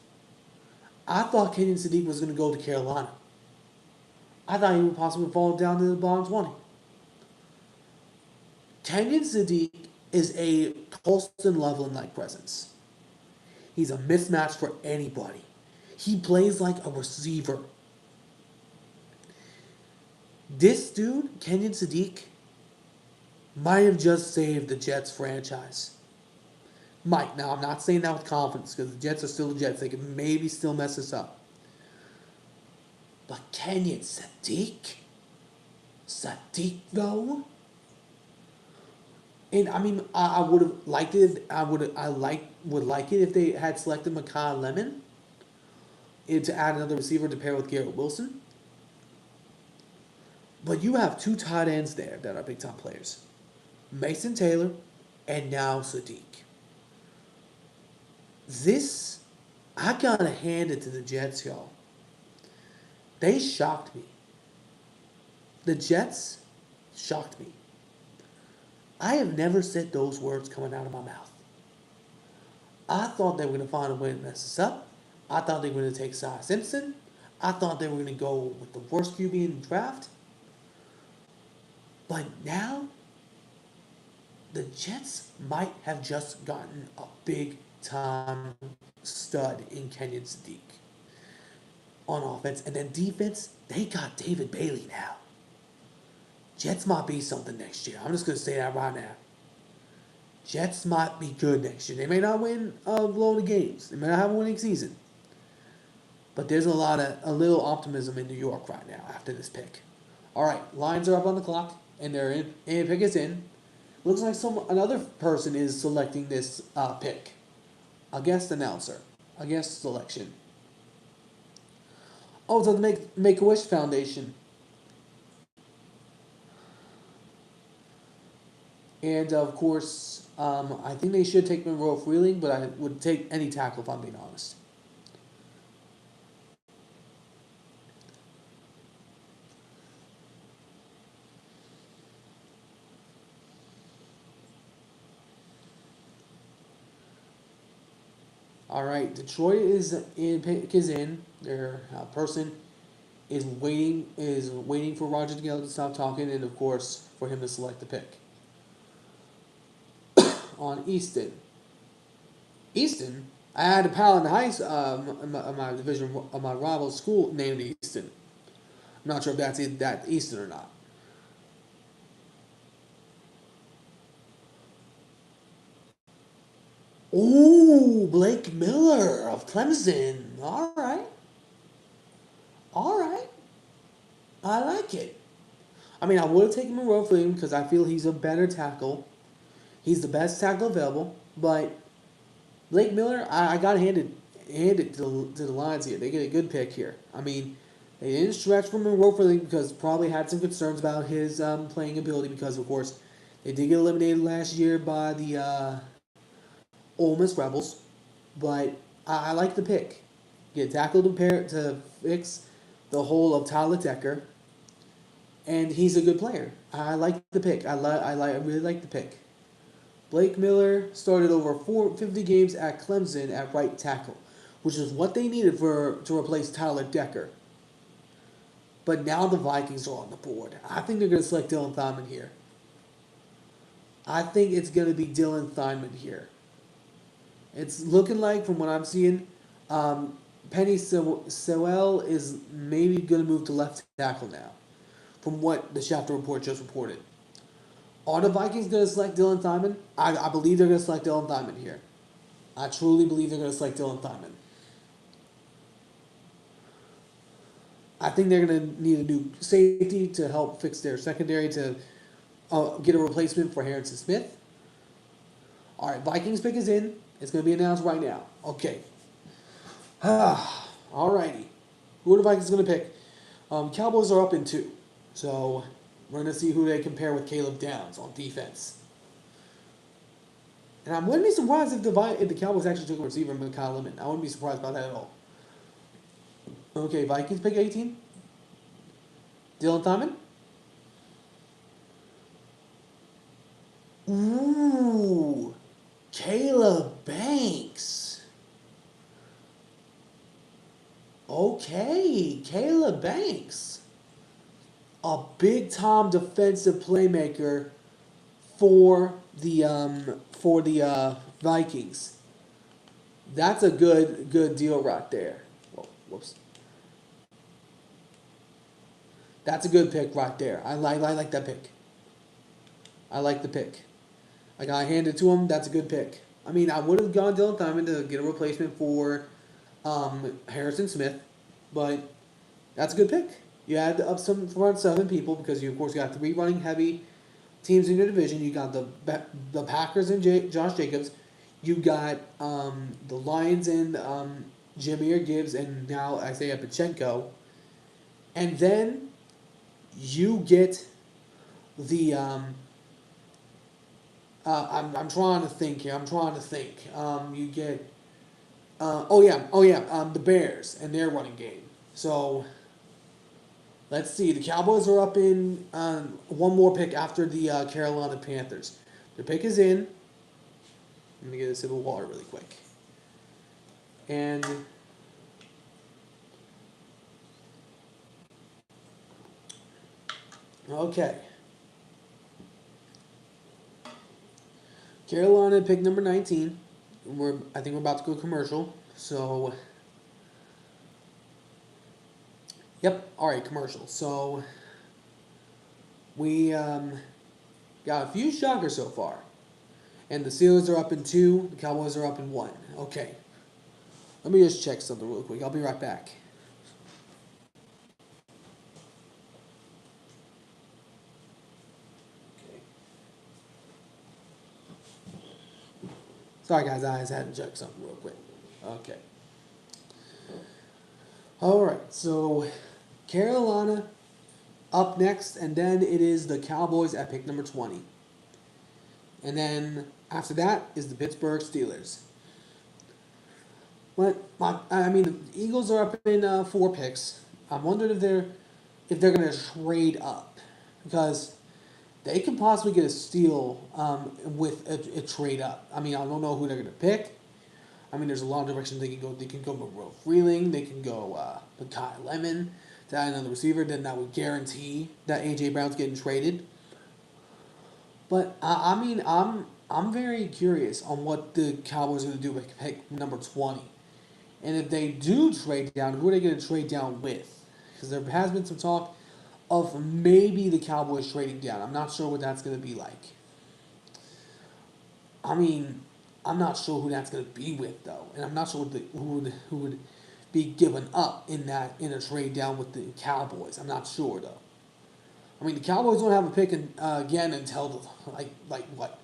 I thought Kenyon Sadiq was going to go to Carolina. I thought he would possibly fall down to the bottom 20. Kenyon Sadiq is a Colston Loveland-like presence. He's a mismatch for anybody. He plays like a receiver. This dude, Kenyon Sadiq, might have just saved the Jets franchise. Might. Now, I'm not saying that with confidence because the Jets are still the Jets. They could maybe still mess this up. But Kenyon Sadiq? Sadiq, though? And I mean, I would have liked it. Would like it if they had selected Mekhi Lemon to add another receiver to pair with Garrett Wilson. But you have 2 tight ends there that are big time players, Mason Taylor, and now Sadiq. This, I gotta hand it to the Jets, y'all. They shocked me. The Jets shocked me. I have never said those words coming out of my mouth. I thought they were going to find a way to mess us up. I thought they were going to take Cy Simpson. I thought they were going to go with the worst QB in the draft. But now, the Jets might have just gotten a big time stud in Kenyon Sadiq on offense. And then defense, they got David Bailey now. Jets might be something next year. I'm just going to say that right now. Jets might be good next year. They may not win a load of games. They may not have a winning season. But there's a little optimism in New York right now after this pick. All right, Lions are up on the clock, and they're in. And pick is in. Looks like another person is selecting this pick. A guest announcer. A guest selection. Oh, it's the Make-A-Wish Foundation. And, of course, I think they should take Monroe Freeling, but I would take any tackle if I'm being honest. All right, Detroit is in. Pick is in. Their person is waiting for Roger Goodell to stop talking, and of course for him to select the pick. On Easton. Easton, I had a pal in my division of my rival school named Easton. I'm not sure if that's Easton or not. Ooh, Blake Miller of Clemson. All right. All right. I like it. I mean, I would have taken Monroe Freeman because I feel he's a better tackle. He's the best tackle available. But Blake Miller, I got to hand it to the Lions here. They get a good pick here. I mean, they didn't stretch from Monroe Freeman because probably had some concerns about his playing ability because, of course, they did get eliminated last year by the Ole Miss Rebels. But I like the pick. Get tackled to fix the hole of Tyler Decker, and he's a good player. I like the pick. I really like the pick. Blake Miller started over 450 games at Clemson at right tackle, which is what they needed to replace Tyler Decker. But now the Vikings are on the board. I think they're going to select Dylan Thymon here. I think it's going to be Dylan Thymon here. It's looking like, from what I'm seeing, Penny Sewell is maybe going to move to left tackle now, from what the Schefter report just reported. Are the Vikings going to select Dylan Thymon? I believe they're going to select Dylan Thymon here. I truly believe they're going to select Dylan Thymon. I think they're going to need a new safety to help fix their secondary to get a replacement for Harrison Smith. All right, Vikings pick is in. It's going to be announced right now. Okay. All righty. Who are the Vikings going to pick? Cowboys are up in 2. So we're going to see who they compare with Caleb Downs on defense. And I wouldn't be surprised if the Cowboys actually took a receiver from Kyle Lemon. I wouldn't be surprised about that at all. Okay, Vikings pick 18. Dylan Thymon. Ooh, Caleb Banks. Okay, Caleb Banks. A big-time defensive playmaker for the Vikings. That's a good deal right there. Whoops. That's a good pick right there. I like that pick. I like the pick. I got handed to him. That's a good pick. I mean, I would have gone Dylan Thymon to get a replacement for Harrison Smith, but that's a good pick. You had up some front 7 people because you, of course, got 3 running heavy teams in your division. You got the Packers and Josh Jacobs. You got the Lions and Jameer Gibbs and now Isaiah Pacheco. And then you get the I'm trying to think here. You get the Bears and their running game. So Let's see. The Cowboys are up in one more pick after the Carolina Panthers. Their pick is in. Let me get a sip of water really quick. And okay. Carolina pick number 19. I think we're about to go commercial. So yep, alright, commercial. So we got a few shockers so far. And the Steelers are up in 2, the Cowboys are up in 1. Okay. Let me just check something real quick. I'll be right back. Okay. Sorry guys, I just had to check something real quick. Okay. Alright, so Carolina up next, and then it is the Cowboys at pick number 20. And then after that is the Pittsburgh Steelers. The Eagles are up in 4 picks. I'm wondering if they're going to trade up, because they can possibly get a steal with a trade up. I mean, I don't know who they're going to pick. I mean, there's a lot of directions they can go. They can go Monroe Freeling. They can go Makai Lemon to add another receiver. Then that would guarantee that A.J. Brown's getting traded. But I'm very curious on what the Cowboys are going to do with pick number 20. And if they do trade down, who are they going to trade down with? Because there has been some talk of maybe the Cowboys trading down. I'm not sure what that's going to be like. I mean, I'm not sure who that's going to be with, though. And I'm not sure who would be given up in a trade down with the Cowboys. I'm not sure, though. I mean, the Cowboys don't have a pick again until what,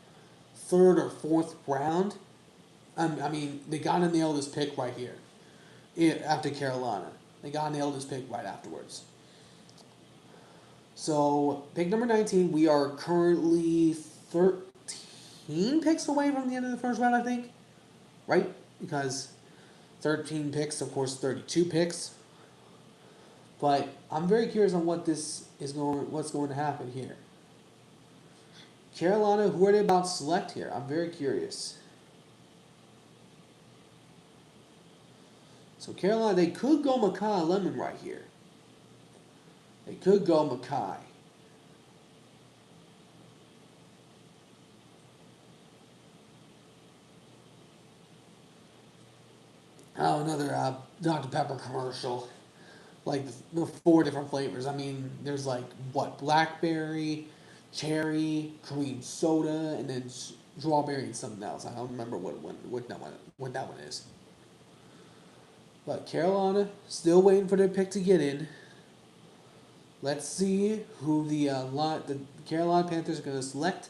3rd or 4th round. I mean, they got to nail this pick right here after Carolina. They got to nail this pick right afterwards. So, pick number 19, we are currently 13 picks away from the end of the first round, I think. Right? Because 13 picks, of course, 32 picks. But I'm very curious on what's going to happen here. Carolina, who are they about to select here? I'm very curious. So Carolina, they could go Makai Lemon right here. They could go Makai. Oh, another Dr. Pepper commercial. Like the 4 different flavors. I mean, there's blackberry, cherry, cream soda, and then strawberry and something else. I don't remember what that one is. But Carolina still waiting for their pick to get in. Let's see who the Carolina Panthers are going to select,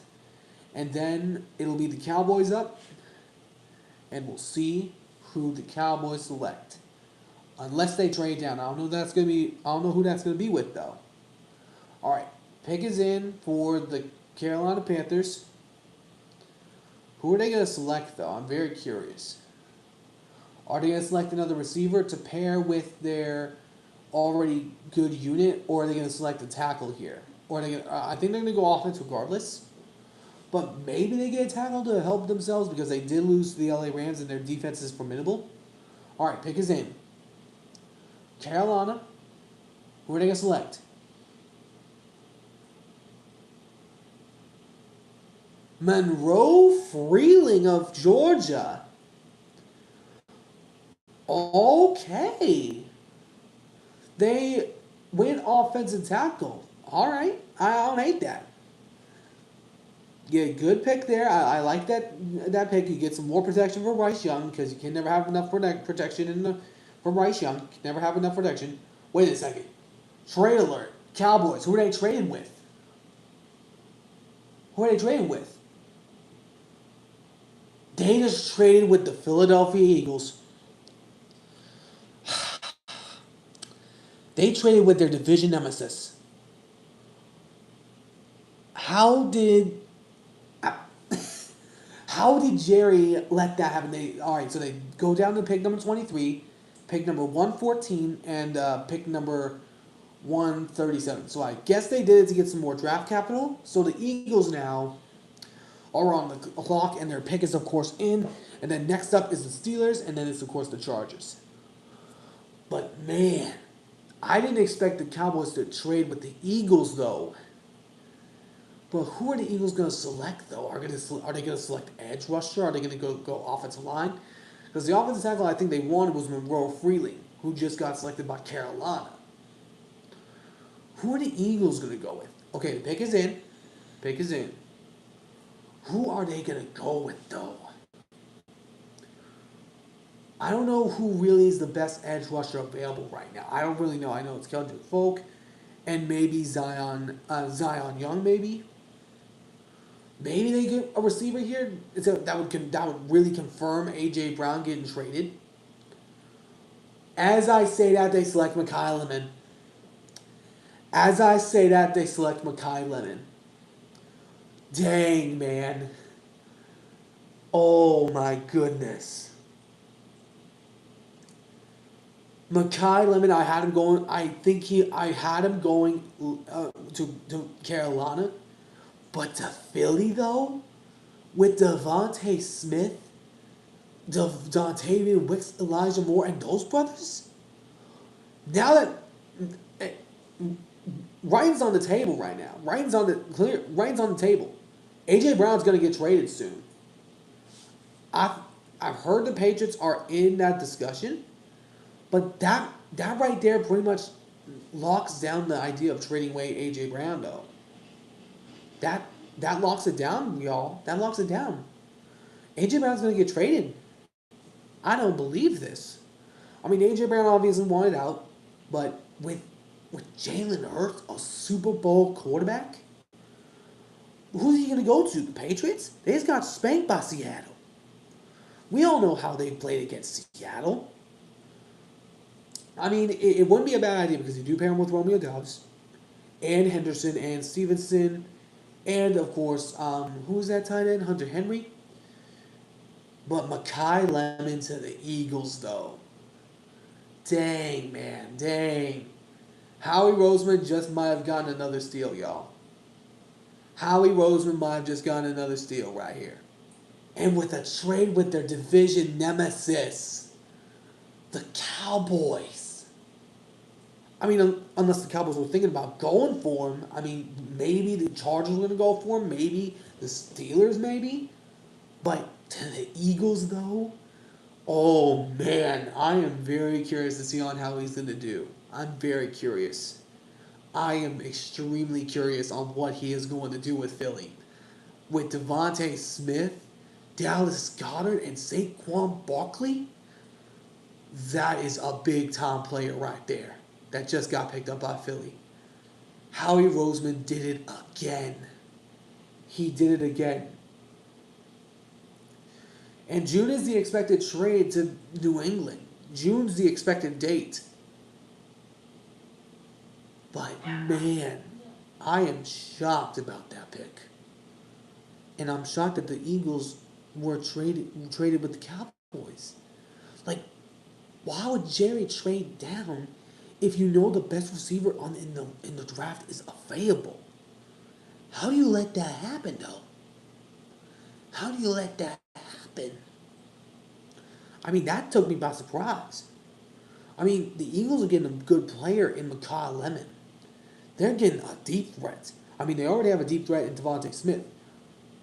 and then it'll be the Cowboys up, and we'll see who the Cowboys select. Unless they trade down. I don't know who that's going to be with, though. All right. Pick is in for the Carolina Panthers. Who are they going to select, though? I'm very curious. Are they going to select another receiver to pair with their already good unit, or are they going to select a tackle here? Or I think they're going to go offense regardless. But maybe they get a tackle to help themselves because they did lose to the LA Rams and their defense is formidable. All right. Pick is in. Carolina, who are they going to select? Monroe Freeling of Georgia. Okay. They went offensive tackle. All right. I don't hate that. Yeah, good pick there. I like that pick. You get some more protection for Bryce Young because you can never have enough protection for Bryce Young. You can never have enough protection. Wait a second. Trade alert. Cowboys. Who are they trading with? Who are they trading with? They just traded with the Philadelphia Eagles. They traded with their division nemesis. How did Jerry let that happen? All right, so they go down to pick number 23, pick number 114, and pick number 137. So I guess they did it to get some more draft capital. So the Eagles now are on the clock, and their pick is, of course, in. And then next up is the Steelers, and then it's, of course, the Chargers. But, man, I didn't expect the Cowboys to trade with the Eagles, though. But who are the Eagles going to select, though? Are they going to select edge rusher? Are they going to go offensive line? Because the offensive tackle I think they wanted was Monroe Freeling, who just got selected by Carolina. Who are the Eagles going to go with? Okay, the pick is in. Pick is in. Who are they going to go with, though? I don't know who really is the best edge rusher available right now. I don't really know. I know it's Kendrick Folk and maybe Zion Young, maybe. Maybe they get a receiver here. That would really confirm A.J. Brown getting traded. As I say that, they select Mekhi Lemon. As I say that, they select Mekhi Lemon. Dang, man. Oh, my goodness. Mekhi Lemon, I had him going. I had him going to Carolina, but to Philly though, with Devontae Smith, Dontavian Wicks, Elijah Moore, and those brothers. Now that writing's on the table right now, writing's on the table. AJ Brown's gonna get traded soon. I've heard the Patriots are in that discussion. But that right there pretty much locks down the idea of trading away A.J. Brown, though. That locks it down, y'all. That locks it down. A.J. Brown's going to get traded. I don't believe this. I mean, A.J. Brown obviously wanted out, but with Jalen Hurts, a Super Bowl quarterback, who's he going to go to? The Patriots? They just got spanked by Seattle. We all know how they played against Seattle. I mean, it wouldn't be a bad idea because you do pair him with Romeo Doubs, and Henderson, and Stevenson, and, of course, who's that tight end? Hunter Henry? But Mekhi Lemon to the Eagles, though. Dang, man, dang. Howie Roseman just might have gotten another steal, y'all. Howie Roseman might have just gotten another steal right here. And with a trade with their division nemesis, the Cowboys. I mean, unless the Cowboys were thinking about going for him, I mean, maybe the Chargers were going to go for him, maybe the Steelers, maybe. But to the Eagles, though, oh, man, I am very curious to see on how he's going to do. I'm very curious. I am extremely curious on what he is going to do with Philly. With Devontae Smith, Dallas Goedert, and Saquon Barkley, that is a big-time player right there that just got picked up by Philly. Howie Roseman did it again. He did it again. And June is the expected trade to New England. June's the expected date. But, man, I am shocked about that pick. And I'm shocked that the Eagles were traded with the Cowboys. Like, why would Jerry trade down if you know the best receiver in the draft is available? How do you let that happen, though? How do you let that happen? I mean, that took me by surprise. I mean, the Eagles are getting a good player in Mekhi Lemon. They're getting a deep threat. I mean, they already have a deep threat in Devontae Smith.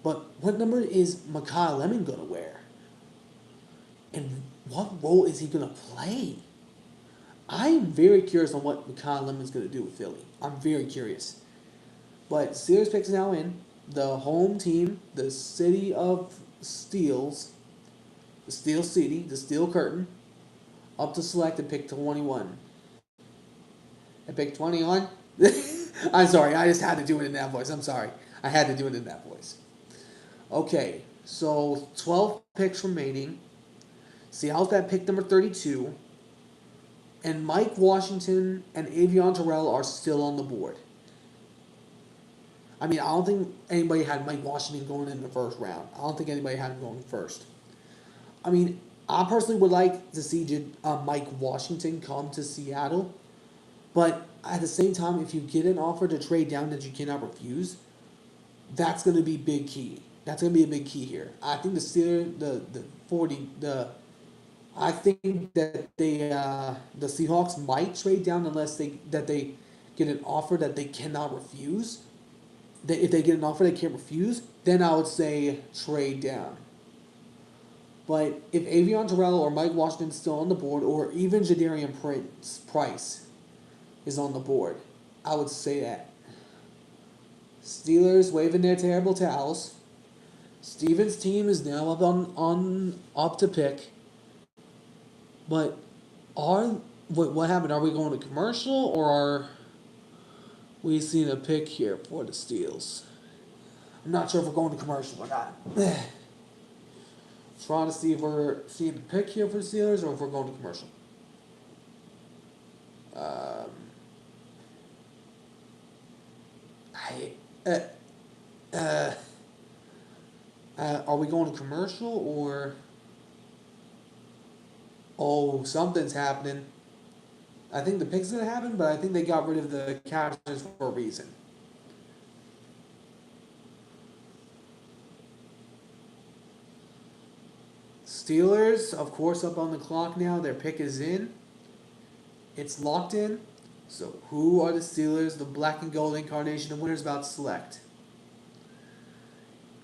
But what number is Mekhi Lemon going to wear? And what role is he going to play? I'm very curious on what Mekhi Lemon's going to do with Philly. I'm very curious. But Steelers picks now in. The home team, the City of Steels, the Steel City, the Steel Curtain, up to select and pick 21. And pick 21? I'm sorry, I just had to do it in that voice. I'm sorry. I had to do it in that voice. Okay, so 12 picks remaining. Seattle's got pick number 32. And Mike Washington and Avion Terrell are still on the board. I mean, I don't think anybody had Mike Washington going in the first round. I don't think anybody had him going first. I mean, I personally would like to see Mike Washington come to Seattle. But at the same time, if you get an offer to trade down that you cannot refuse, that's going to be big key. That's going to be a big key here. I think the Steelers, the 40, the I think that the Seahawks might trade down unless they get an offer that they cannot refuse. If they get an offer they can't refuse, then I would say trade down. But if Avion Terrell or Mike Washington's still on the board, or even Jadarian Price is on the board, I would say that. Steelers waving their terrible towels. Steven's team is now up to pick. But what happened? Are we going to commercial, or are we seeing a pick here for the Steels? I'm not sure if we're going to commercial or not. Trying to see if we're seeing a pick here for the Steelers or if we're going to commercial. Are we going to commercial or? Oh, something's happening. I think the pick's gonna happen, but I think they got rid of the captions for a reason. Steelers, of course, up on the clock now. Their pick is in. It's locked in. So who are the Steelers, the black and gold incarnation of winners, about to select?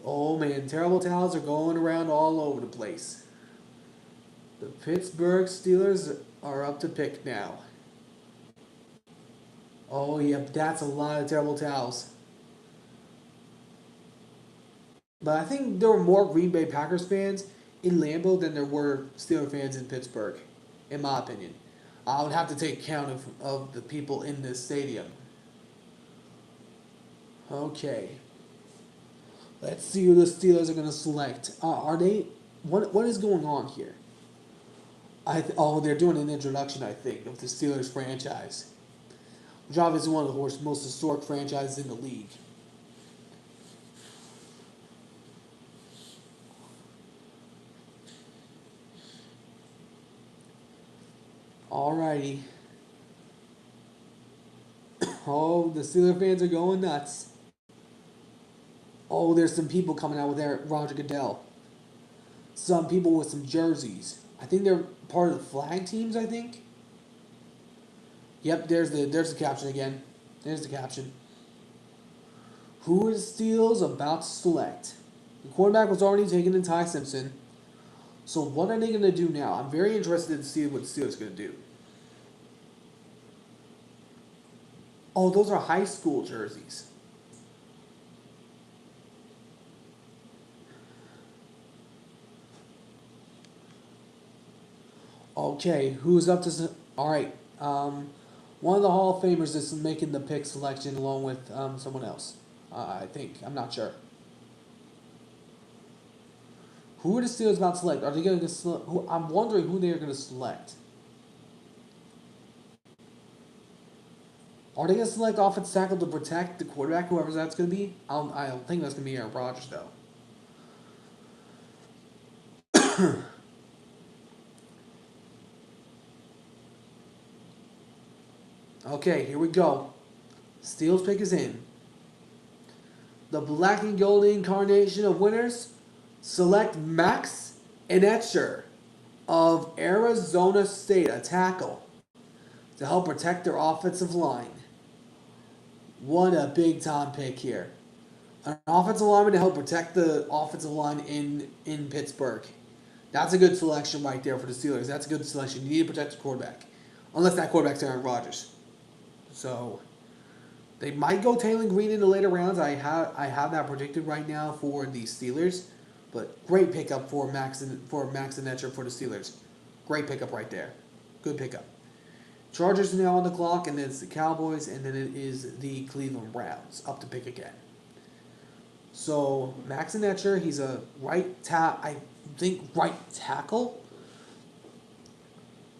Oh man, terrible towels are going around all over the place. The Pittsburgh Steelers are up to pick now. Oh, yep, that's a lot of terrible towels. But I think there were more Green Bay Packers fans in Lambeau than there were Steelers fans in Pittsburgh, in my opinion. I would have to take count of the people in this stadium. Okay. Let's see who the Steelers are going to select. Are they... What is going on here? They're doing an introduction, I think, of the Steelers franchise, which obviously is one of the most historic franchises in the league. Alrighty. Oh, the Steelers fans are going nuts. Oh, there's some people coming out with Roger Goodell. Some people with some jerseys. I think they're part of the flag teams, I think. Yep, there's the caption again. There's the caption. Who are the Steelers about to select? The quarterback was already taken in Ty Simpson. So what are they going to do now? I'm very interested to see what the Steelers are going to do. Oh, those are high school jerseys. Okay, who's up to... All right. One of the Hall of Famers is making the pick selection along with someone else. I think. I'm not sure. Who are the Steelers about to select? Are they going to select? I'm wondering who they are going to select. Are they going to select offensive tackle to protect the quarterback, whoever that's going to be? I don't think that's going to be Aaron Rodgers, though. Okay, here we go. Steelers pick is in. The black and gold incarnation of winners select Max Etcher of Arizona State, a tackle, to help protect their offensive line. What a big time pick here. An offensive lineman to help protect the offensive line in Pittsburgh. That's a good selection right there for the Steelers. That's a good selection. You need to protect the quarterback. Unless that quarterback's Aaron Rodgers. So they might go Taylor Green in the later rounds. I have that predicted right now for the Steelers. But great pickup for Max and Etcher for the Steelers. Great pickup right there. Good pickup. Chargers are now on the clock, and then it's the Cowboys, and then it is the Cleveland Browns up to pick again. So Max Etcher, he's a right tackle.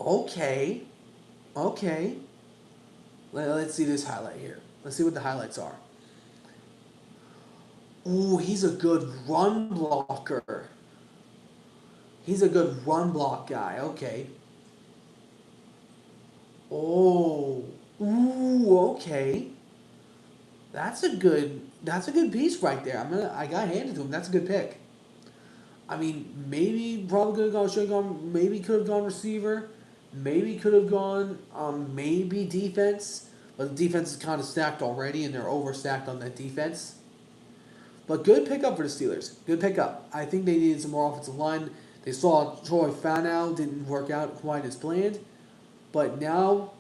Okay. Let's see this highlight here. Let's see what the highlights are. Ooh, he's a good run blocker. He's a good run block guy. Okay. Oh. Ooh, okay. That's a good piece right there. I got handed to him. That's a good pick. I mean, maybe probably should have gone, maybe could have gone receiver, maybe could have gone, maybe defense, but the defense is kind of stacked already, and they're overstacked on that defense. But good pickup for the Steelers. Good pickup. I think they needed some more offensive line. They saw Troy Fanow didn't work out quite as planned, but now,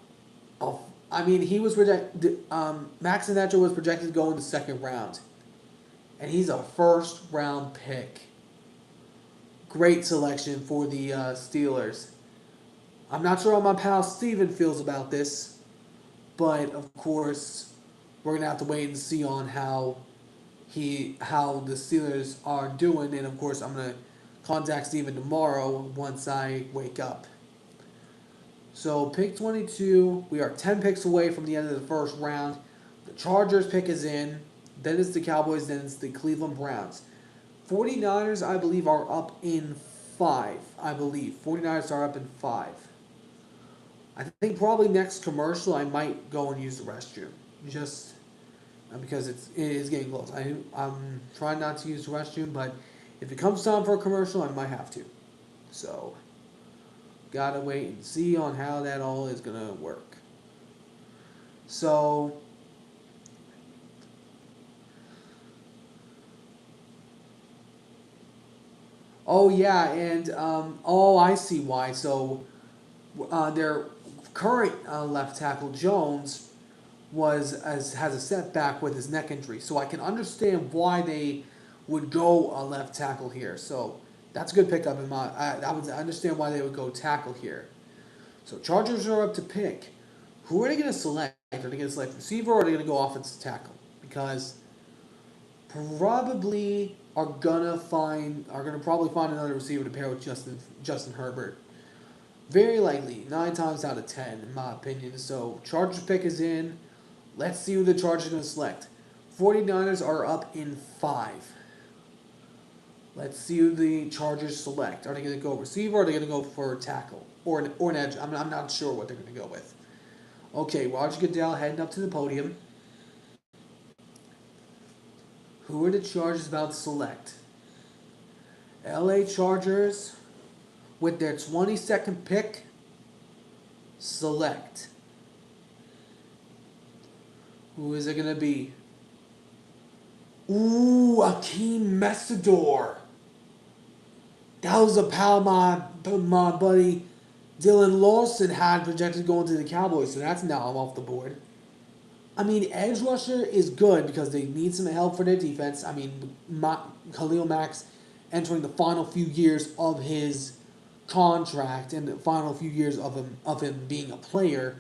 oh, I mean, he was projected. Max Sinatra was projected to go in the second round, and he's a first round pick. Great selection for the Steelers. I'm not sure how my pal Steven feels about this, but of course, we're gonna have to wait and see on how the Steelers are doing, and of course, I'm gonna contact Steven tomorrow once I wake up. So pick 22, we are 10 picks away from the end of the first round. The Chargers pick is in, then it's the Cowboys, then it's the Cleveland Browns. 49ers, I believe, are up in 5. I believe 49ers are up in 5. I think probably next commercial I might go and use the restroom, just because it is getting close. I'm trying not to use the restroom, but if it comes time for a commercial, I might have to. So gotta wait and see on how that all is gonna work. So oh yeah, and oh I see why. So their current left tackle Jones has a setback with his neck injury, so I can understand why they would go a left tackle here. So that's a good pickup in my. I would understand why they would go tackle here. So Chargers are up to pick. Who are they going to select? Are they going to select receiver or are they going to go offensive tackle? Because probably are gonna probably find another receiver to pair with Justin Herbert. Very likely, 9 times out of 10, in my opinion. So Chargers pick is in. Let's see who the Chargers are going to select. 49ers are up in 5. Let's see who the Chargers select. Are they going to go receiver or are they going to go for a tackle? Or an edge? I'm not sure what they're going to go with. Okay, Roger Goodell heading up to the podium. Who are the Chargers about to select? LA Chargers, with their 22nd pick, select. Who is it going to be? Ooh, Akeem Messidor. That was a pal my buddy Dylan Lawson had projected going to the Cowboys, so that's now off the board. I mean, edge rusher is good because they need some help for their defense. I mean, Khalil Mack's entering the final few years of his contract and the final few years of him being a player.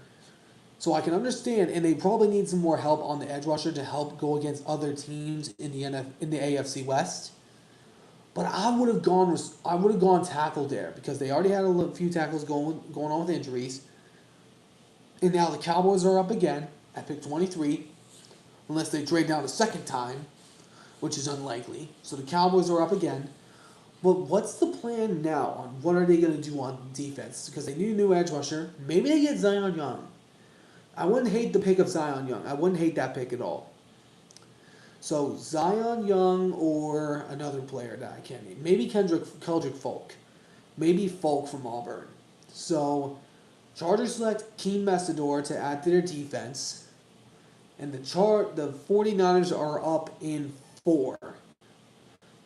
So I can understand, and they probably need some more help on the edge rusher to help go against other teams in the AFC West. But I would have gone tackle there because they already had a few tackles going on with injuries, and now the Cowboys are up again at pick 23, unless they trade down a second time, which is unlikely. So the Cowboys are up again. But what's the plan now on what are they going to do on defense? Because they need a new edge rusher. Maybe they get Zion Young. I wouldn't hate the pick of Zion Young. I wouldn't hate that pick at all. So Zion Young or another player that I can't name. Maybe Keldrick Folk. Maybe Folk from Auburn. So Chargers select Keem Messidor to add to their defense. And the 49ers are up in 4.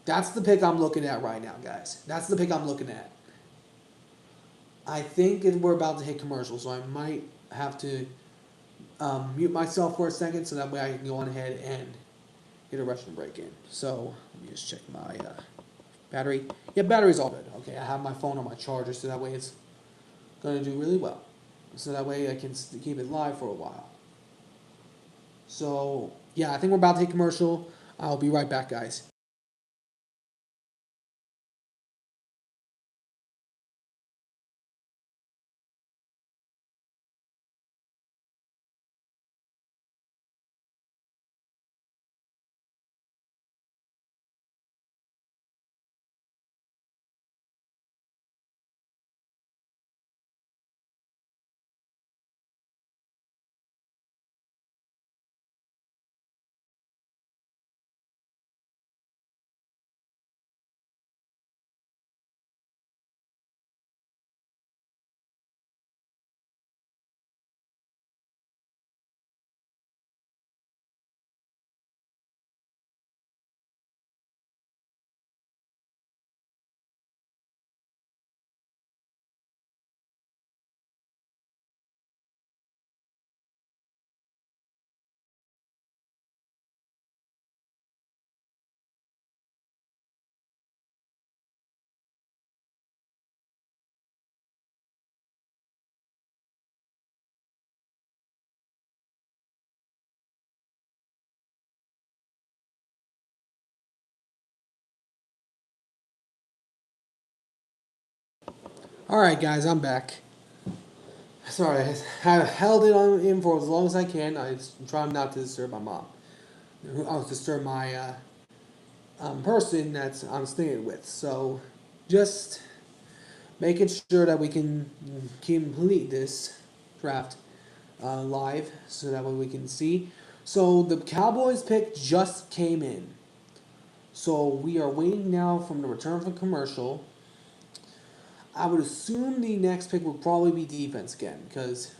That's the pick I'm looking at right now, guys. That's the pick I'm looking at. I think we're about to hit commercial, so I might have to mute myself for a second so that way I can go on ahead and get a Russian break in. So let me just check my battery. Yeah, battery's all good. Okay, I have my phone on my charger, so that way it's going to do really well. So that way I can keep it live for a while. So yeah, I think we're about to hit commercial. I'll be right back, guys. Alright, guys, I'm back. Sorry, I held it on in for as long as I can. I'm trying not to disturb my mom. I was disturb my person that's I'm staying with. So, just making sure that we can complete this draft live so that way we can see. So, the Cowboys pick just came in. So, we are waiting now from the return from commercial. I would assume the next pick would probably be defense again because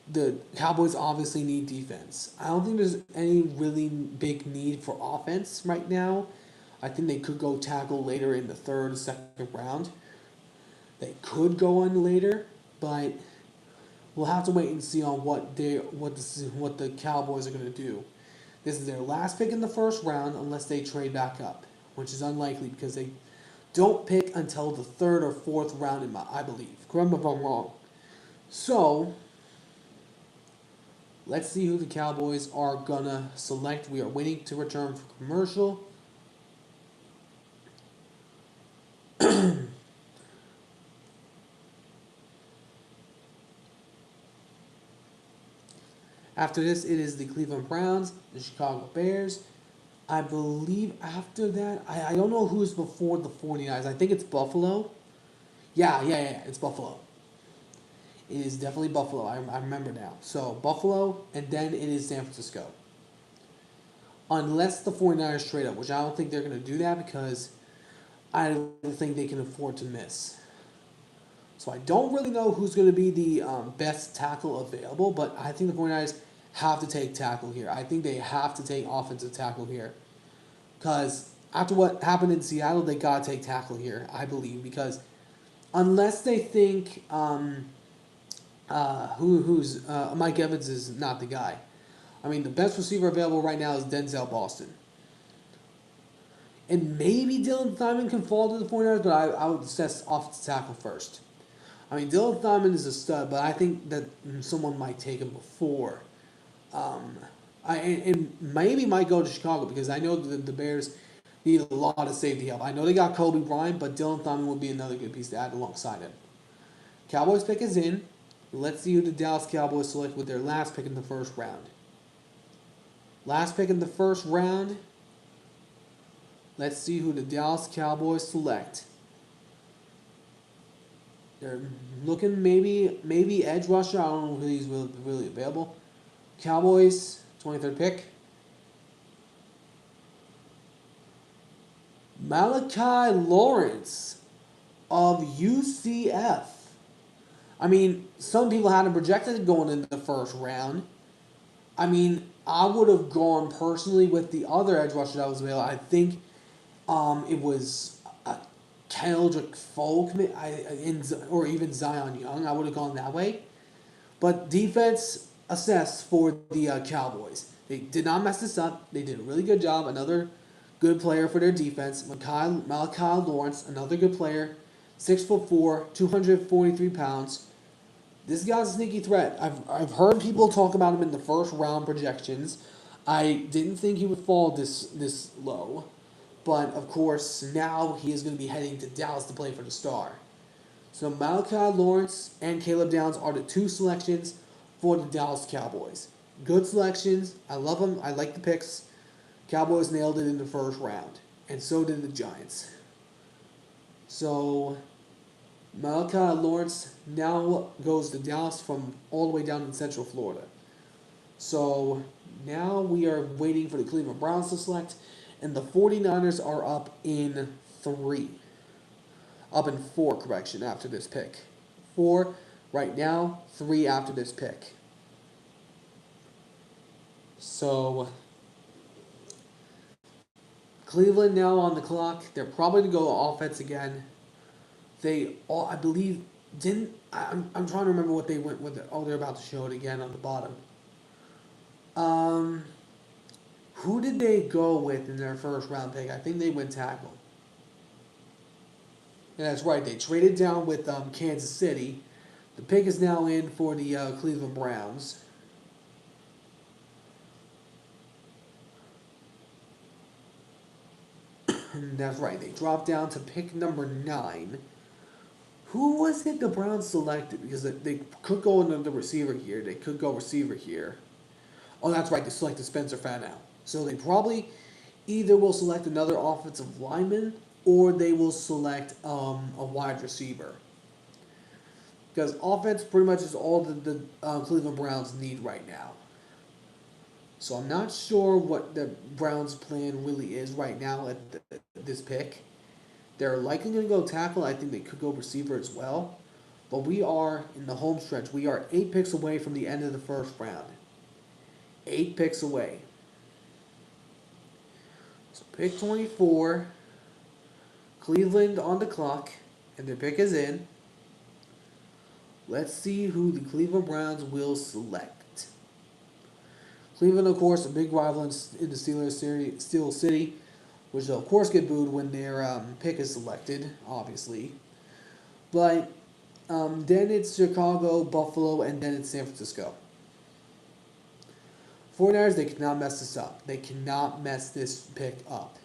the Cowboys obviously need defense. I don't think there's any really big need for offense right now. I think they could go tackle later in the third, second round. They could go on later, but we'll have to wait and see on what the Cowboys are going to do. This is their last pick in the first round unless they trade back up, which is unlikely because they don't pick until the third or fourth round, I believe. Correct me if I'm wrong. So, let's see who the Cowboys are gonna select. We are waiting to return for commercial. After this, it is the Cleveland Browns, the Chicago Bears. I believe after that, I don't know who's before the 49ers. I think it's Buffalo. Yeah, it's Buffalo. It is definitely Buffalo. I remember now. So, Buffalo, and then it is San Francisco. Unless the 49ers trade up, which I don't think they're going to do that because I don't think they can afford to miss. So I don't really know who's going to be the best tackle available, but I think the 49ers have to take tackle here. I think they have to take offensive tackle here. Because after what happened in Seattle, they got to take tackle here, I believe. Because unless they think Mike Evans is not the guy. I mean, the best receiver available right now is Denzel Boston. And maybe Dylan Thymon can fall to the 49ers, but I would assess offensive tackle first. I mean, Dylan Thymon is a stud, but I think that someone might take him before. And maybe might go to Chicago because I know the Bears need a lot of safety help. I know they got Kobe Bryant, but Dylan Thymon would be another good piece to add alongside him. Cowboys pick is in. Let's see who the Dallas Cowboys select with their last pick in the first round. Last pick in the first round. Let's see who the Dallas Cowboys select. They're looking maybe edge rusher. I don't know who he's really available. Cowboys, 23rd pick. Malachi Lawrence of UCF. I mean, some people had him projected going into the first round. I mean, I would have gone personally with the other edge rusher that was available. I think it was Keldrick Folk, or even Zion Young. I would have gone that way. But defense assessed for the Cowboys. They did not mess this up. They did a really good job. Another good player for their defense. Malachi Lawrence, another good player. 6'4", 243 pounds. This guy's a sneaky threat. I've heard people talk about him in the first round projections. I didn't think he would fall this low. But, of course, now he is going to be heading to Dallas to play for the Star. So Malachi Lawrence and Caleb Downs are the two selections for the Dallas Cowboys. Good selections. I love them. I like the picks. Cowboys nailed it in the first round. And so did the Giants. So Malachi Lawrence now goes to Dallas from all the way down in Central Florida. So now we are waiting for the Cleveland Browns to select. And the 49ers are up in 4, correction, after this pick. 4 right now, 3 after this pick. So, Cleveland now on the clock. They're probably going to go offense again. They all, I believe, didn't... I'm trying to remember what they went with. They're about to show it again on the bottom. Who did they go with in their first round pick? I think they went tackle. And that's right. They traded down with Kansas City. The pick is now in for the Cleveland Browns. And that's right. They dropped down to pick number 9. Who was it the Browns selected? Because they could go another receiver here. They could go receiver here. Oh, that's right. They selected Spencer Fanow. So they probably either will select another offensive lineman or they will select a wide receiver. Because offense pretty much is all the Cleveland Browns need right now. So I'm not sure what the Browns' plan really is right now at this pick. They're likely going to go tackle. I think they could go receiver as well. But we are in the home stretch. We are 8 picks away from the end of the first round. 8 picks away. So pick 24. Cleveland on the clock. And their pick is in. Let's see who the Cleveland Browns will select. Cleveland, of course, a big rival in the Steel City, which will, of course, get booed when their pick is selected, obviously. But then it's Chicago, Buffalo, and then it's San Francisco. 49ers, they cannot mess this up. They cannot mess this pick up.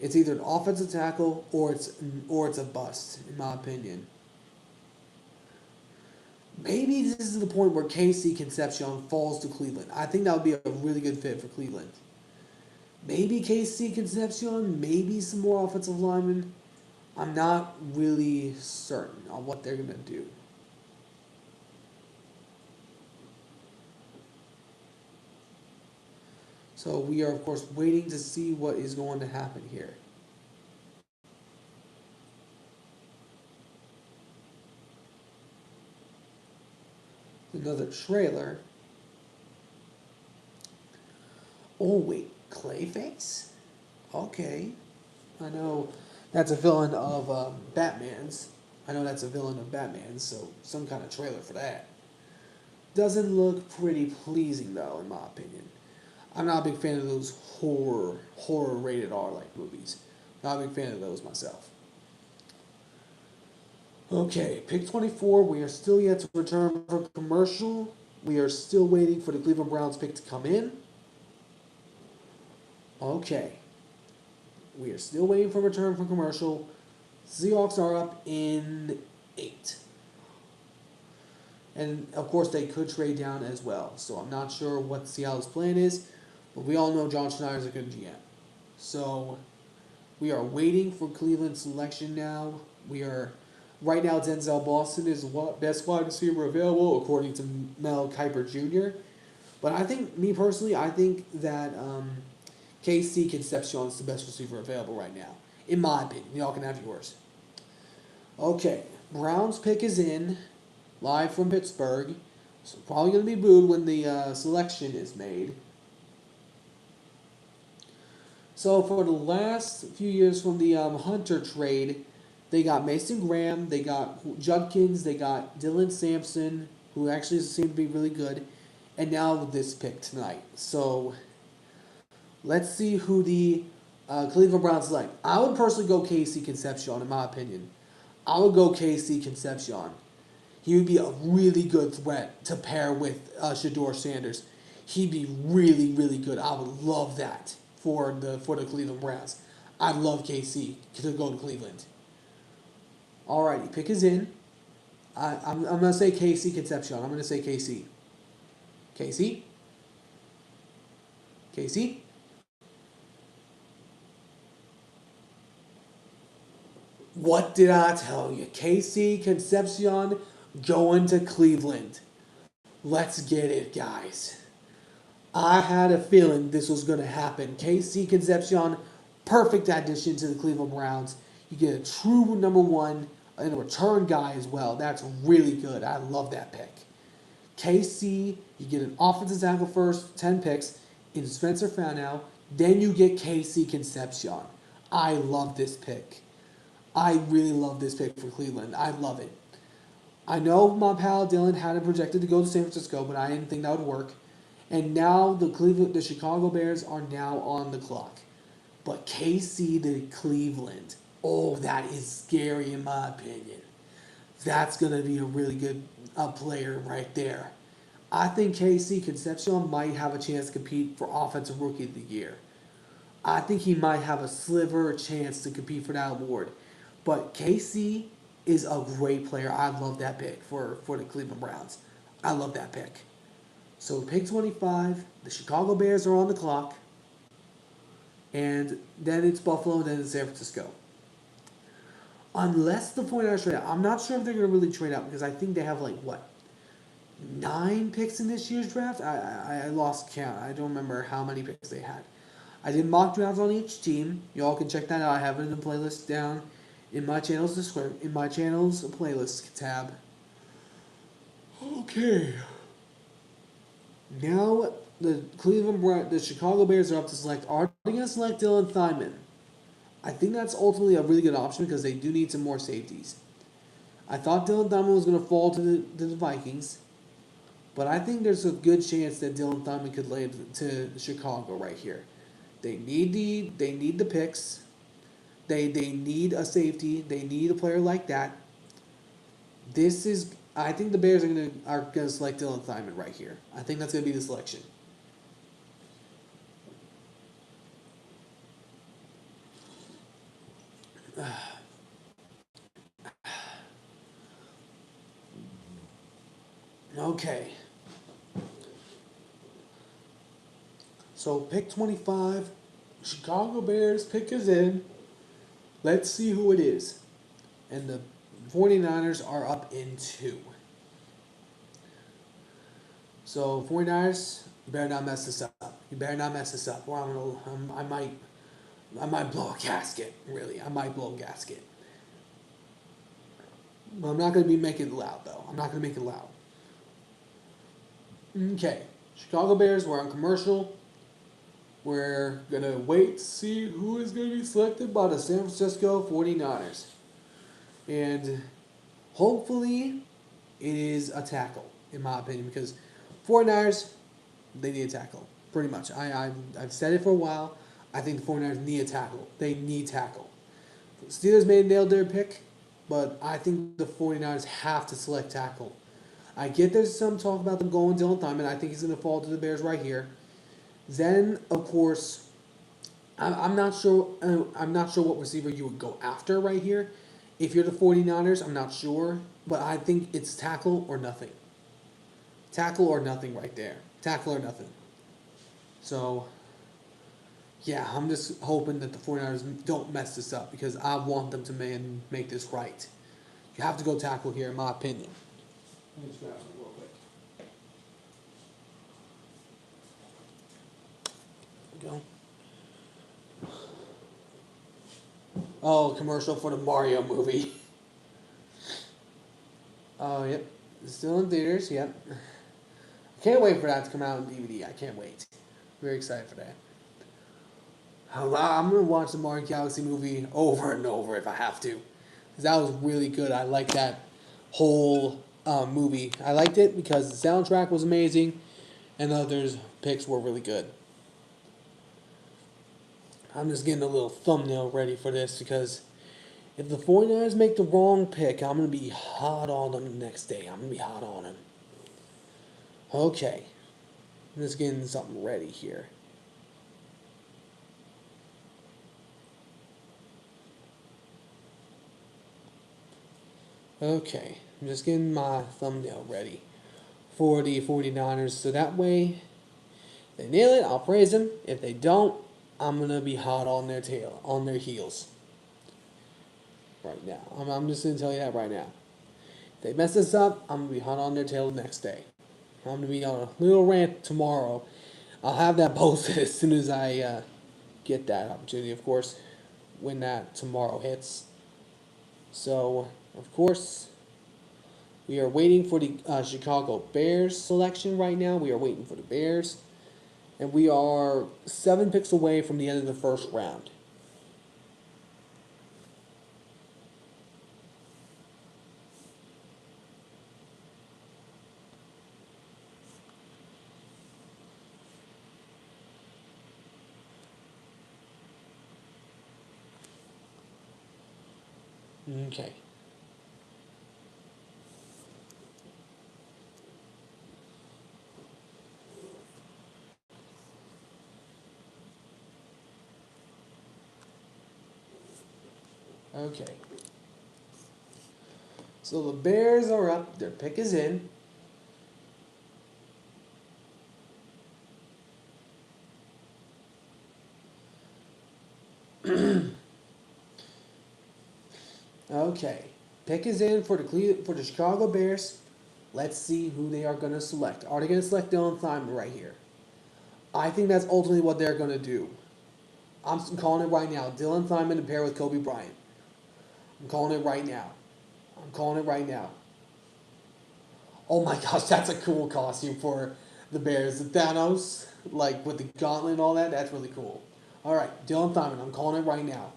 It's either an offensive tackle or it's a bust, in my opinion. Maybe this is the point where KC Concepcion falls to Cleveland. I think that would be a really good fit for Cleveland. Maybe KC Concepcion, maybe some more offensive linemen. I'm not really certain on what they're going to do. So we are, of course, waiting to see what is going to happen here. Another trailer. Oh, wait. Clayface? Okay. I know that's a villain of Batman's. I know that's a villain of Batman's, so some kind of trailer for that. Doesn't look pretty pleasing, though, in my opinion. I'm not a big fan of those horror rated R like movies. Not a big fan of those myself. Okay, pick 24. We are still yet to return from commercial. We are still waiting for the Cleveland Browns pick to come in. Okay. We are still waiting for return from commercial. Seahawks are up in 8. And, of course, they could trade down as well. So I'm not sure what Seattle's plan is. But we all know John Schneider's a good GM. So we are waiting for Cleveland's selection now. Right now, Denzel Boston is the best wide receiver available, according to Mel Kiper Jr. But I think, me personally, I think that KC Concepcion is the best receiver available right now. In my opinion. Y'all can have yours. Okay. Browns pick is in. Live from Pittsburgh. So probably going to be booed when the selection is made. So for the last few years from the Hunter trade, they got Mason Graham, they got Judkins, they got Dylan Sampson, who actually seemed to be really good, and now this pick tonight. So let's see who the Cleveland Browns select. I would personally go KC Concepcion, in my opinion. I would go KC Concepcion. He would be a really good threat to pair with Shedeur Sanders. He'd be really, really good. I would love that for the Cleveland Browns. I'd love KC to go to Cleveland. Alrighty, pick is in. I'm going to say KC Concepcion. I'm going to say KC. KC? KC? What did I tell you? KC Concepcion going to Cleveland. Let's get it, guys. I had a feeling this was going to happen. KC Concepcion, perfect addition to the Cleveland Browns. You get a true number one and a return guy as well. That's really good. I love that pick. KC, you get an offensive tackle first, 10 picks, in Spencer Fanow. Then you get KC Concepcion. I love this pick. I really love this pick for Cleveland. I love it. I know my pal Dylan had it projected to go to San Francisco, but I didn't think that would work. And now the Chicago Bears are now on the clock. But KC to Cleveland, oh, that is scary in my opinion. That's going to be a really good player right there. I think KC Concepcion might have a chance to compete for Offensive Rookie of the Year. I think he might have a sliver chance to compete for that award. But KC, is a great player. I love that pick for the Cleveland Browns. I love that pick. So pick 25, the Chicago Bears are on the clock, and then it's Buffalo, then it's San Francisco. Unless the 49ers trade out. I'm not sure if they're going to really trade out because I think they have like, what, 9 picks in this year's draft? I lost count. I don't remember how many picks they had. I did mock drafts on each team. Y'all can check that out. I have it in the playlist down in my channel's playlist tab. Okay. Now the Chicago Bears are up to select. Are they going to select Dylan Thymon? I think that's ultimately a really good option because they do need some more safeties. I thought Dylan Thymon was going to fall to the Vikings, but I think there's a good chance that Dylan Thymon could land to Chicago right here. They need the picks. They need a safety. They need a player like that. I think the Bears are gonna select Dylan Thymon right here. I think that's gonna be the selection. Okay. So pick 25, Chicago Bears pick is in. Let's see who it is. And the 49ers are up in 2. So 49ers, you better not mess this up. You better not mess this up, or I might blow a gasket. Really, I might blow a gasket. But I'm not gonna be making it loud though. I'm not gonna make it loud. Okay, Chicago Bears. We're on commercial. We're gonna wait to see who is gonna be selected by the San Francisco 49ers, and hopefully, it is a tackle in my opinion because 49ers, they need a tackle. Pretty much. I've said it for a while. I think the 49ers need a tackle. They need tackle. The Steelers may have nailed their pick, but I think the 49ers have to select tackle. I get there's some talk about them going Dylan Thymon. I think he's going to fall to the Bears right here. Then, of course, I'm not sure. I'm not sure what receiver you would go after right here. If you're the 49ers, I'm not sure. But I think it's tackle or nothing. Tackle or nothing right there. Tackle or nothing. So, yeah, I'm just hoping that the 49ers don't mess this up because I want them to make this right. You have to go tackle here, in my opinion. Let me just grab some real quick. There we go. Oh, commercial for the Mario movie. Oh, yep. It's still in theaters, yep. Can't wait for that to come out on DVD. I can't wait. Very excited for that. I'm going to watch the Mario Galaxy movie over and over if I have to. Because that was really good. I liked that whole movie. I liked it because the soundtrack was amazing and the others picks were really good. I'm just getting a little thumbnail ready for this because if the 49ers make the wrong pick, I'm going to be hot on them the next day. I'm going to be hot on them. Okay. I'm just getting something ready here. Okay. I'm just getting my thumbnail ready for the 49ers. So that way, if they nail it, I'll praise them. If they don't, I'm going to be hot on their heels. Right now. I'm just going to tell you that right now. If they mess this up, I'm going to be hot on their tail the next day. I'm going to be on a little rant tomorrow. I'll have that posted as soon as I get that opportunity, of course, when that tomorrow hits. So, of course, we are waiting for the Chicago Bears selection right now. We are waiting for the Bears. And we are 7 picks away from the end of the first round. Okay. Okay. So the Bears are up. Their pick is in. Okay. Pick is in for the Chicago Bears. Let's see who they are going to select. Are they going to select Dylan Thyman right here? I think that's ultimately what they're going to do. I'm calling it right now. Dylan Thyman to pair with Kobe Bryant. I'm calling it right now. I'm calling it right now. Oh my gosh, that's a cool costume for the Bears. The Thanos, like with the gauntlet and all that, that's really cool. All right, Dylan Thyman. I'm calling it right now.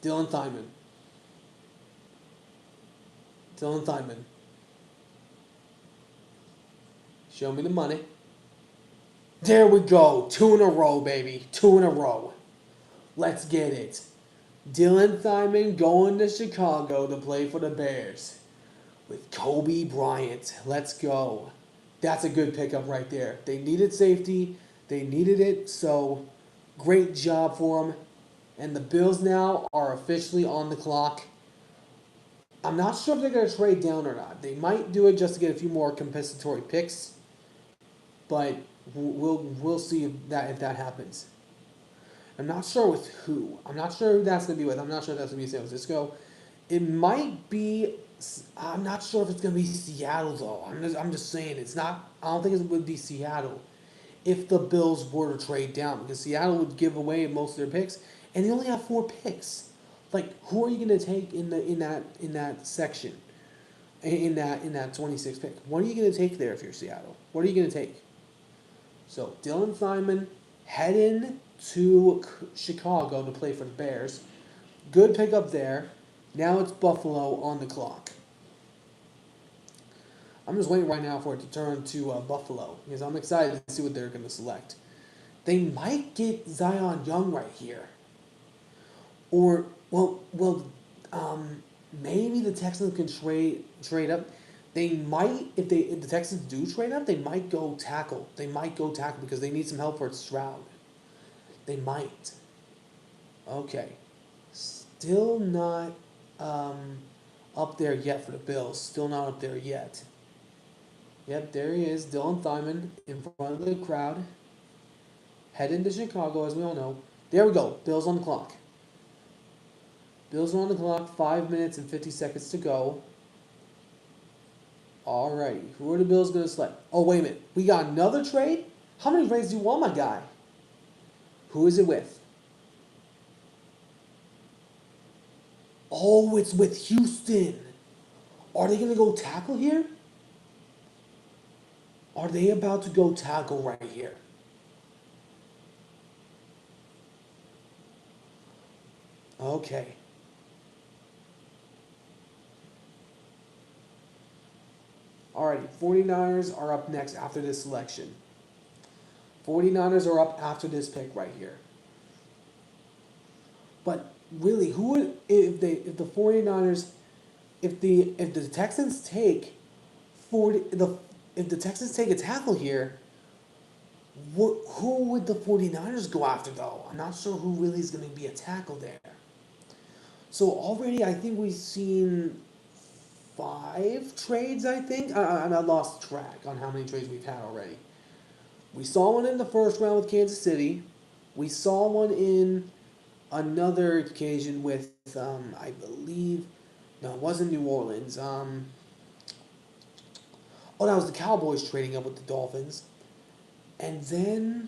Dylan Thyman. Dylan Thyman. Show me the money. There we go. 2 in a row, baby. 2 in a row. Let's get it. Dylan Thyman going to Chicago to play for the Bears with Kobe Bryant. Let's go. That's a good pickup right there. They needed safety. They needed it. So great job for them. And the Bills now are officially on the clock. I'm not sure if they're going to trade down or not. They might do it just to get a few more compensatory picks. But we'll see if that happens. I'm not sure with who. I'm not sure who that's going to be with. I'm not sure if that's going to be San Francisco. It might be. I'm not sure if it's going to be Seattle though. I'm just saying it's not. I don't think it would be Seattle if the Bills were to trade down because Seattle would give away most of their picks and they only have 4 picks. Like who are you going to take in that section? In that 26 pick. What are you going to take there if you're Seattle? What are you going to take? So Dylan Thyman heading to Chicago to play for the Bears. Good pickup there. Now it's Buffalo on the clock. I'm just waiting right now for it to turn to Buffalo because I'm excited to see what they're going to select. They might get Zion Young right here, or maybe the Texans can trade up. They might if the Texans do trade up, they might go tackle. They might go tackle because they need some help for Stroud. They might. Okay, still not up there yet for the Bills. Still not up there yet. Yep, there he is, Dylan Thyman in front of the crowd. Heading to Chicago, as we all know. There we go. Bills on the clock. Bills are on the clock. 5 minutes and 50 seconds to go. Alrighty. Who are the Bills going to select? Oh, wait a minute. We got another trade? How many trades do you want, my guy? Who is it with? Oh, it's with Houston. Are they going to go tackle here? Are they about to go tackle right here? Okay. Alrighty, 49ers are up next after this selection. 49ers are up after this pick right here. But really, who would if the 49ers if the Texans take 40 the if the Texans take a tackle here, who would the 49ers go after though? I'm not sure who really is going to be a tackle there. So already I think we've seen 5 trades, I think. I lost track on how many trades we've had already. We saw one in the first round with Kansas City. We saw one in another occasion with, I believe, no, it wasn't New Orleans. Oh, that was the Cowboys trading up with the Dolphins. And then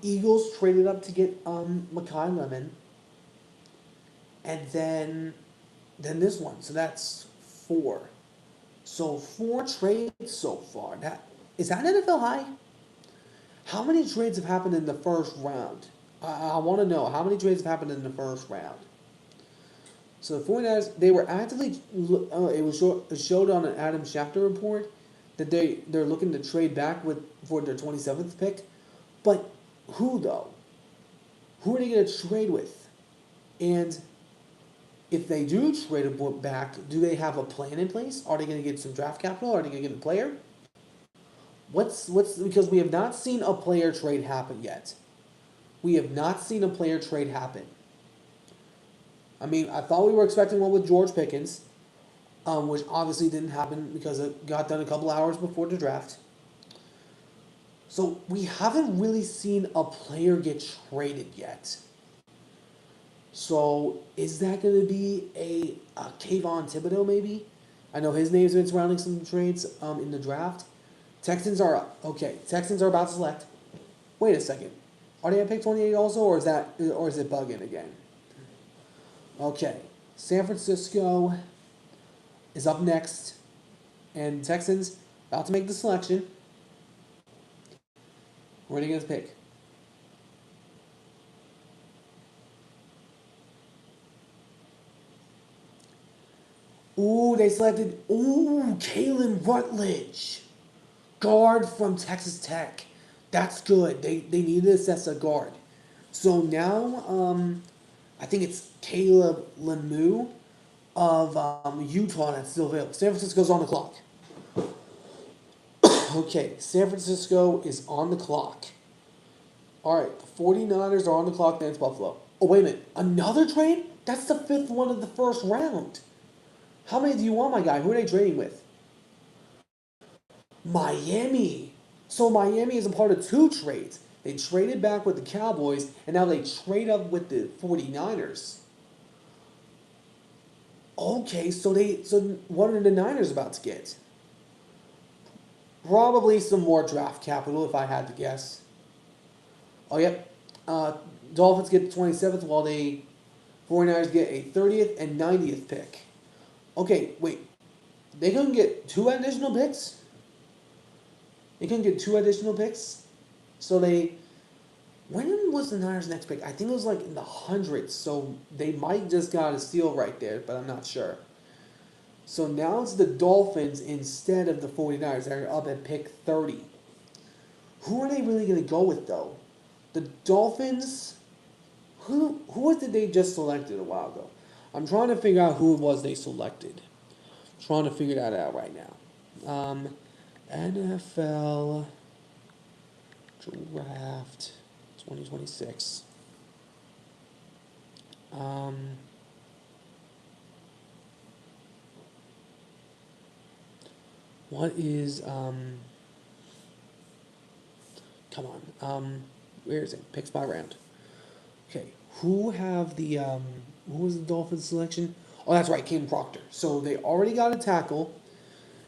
Eagles traded up to get Makai Lemon. And then this one. So that's 4. So 4 trades so far. Is that NFL high? How many trades have happened in the first round? I want to know how many trades have happened in the first round. So the 49ers, they were actively, it showed on an Adam Schefter report that they're looking to trade back for their 27th pick. But who though? Who are they going to trade with? And if they do trade a back, do they have a plan in place? Are they going to get some draft capital? Are they going to get a player? What's because we have not seen a player trade happen yet. We have not seen a player trade happen. I mean, I thought we were expecting one with George Pickens, which obviously didn't happen because it got done a couple hours before the draft. So we haven't really seen a player get traded yet. So is that going to be a Kayvon Thibodeau maybe? I know his name's been surrounding some trades in the draft. Texans are up. Okay, Texans are about to select. Wait a second. Are they at pick 28 also, or is it bugging again? Okay, San Francisco is up next, and Texans about to make the selection. Where are they going to pick? Ooh, they selected, Kalen Rutledge, guard from Texas Tech. That's good. They need to assess a guard. So now, I think it's Caleb Lemieux of Utah that's still available. San Francisco's on the clock. Okay, San Francisco is on the clock. All right, the 49ers are on the clock, then it's Buffalo. Oh, wait a minute. Another trade? That's the fifth one of the first round. How many do you want, my guy? Who are they trading with? Miami. So Miami is a part of two trades. They traded back with the Cowboys, and now they trade up with the 49ers. Okay, so what are the Niners about to get? Probably some more draft capital, if I had to guess. Oh, yep. Dolphins get the 27th, while the 49ers get a 30th and 90th pick. Okay, wait. They couldn't get two additional picks? They couldn't get two additional picks? So they... When was the Niners' next pick? I think it was like in the hundreds, so they might just got a steal right there, but I'm not sure. So now it's the Dolphins instead of the 49ers. They're up at pick 30. Who are they really going to go with, though? The Dolphins... Who did they just selected a while ago? I'm trying to figure out who it was they selected. Trying to figure that out right now. NFL Draft 2026. What is come on. Where is it? Picks by round. Okay. Who was the Dolphins selection? Oh, that's right, Cam Proctor. So they already got a tackle.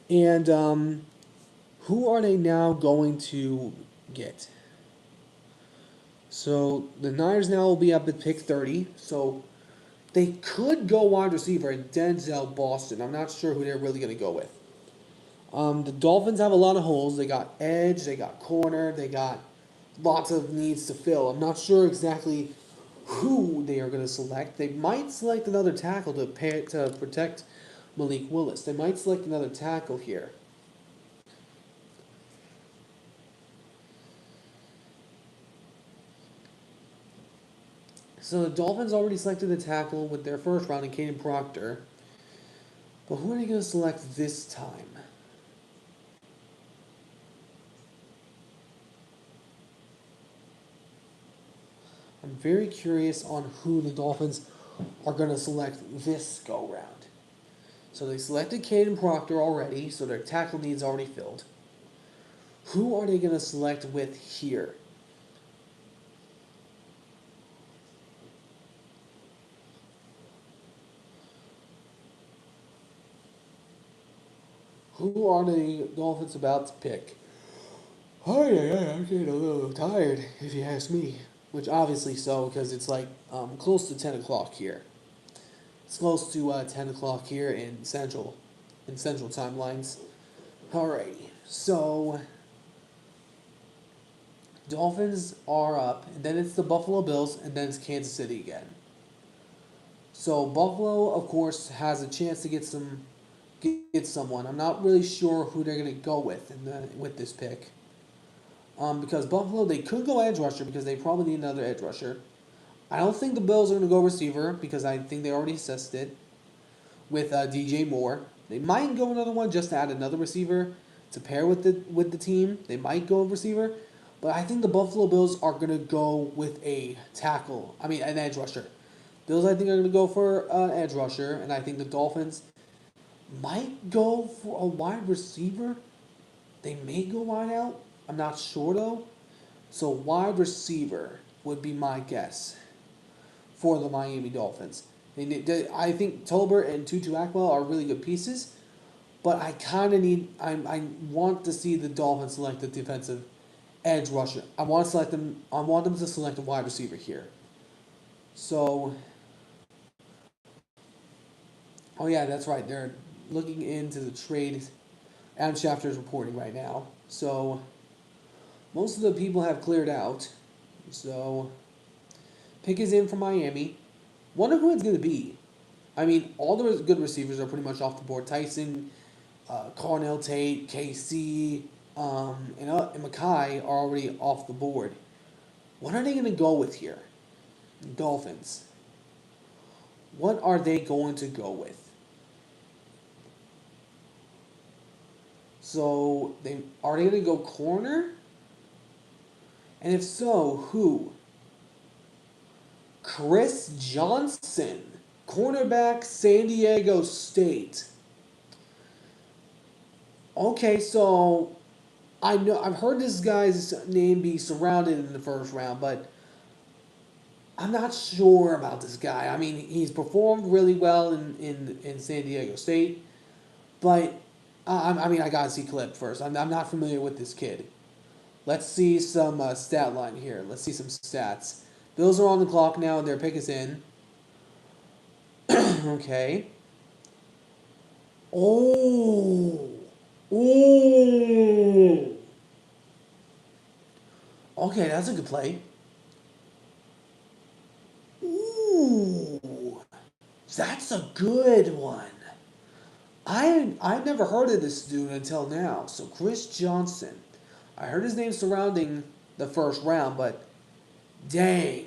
And who are they now going to get? So the Niners now will be up at pick 30. So they could go wide receiver at Denzel Boston. I'm not sure who they're really going to go with. The Dolphins have a lot of holes. They got edge, they got corner, they got lots of needs to fill. I'm not sure exactly who they are going to select. They might select another tackle to protect Malik Willis. They might select another tackle here. So the Dolphins already selected a tackle with their first round in Caden Proctor. But who are they going to select this time? I'm very curious on who the Dolphins are going to select this go-round. So they selected Caden Proctor already, so their tackle needs already filled. Who are they going to select with here? Who are the Dolphins about to pick? Oh, yeah, I'm getting a little tired, if you ask me. Which obviously so, because it's like close to 10 o'clock here. It's close to 10 o'clock here in Central timelines. Alrighty, so Dolphins are up, and then it's the Buffalo Bills, and then it's Kansas City again. So Buffalo, of course, has a chance to get someone. I'm not really sure who they're gonna go with with this pick. Because Buffalo, they could go edge rusher because they probably need another edge rusher. I don't think the Bills are going to go receiver because I think they already assessed it with DJ Moore. They might go another one just to add another receiver to pair with the team. They might go receiver, but I think the Buffalo Bills are going to go with a tackle. I mean, an edge rusher. Bills, I think, are going to go for an edge rusher, and I think the Dolphins might go for a wide receiver. They may go wide out. I'm not sure, though. So wide receiver would be my guess for the Miami Dolphins. I think Tolbert and Tutu Atwell are really good pieces, but I kind of need. I want to see the Dolphins select the defensive edge rusher. I want to select them. I want them to select a wide receiver here. So, oh yeah, that's right. They're looking into the trade. Adam Schefter is reporting right now. So, most of the people have cleared out. So, pick is in for Miami. Wonder who it's going to be. I mean, all the good receivers are pretty much off the board. Tyson, Carnell Tate, KC, and Mackay are already off the board. What are they going to go with here? Dolphins. What are they going to go with? So they going to go corner? And if so, who? Chris Johnson, cornerback, San Diego State. Okay, so I've heard this guy's name be surrounded in the first round, but I'm not sure about this guy. I mean, he's performed really well in San Diego State, but I gotta see clip first. I'm not familiar with this kid. Let's see some stat line here. Let's see some stats. Bills are on the clock now, and their pick is in. Okay. Oh. Oh. Okay, that's a good play. Ooh. That's a good one. I've never heard of this dude until now. So Chris Johnson. I heard his name surrounding the first round, but dang.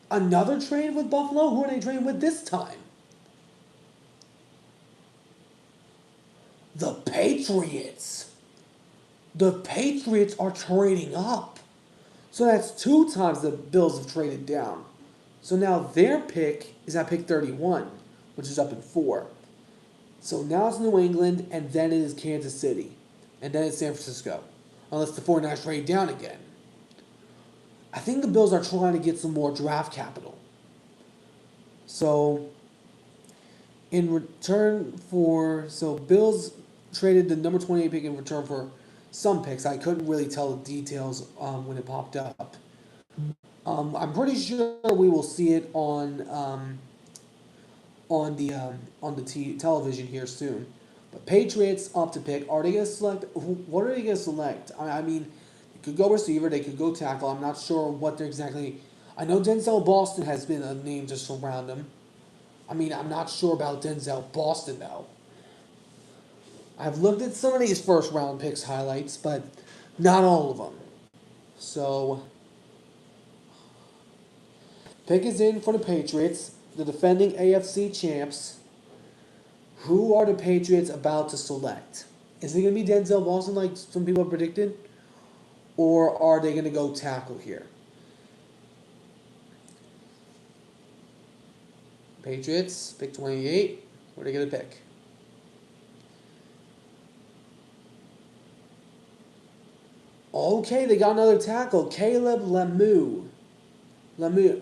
Another trade with Buffalo? Who are they trading with this time? The Patriots. The Patriots are trading up. So that's 2 times the Bills have traded down. So now their pick is at pick 31, which is up in 4. So now it's New England, and then it is Kansas City. And then it's San Francisco. Unless the 49ers trade down again. I think the Bills are trying to get some more draft capital. So, in return for... So, Bills traded the number 28 pick in return for some picks. I couldn't really tell the details when it popped up. I'm pretty sure we will see it on the television here soon. But Patriots up to pick. Are they going to select? What are they going to select? I mean, they could go receiver. They could go tackle. I'm not sure what they're exactly. I know Denzel Boston has been a name to surround him. I mean, I'm not sure about Denzel Boston though. I've looked at some of these first round picks highlights, but not all of them. So, pick is in for the Patriots, the defending AFC champs. Who are the Patriots about to select? Is it going to be Denzel Boston like some people have predicted? Or are they going to go tackle here? Patriots, pick 28. What are they going to pick? Okay, they got another tackle. Caleb Lemieux. Lemieux?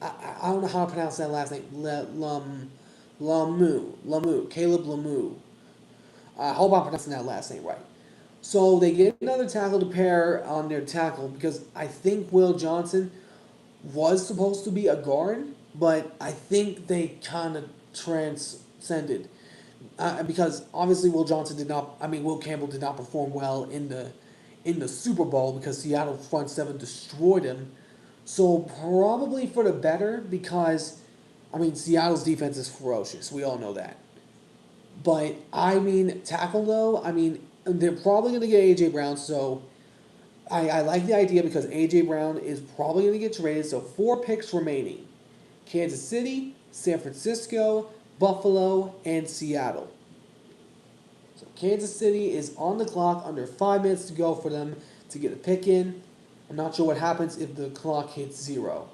I don't know how to pronounce that last name. Lemieux. Caleb Lemieux. I hope I'm pronouncing that last name right. So they get another tackle to pair on their tackle because I think Will Johnson was supposed to be a guard, but I think they kind of transcended. Because obviously Will Campbell did not perform well in the Super Bowl because Seattle front seven destroyed him. So probably for the better because, Seattle's defense is ferocious. We all know that. But, tackle though, they're probably going to get A.J. Brown. So I like the idea because A.J. Brown is probably going to get traded. So 4 picks remaining. Kansas City, San Francisco, Buffalo, and Seattle. So Kansas City is on the clock, under 5 minutes to go for them to get a pick in. I'm not sure what happens if the clock hits 0.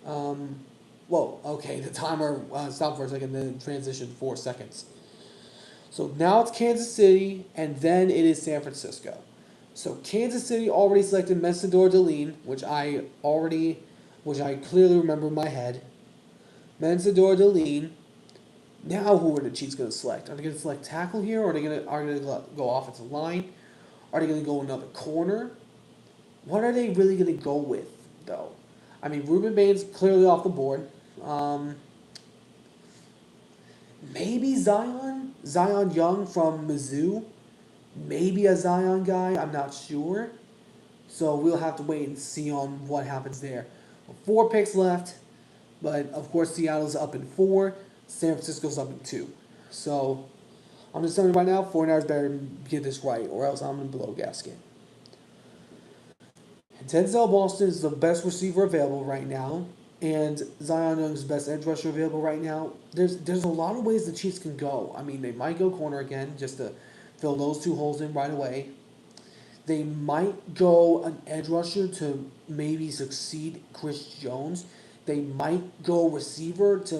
Um, Whoa, okay, the timer stopped for a second, then transitioned 4 seconds. So now it's Kansas City, and then it is San Francisco. So Kansas City already selected Messidor Deline, which I clearly remember in my head. Messidor Deline. Now who are the Chiefs going to select? Are they going to select tackle here, or are they going to go offensive line? Are they going to go another corner? What are they really going to go with, though? I mean, Ruben Bain's clearly off the board. Um, Maybe Zion Young from Mizzou, maybe a Zion guy. I'm not sure. So we'll have to wait and see on what happens there. 4 picks left, but of course Seattle's up in 4. San Francisco's up in 2. So I'm just telling you right now, 49ers better get this right, or else I'm gonna blow a gasket. Denzel Boston is the best receiver available right now, and Zion Young's best edge rusher available right now. There's a lot of ways the Chiefs can go. I mean, they might go corner again just to fill those 2 holes in right away. They might go an edge rusher to maybe succeed Chris Jones. They might go receiver to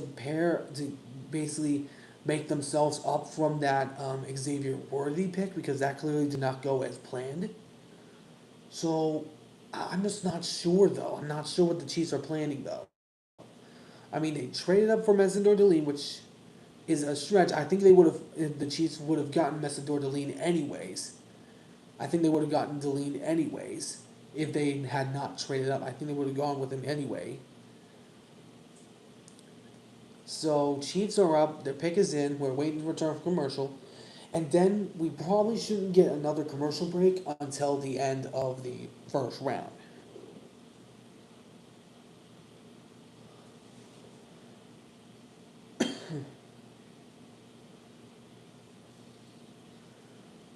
basically make themselves up from that Xavier Worthy pick, because that clearly did not go as planned. So I'm just not sure, though. I'm not sure what the Chiefs are planning, though. I mean, they traded up for Messidor Deline, which is a stretch. I think the Chiefs would have gotten Messidor Deline anyways. I think they would have gotten Deline anyways if they had not traded up. I think they would have gone with him anyway. So Chiefs are up. Their pick is in. We're waiting to return for commercial. And then we probably shouldn't get another commercial break until the end of the first round.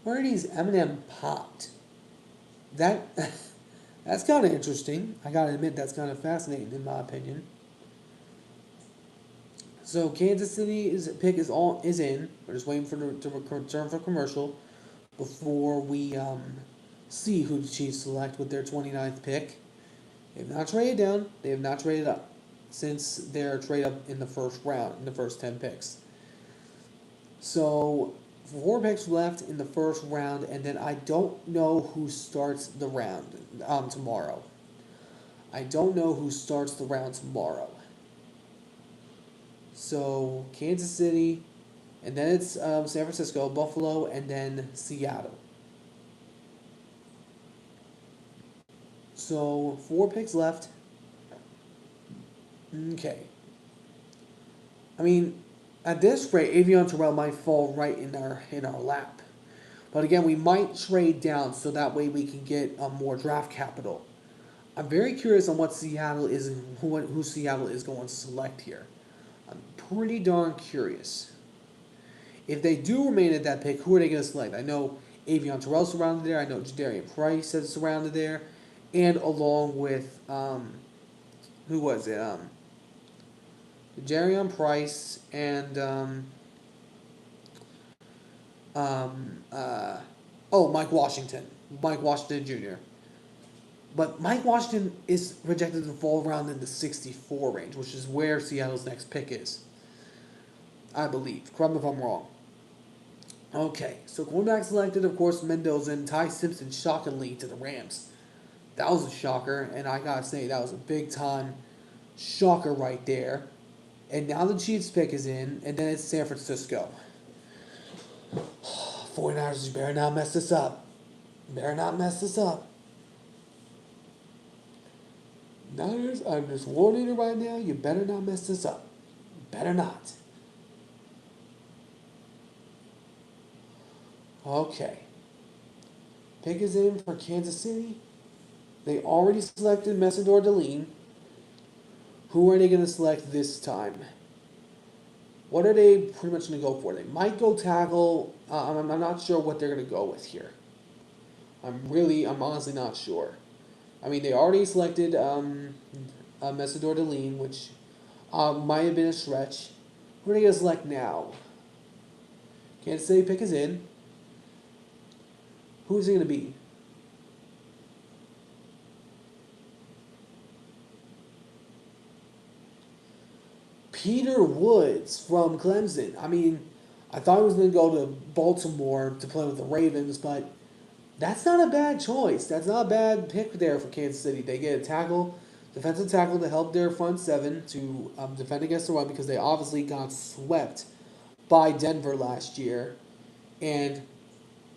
Where are these M&M popped? That that's kind of interesting. I gotta admit, that's kind of fascinating in my opinion. So Kansas City's pick is in. We're just waiting for to return for commercial before we see who the Chiefs select with their 29th pick. They have not traded down. They have not traded up since their trade up in the first round, in the first 10 picks. So 4 picks left in the first round, and then I don't know who starts the round tomorrow. I don't know who starts the round tomorrow. So Kansas City, and then it's San Francisco, Buffalo, and then Seattle. So 4 picks left. Okay. I mean, at this rate, Avion Terrell might fall right in our lap. But again, we might trade down so that way we can get more draft capital. I'm very curious on what Seattle is, who Seattle is going to select here. I'm pretty darn curious. If they do remain at that pick, who are they going to select? I know Avion Terrell surrounded there. I know Jadarian Price is surrounded there, and along with who was it? Jarion Price and Mike Washington. Mike Washington Jr. But Mike Washington is projected to fall around in the 64 range, which is where Seattle's next pick is. I believe. Correct me if I'm wrong. Okay, so quarterback selected, of course, Mendoza and Ty Simpson shockingly to the Rams. That was a shocker, and I gotta say, that was a big time shocker right there. And now the Chiefs pick is in, and then it's San Francisco. 49ers, you better not mess this up. Better not mess this up. Niners, I'm just warning you right now, you better not mess this up. Better not. Okay. Pick is in for Kansas City. They already selected Messidor Deline. Who are they going to select this time? What are they pretty much going to go for? They might go tackle. I'm not sure what they're going to go with here. I'm honestly not sure. I mean, they already selected Messidor Deline, which might have been a stretch. Who are they going to select now? Kansas City pick is in. Who is it going to be? Peter Woods from Clemson. I mean, I thought he was going to go to Baltimore to play with the Ravens, but that's not a bad choice. That's not a bad pick there for Kansas City. They get a tackle, defensive tackle to help their front seven to defend against the run because they obviously got swept by Denver last year. And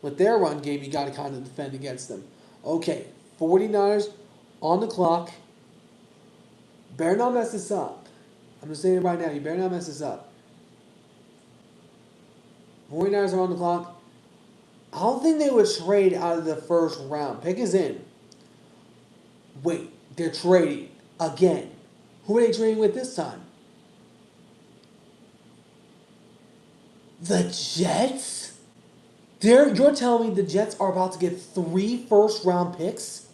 with their run game, you got to kind of defend against them. Okay, 49ers on the clock. Better not mess this up. I'm just saying it right now. You better not mess this up. 49ers are on the clock. I don't think they would trade out of the first round. Pick is in. Wait, they're trading again. Who are they trading with this time? The Jets? You're telling me the Jets are about to get 3 first-round picks?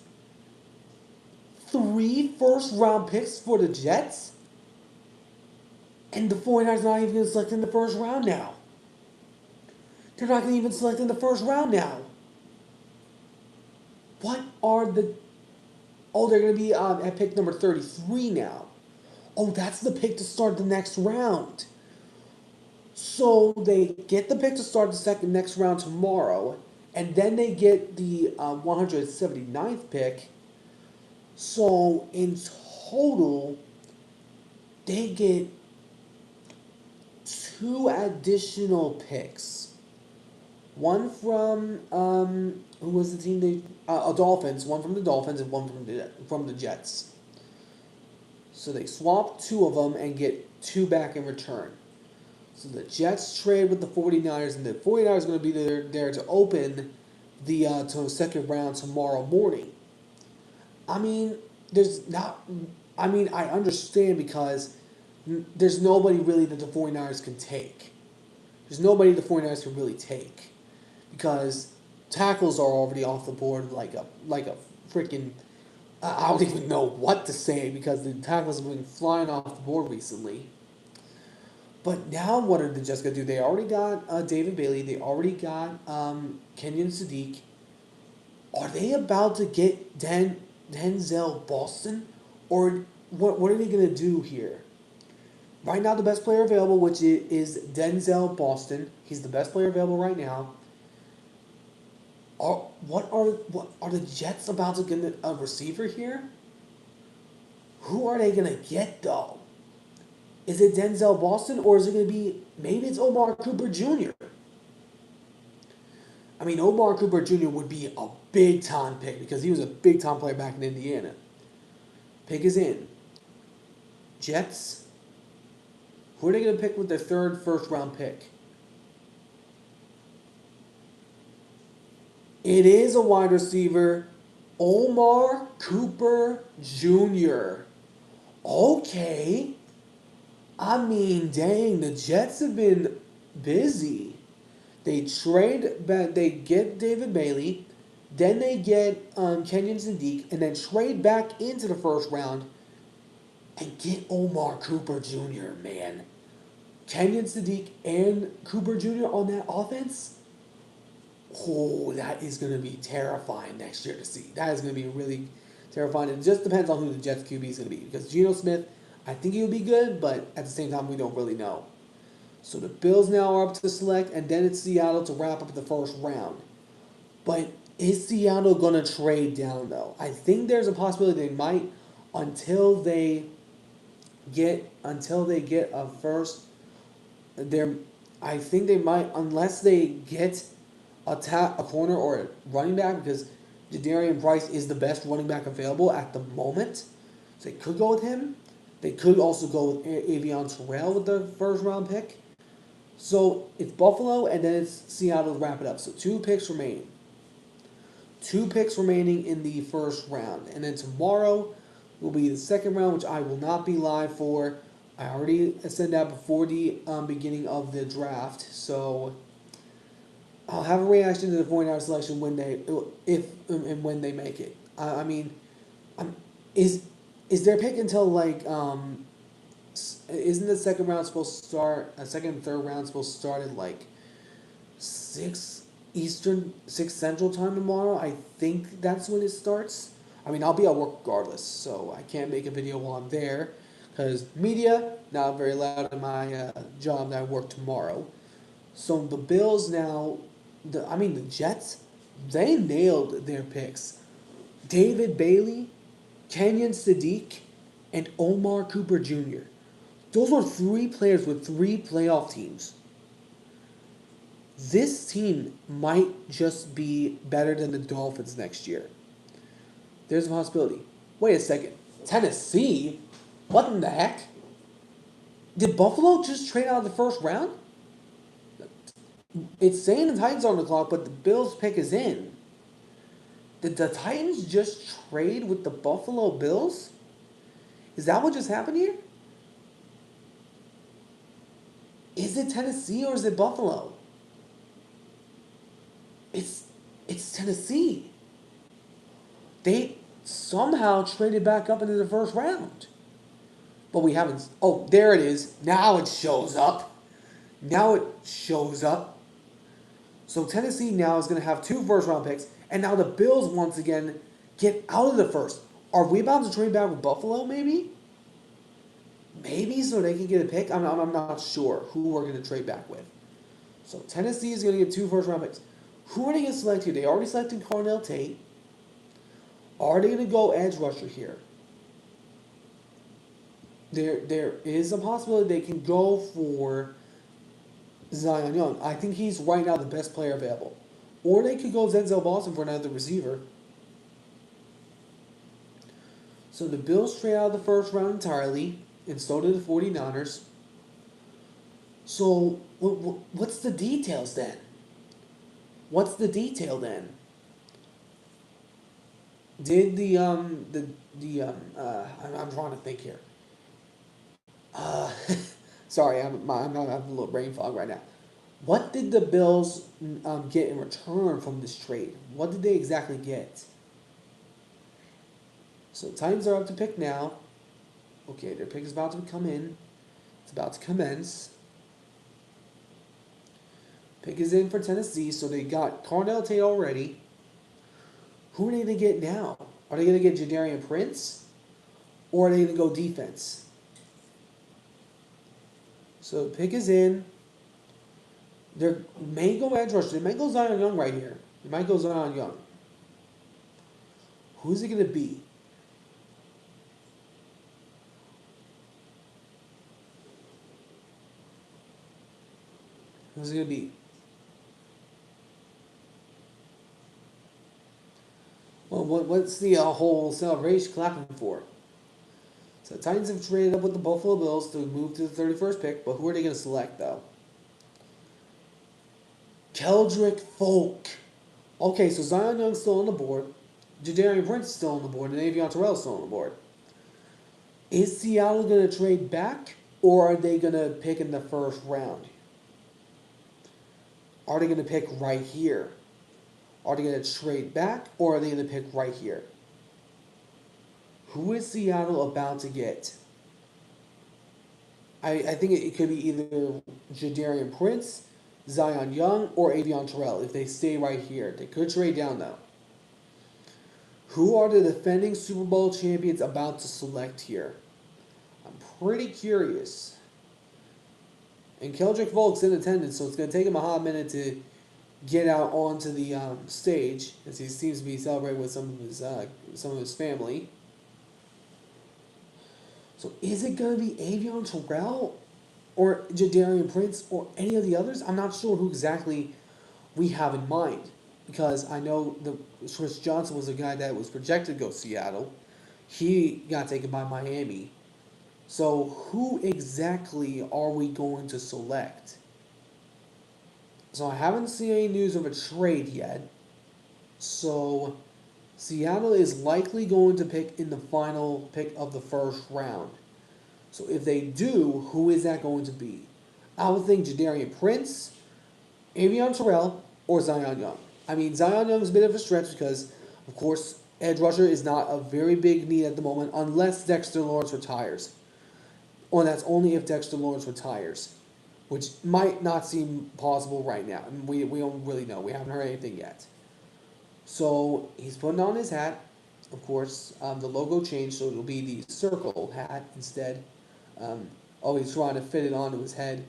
3 first-round picks for the Jets? And the 49ers not even going to select in the first round now. They're not going to even select in the first round now. What are the... Oh, they're going to be at pick number 33 now. Oh, that's the pick to start the next round. So they get the pick to start the next round tomorrow, and then they get the 179th pick. So in total, they get 2 additional picks. One from who was the team they Dolphins. One from the Dolphins and one from the Jets. So they swap 2 of them and get 2 back in return. So the Jets trade with the 49ers, and the 49ers are going to be there to open the to second round tomorrow morning. I mean, I understand because there's nobody really that the 49ers can take. There's nobody the 49ers can really take because tackles are already off the board like a freaking... I don't even know what to say because the tackles have been flying off the board recently. But now what are the Jets going to do? They already got David Bailey. They already got Kenyon Sadiq. Are they about to get Denzel Boston? Or what are they going to do here? Right now, the best player available, which is Denzel Boston. He's the best player available right now. What are the Jets about to get a receiver here? Who are they going to get, though? Is it Denzel Boston, or is it going to be... Maybe it's Omar Cooper Jr.? I mean, Omar Cooper Jr. would be a big-time pick because he was a big-time player back in Indiana. Pick is in. Jets. Who are they going to pick with their 3rd first-round pick? It is a wide receiver, Omar Cooper Jr. Okay. I mean, dang, the Jets have been busy. They get David Bailey, then they get Kenyon Sadiq, and then trade back into the first round and get Omar Cooper Jr., man. Kenyon Sadiq and Cooper Jr. on that offense? Oh, that is going to be terrifying next year to see. That is going to be really terrifying. It just depends on who the Jets QB is going to be. Because Geno Smith, I think he'll be good, but at the same time, we don't really know. So the Bills now are up to select, and then it's Seattle to wrap up the first round. But is Seattle going to trade down, though? I think there's a possibility they might until they get a first. I think they might, unless they get a corner or a running back, because Jadarian Price is the best running back available at the moment. So they could go with him. They could also go with Avion Terrell with the first round pick. So it's Buffalo and then it's Seattle to wrap it up. So 2 picks remain. 2 picks remaining in the first round. And then tomorrow will be the second round, which I will not be live for. I already said that before the beginning of the draft. So I'll have a reaction to the 49ers selection when they make it. Is their pick until isn't the second round supposed to start? Second and third round supposed to start at 6 Eastern, 6 Central time tomorrow. I think that's when it starts. I mean, I'll be at work regardless, so I can't make a video while I'm there because media not very loud in my job that I work tomorrow. So the Bills now, the Jets, they nailed their picks. David Bailey, Kenyon Sadiq, and Omar Cooper Jr. Those were three players with three playoff teams. This team might just be better than the Dolphins next year. There's a possibility. Wait a second. Tennessee? What in the heck? Did Buffalo just trade out of the first round? It's saying the Titans are on the clock, but the Bills pick is in. Did the Titans just trade with the Buffalo Bills? Is that what just happened here? Is it Tennessee or is it Buffalo? It's Tennessee. They somehow traded back up into the first round. But we haven't. Oh, there it is. Now it shows up. Now it shows up. So Tennessee now is going to have two first round picks. And now the Bills once again get out of the first. Are we about to trade back with Buffalo maybe? Maybe so they can get a pick? I'm not sure who we're going to trade back with. So Tennessee is going to get two first round picks. Who are they going to select here? They already selected Cornell Tate. Are they going to go edge rusher here? There is a possibility they can go for Zion Young. I think he's right now the best player available. Or they could go Denzel Boston for another receiver. So the Bills trade out of the first round entirely, and so did the 49ers. So what's the details then? What's the detail then? Did I'm trying to think here. Uh, sorry, I'm having a little brain fog right now. What did the Bills get in return from this trade? What did they exactly get? So Titans are up to pick now. Okay, their pick is about to come in. It's about to commence. Pick is in for Tennessee, so they got Cornell Tate already. Who are they going to get now? Are they going to get Jadarian Prince? Or are they going to go defense? So pick is in. They may go edge rusher. They may go Zion Young right here. They might go Zion Young. Who's it going to be? Who's it going to be? Well, what's the whole celebration clapping for? So the Titans have traded up with the Buffalo Bills to move to the 31st pick, but who are they going to select, though? Keldrick Folk. Okay, so Zion Young's still on the board. Jadarian Prince is still on the board, and Avion Terrell is still on the board. Is Seattle going to trade back, or are they going to pick in the first round? Are they going to pick right here? Are they going to trade back, or are they going to pick right here? Who is Seattle about to get? I think it could be either Jadarian Prince, Zion Young, or Avion Terrell if they stay right here. They could trade down, though. Who are the defending Super Bowl champions about to select here? I'm pretty curious. And Keldrick Volk's in attendance, so it's going to take him a hot minute to get out onto the stage, as he seems to be celebrating with some of his family. So is it going to be Avion Terrell or Jadarian Prince or any of the others? I'm not sure who exactly we have in mind, because I know Chris Johnson was a guy that was projected to go to Seattle. He got taken by Miami. So who exactly are we going to select? So I haven't seen any news of a trade yet. So Seattle is likely going to pick in the final pick of the first round. So if they do, who is that going to be? I would think Jadarian Prince, Avion Terrell, or Zion Young. I mean, Zion Young is a bit of a stretch because, of course, edge rusher is not a very big need at the moment unless Dexter Lawrence retires. Or that's only if Dexter Lawrence retires, which might not seem possible right now. We don't really know. We haven't heard anything yet. So he's putting on his hat. Of course, the logo changed, so it'll be the circle hat instead. Oh, he's trying to fit it onto his head.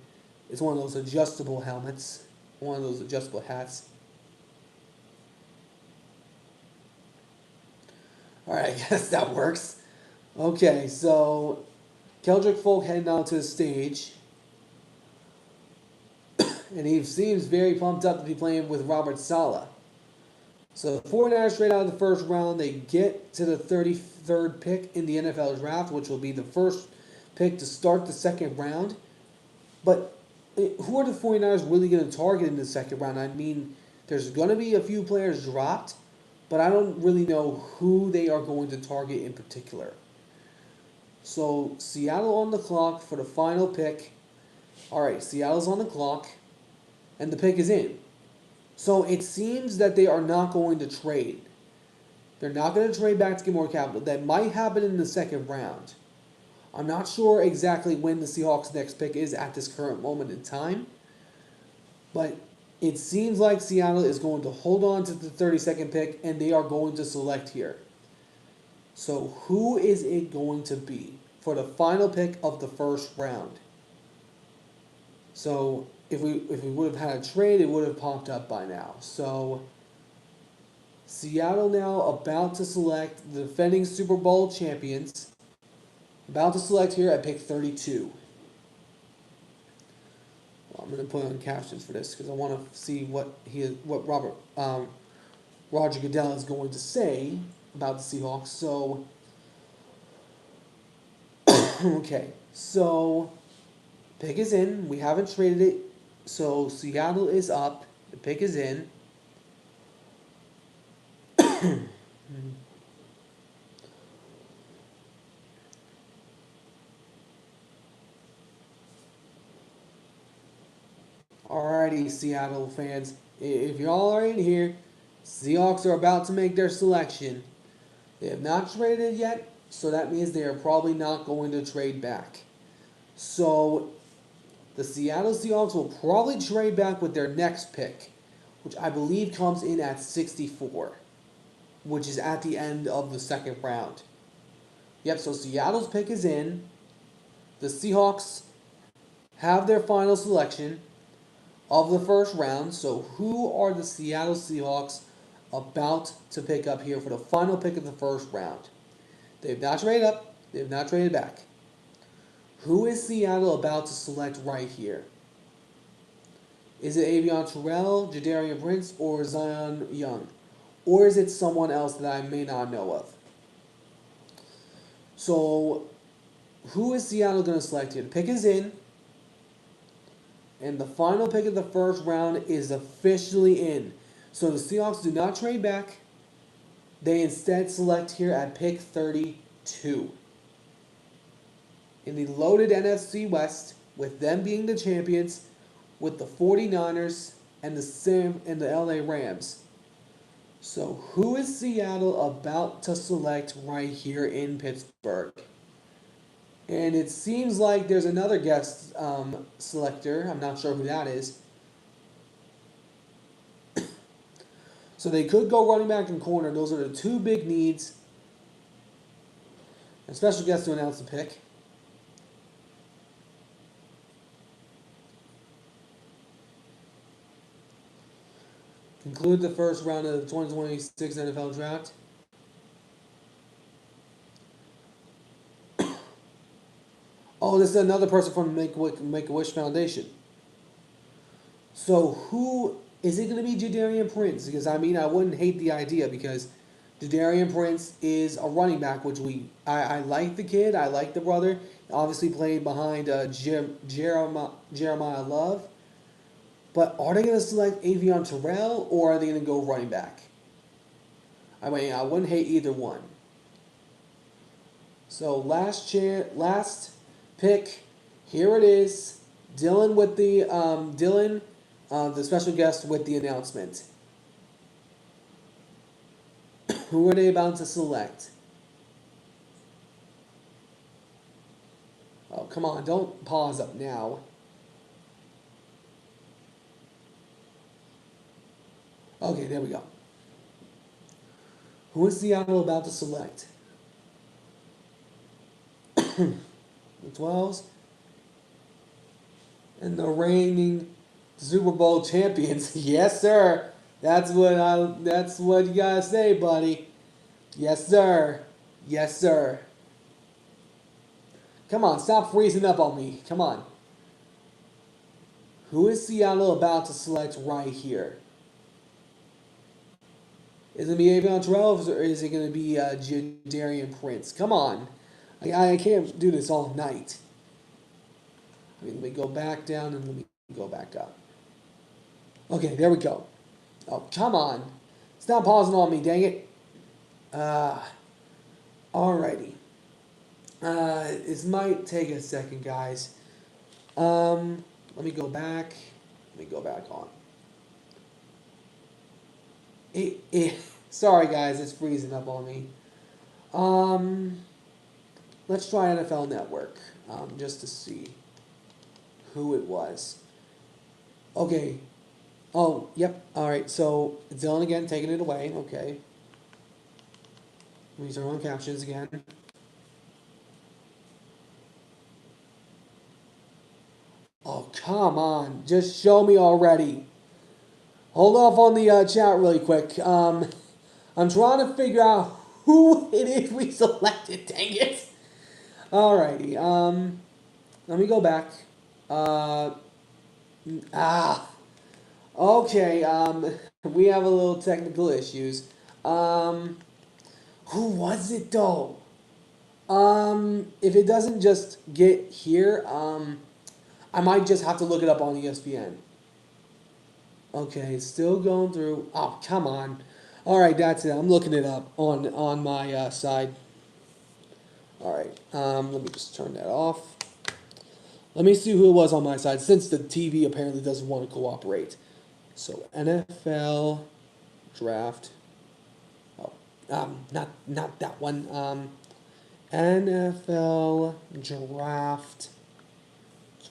It's one of those adjustable helmets, one of those adjustable hats. All right, I guess that works. Okay, so Keldrick Folk heading out to the stage, and he seems very pumped up to be playing with Robert Saleh. So the 49ers straight out of the first round, they get to the 33rd pick in the NFL draft, which will be the first pick to start the second round. But who are the 49ers really going to target in the second round? I mean, there's going to be a few players dropped, but I don't really know who they are going to target in particular. So Seattle on the clock for the final pick. All right, Seattle's on the clock, and the pick is in. So it seems that they are not going to trade. They're not going to trade back to get more capital. That might happen in the second round. I'm not sure exactly when the Seahawks' next pick is at this current moment in time, but it seems like Seattle is going to hold on to the 32nd pick, and they are going to select here. So who is it going to be for the final pick of the first round? So if we would have had a trade, it would have popped up by now. So Seattle now about to select the defending Super Bowl champions. About to select here at pick 32. Well, I'm going to put on captions for this because I want to see what Roger Goodell is going to say about the Seahawks. So, okay, so pick is in. We haven't traded it, so Seattle is up. The pick is in. Alrighty, Seattle fans. If y'all are in here, Seahawks are about to make their selection. They have not traded yet, so that means they are probably not going to trade back. So the Seattle Seahawks will probably trade back with their next pick, which I believe comes in at 64, which is at the end of the second round. Yep, so Seattle's pick is in. The Seahawks have their final selection of the first round. So who are the Seattle Seahawks about to pick up here for the final pick of the first round? They have not traded up. They have not traded back. Who is Seattle about to select right here? Is it Avion Terrell, Jadarian Prince, or Zion Young? Or is it someone else that I may not know of? So, who is Seattle going to select here? The pick is in. And the final pick of the first round is officially in. So the Seahawks do not trade back. They instead select here at pick 32. In the loaded NFC West, with them being the champions, with the 49ers and the LA Rams. So who is Seattle about to select right here in Pittsburgh? And it seems like there's another guest selector. I'm not sure who that is. So they could go running back and corner. Those are the two big needs. A special guest to announce the pick. Conclude the first round of the 2026 NFL Draft. Oh, this is another person from Make-A-Wish Foundation. So who is it going to be? Jadarian Prince? Because I mean, I wouldn't hate the idea because Jadarian Prince is a running back, which I like the kid. I like the brother. Obviously played behind Jeremiah Love. But are they going to select Avion Terrell or are they going to go running back? I mean, I wouldn't hate either one. So last pick, here it is. Dylan with the the special guest with the announcement. Who are they about to select? Oh, come on, don't pause up now. Okay, there we go. Who is Seattle about to select? the 12s, and the reigning Super Bowl champions. Yes, sir. That's what you gotta say, buddy. Yes, sir. Yes, sir. Come on, stop freezing up on me. Come on. Who is Seattle about to select right here? Is it going to be Avion Terrell or is it going to be Jadarian Prince? Come on. I can't do this all night. Let me go back down and let me go back up. Okay, there we go. Oh, come on. Stop pausing on me, dang it. Alrighty. This might take a second, guys. Let me go back. Let me go back on. Sorry, guys, it's freezing up on me. Let's try NFL Network, just to see who it was. Okay. Oh, yep. All right. So Dylan again taking it away. Okay. Let me turn on captions again. Oh, come on. Just show me already. Hold off on the chat really quick. I'm trying to figure out who it is we selected. Dang it. Alrighty. Let me go back. Okay. We have a little technical issues. Who was it though? If it doesn't just get here, I might just have to look it up on ESPN. Okay, still going through. Oh, come on. All right, that's it. I'm looking it up on my side. All right. Let me just turn that off. Let me see who it was on my side, since the TV apparently doesn't want to cooperate. So NFL draft. Oh, not that one. NFL draft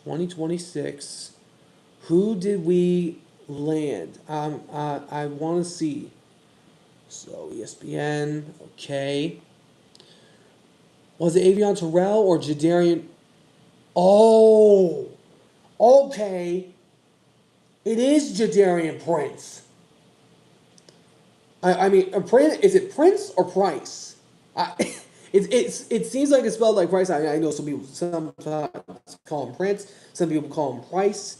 2026. Who did we land? I want to see. So ESPN, okay. Was it Avion Terrell or Jadarian? Oh, okay. It is Jadarian Prince. I mean, is it Prince or Price? It seems like it's spelled like Price. I know some people sometimes call him Prince. Some people call him Price.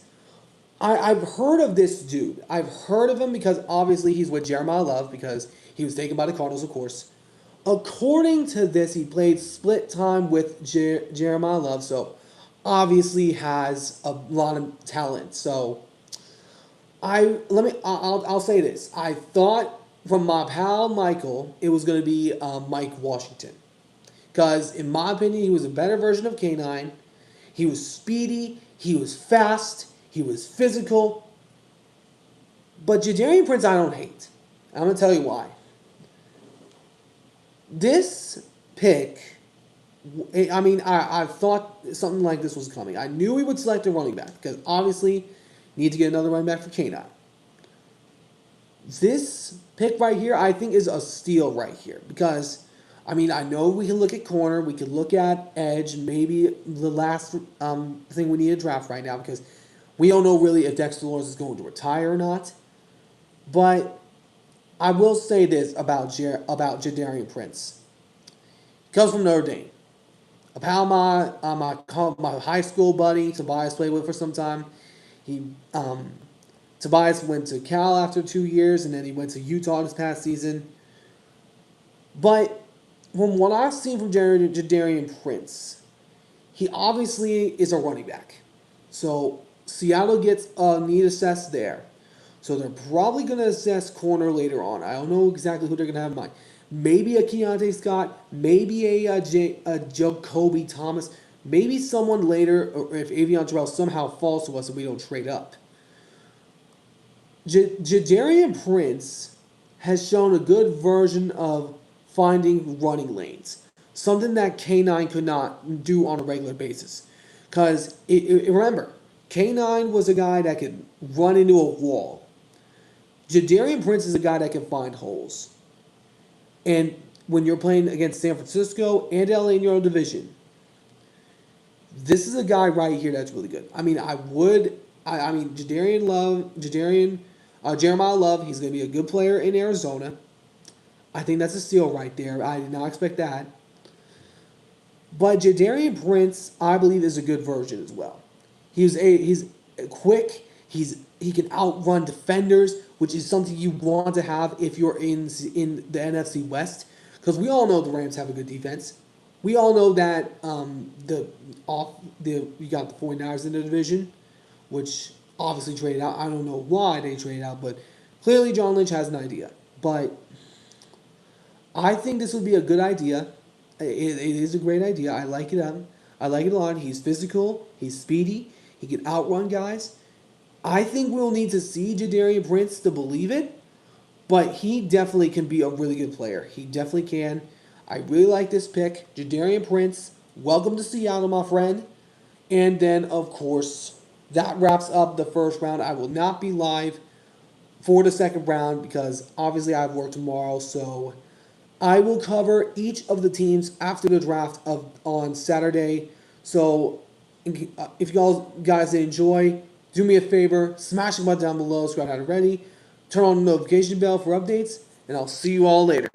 I've heard of this dude. I've heard of him because obviously he's with Jeremiah Love because he was taken by the Cardinals, of course. According to this, he played split time with Jeremiah Love, so obviously has a lot of talent. So I'll say this. I thought from my pal Michael, it was going to be Mike Washington. Because in my opinion, he was a better version of K9. He was speedy. He was fast. He was physical. But Jadarian Prince, I don't hate. I'm going to tell you why. This pick, I mean, I thought something like this was coming. I knew we would select a running back because obviously need to get another running back for K9. This pick right here, I think, is a steal right here because, I mean, I know we can look at corner, we can look at edge, maybe the last thing we need to draft right now because we don't know really if Dexter Lawrence is going to retire or not. But I will say this about Jadarian Prince. He comes from Notre Dame. A pal of my high school buddy, Tobias, played with for some time. Tobias went to Cal after 2 years, and then he went to Utah this past season. But from what I've seen from Jadarian Prince, he obviously is a running back. So Seattle gets a need assessed there. So they're probably going to assess corner later on. I don't know exactly who they're going to have in mind. Maybe a Keontae Scott, maybe a Jacoby Thomas, maybe someone later, or if Avion Terrell somehow falls to us and we don't trade up. Jadarian Prince has shown a good version of finding running lanes. Something that K9 could not do on a regular basis. Because, remember, K9 was a guy that could run into a wall. Jadarian Prince is a guy that can find holes. And when you're playing against San Francisco and LA in your own division, This is a guy right here that's really good. I mean, Jeremiah Love, he's going to be a good player in Arizona. I think that's a steal right there. I did not expect that. But Jadarian Prince, I believe, is a good version as well. He's quick. He can outrun defenders, which is something you want to have if you're in the NFC West, because we all know the Rams have a good defense. We all know that you got the 49ers in the division, which obviously traded out. I don't know why they traded out, but clearly John Lynch has an idea. But I think this would be a good idea. It is a great idea. I like it. I like it a lot. He's physical. He's speedy. He can outrun guys. I think we'll need to see Jadarian Prince to believe it, but he definitely can be a really good player. He definitely can. I really like this pick. Jadarian Prince, welcome to Seattle, my friend. And then, of course, that wraps up the first round. I will not be live for the second round because obviously I have work tomorrow, so I will cover each of the teams after the draft on Saturday. So if you guys enjoy, do me a favor, smash the button down below, subscribe if you haven't already, turn on the notification bell for updates, and I'll see you all later.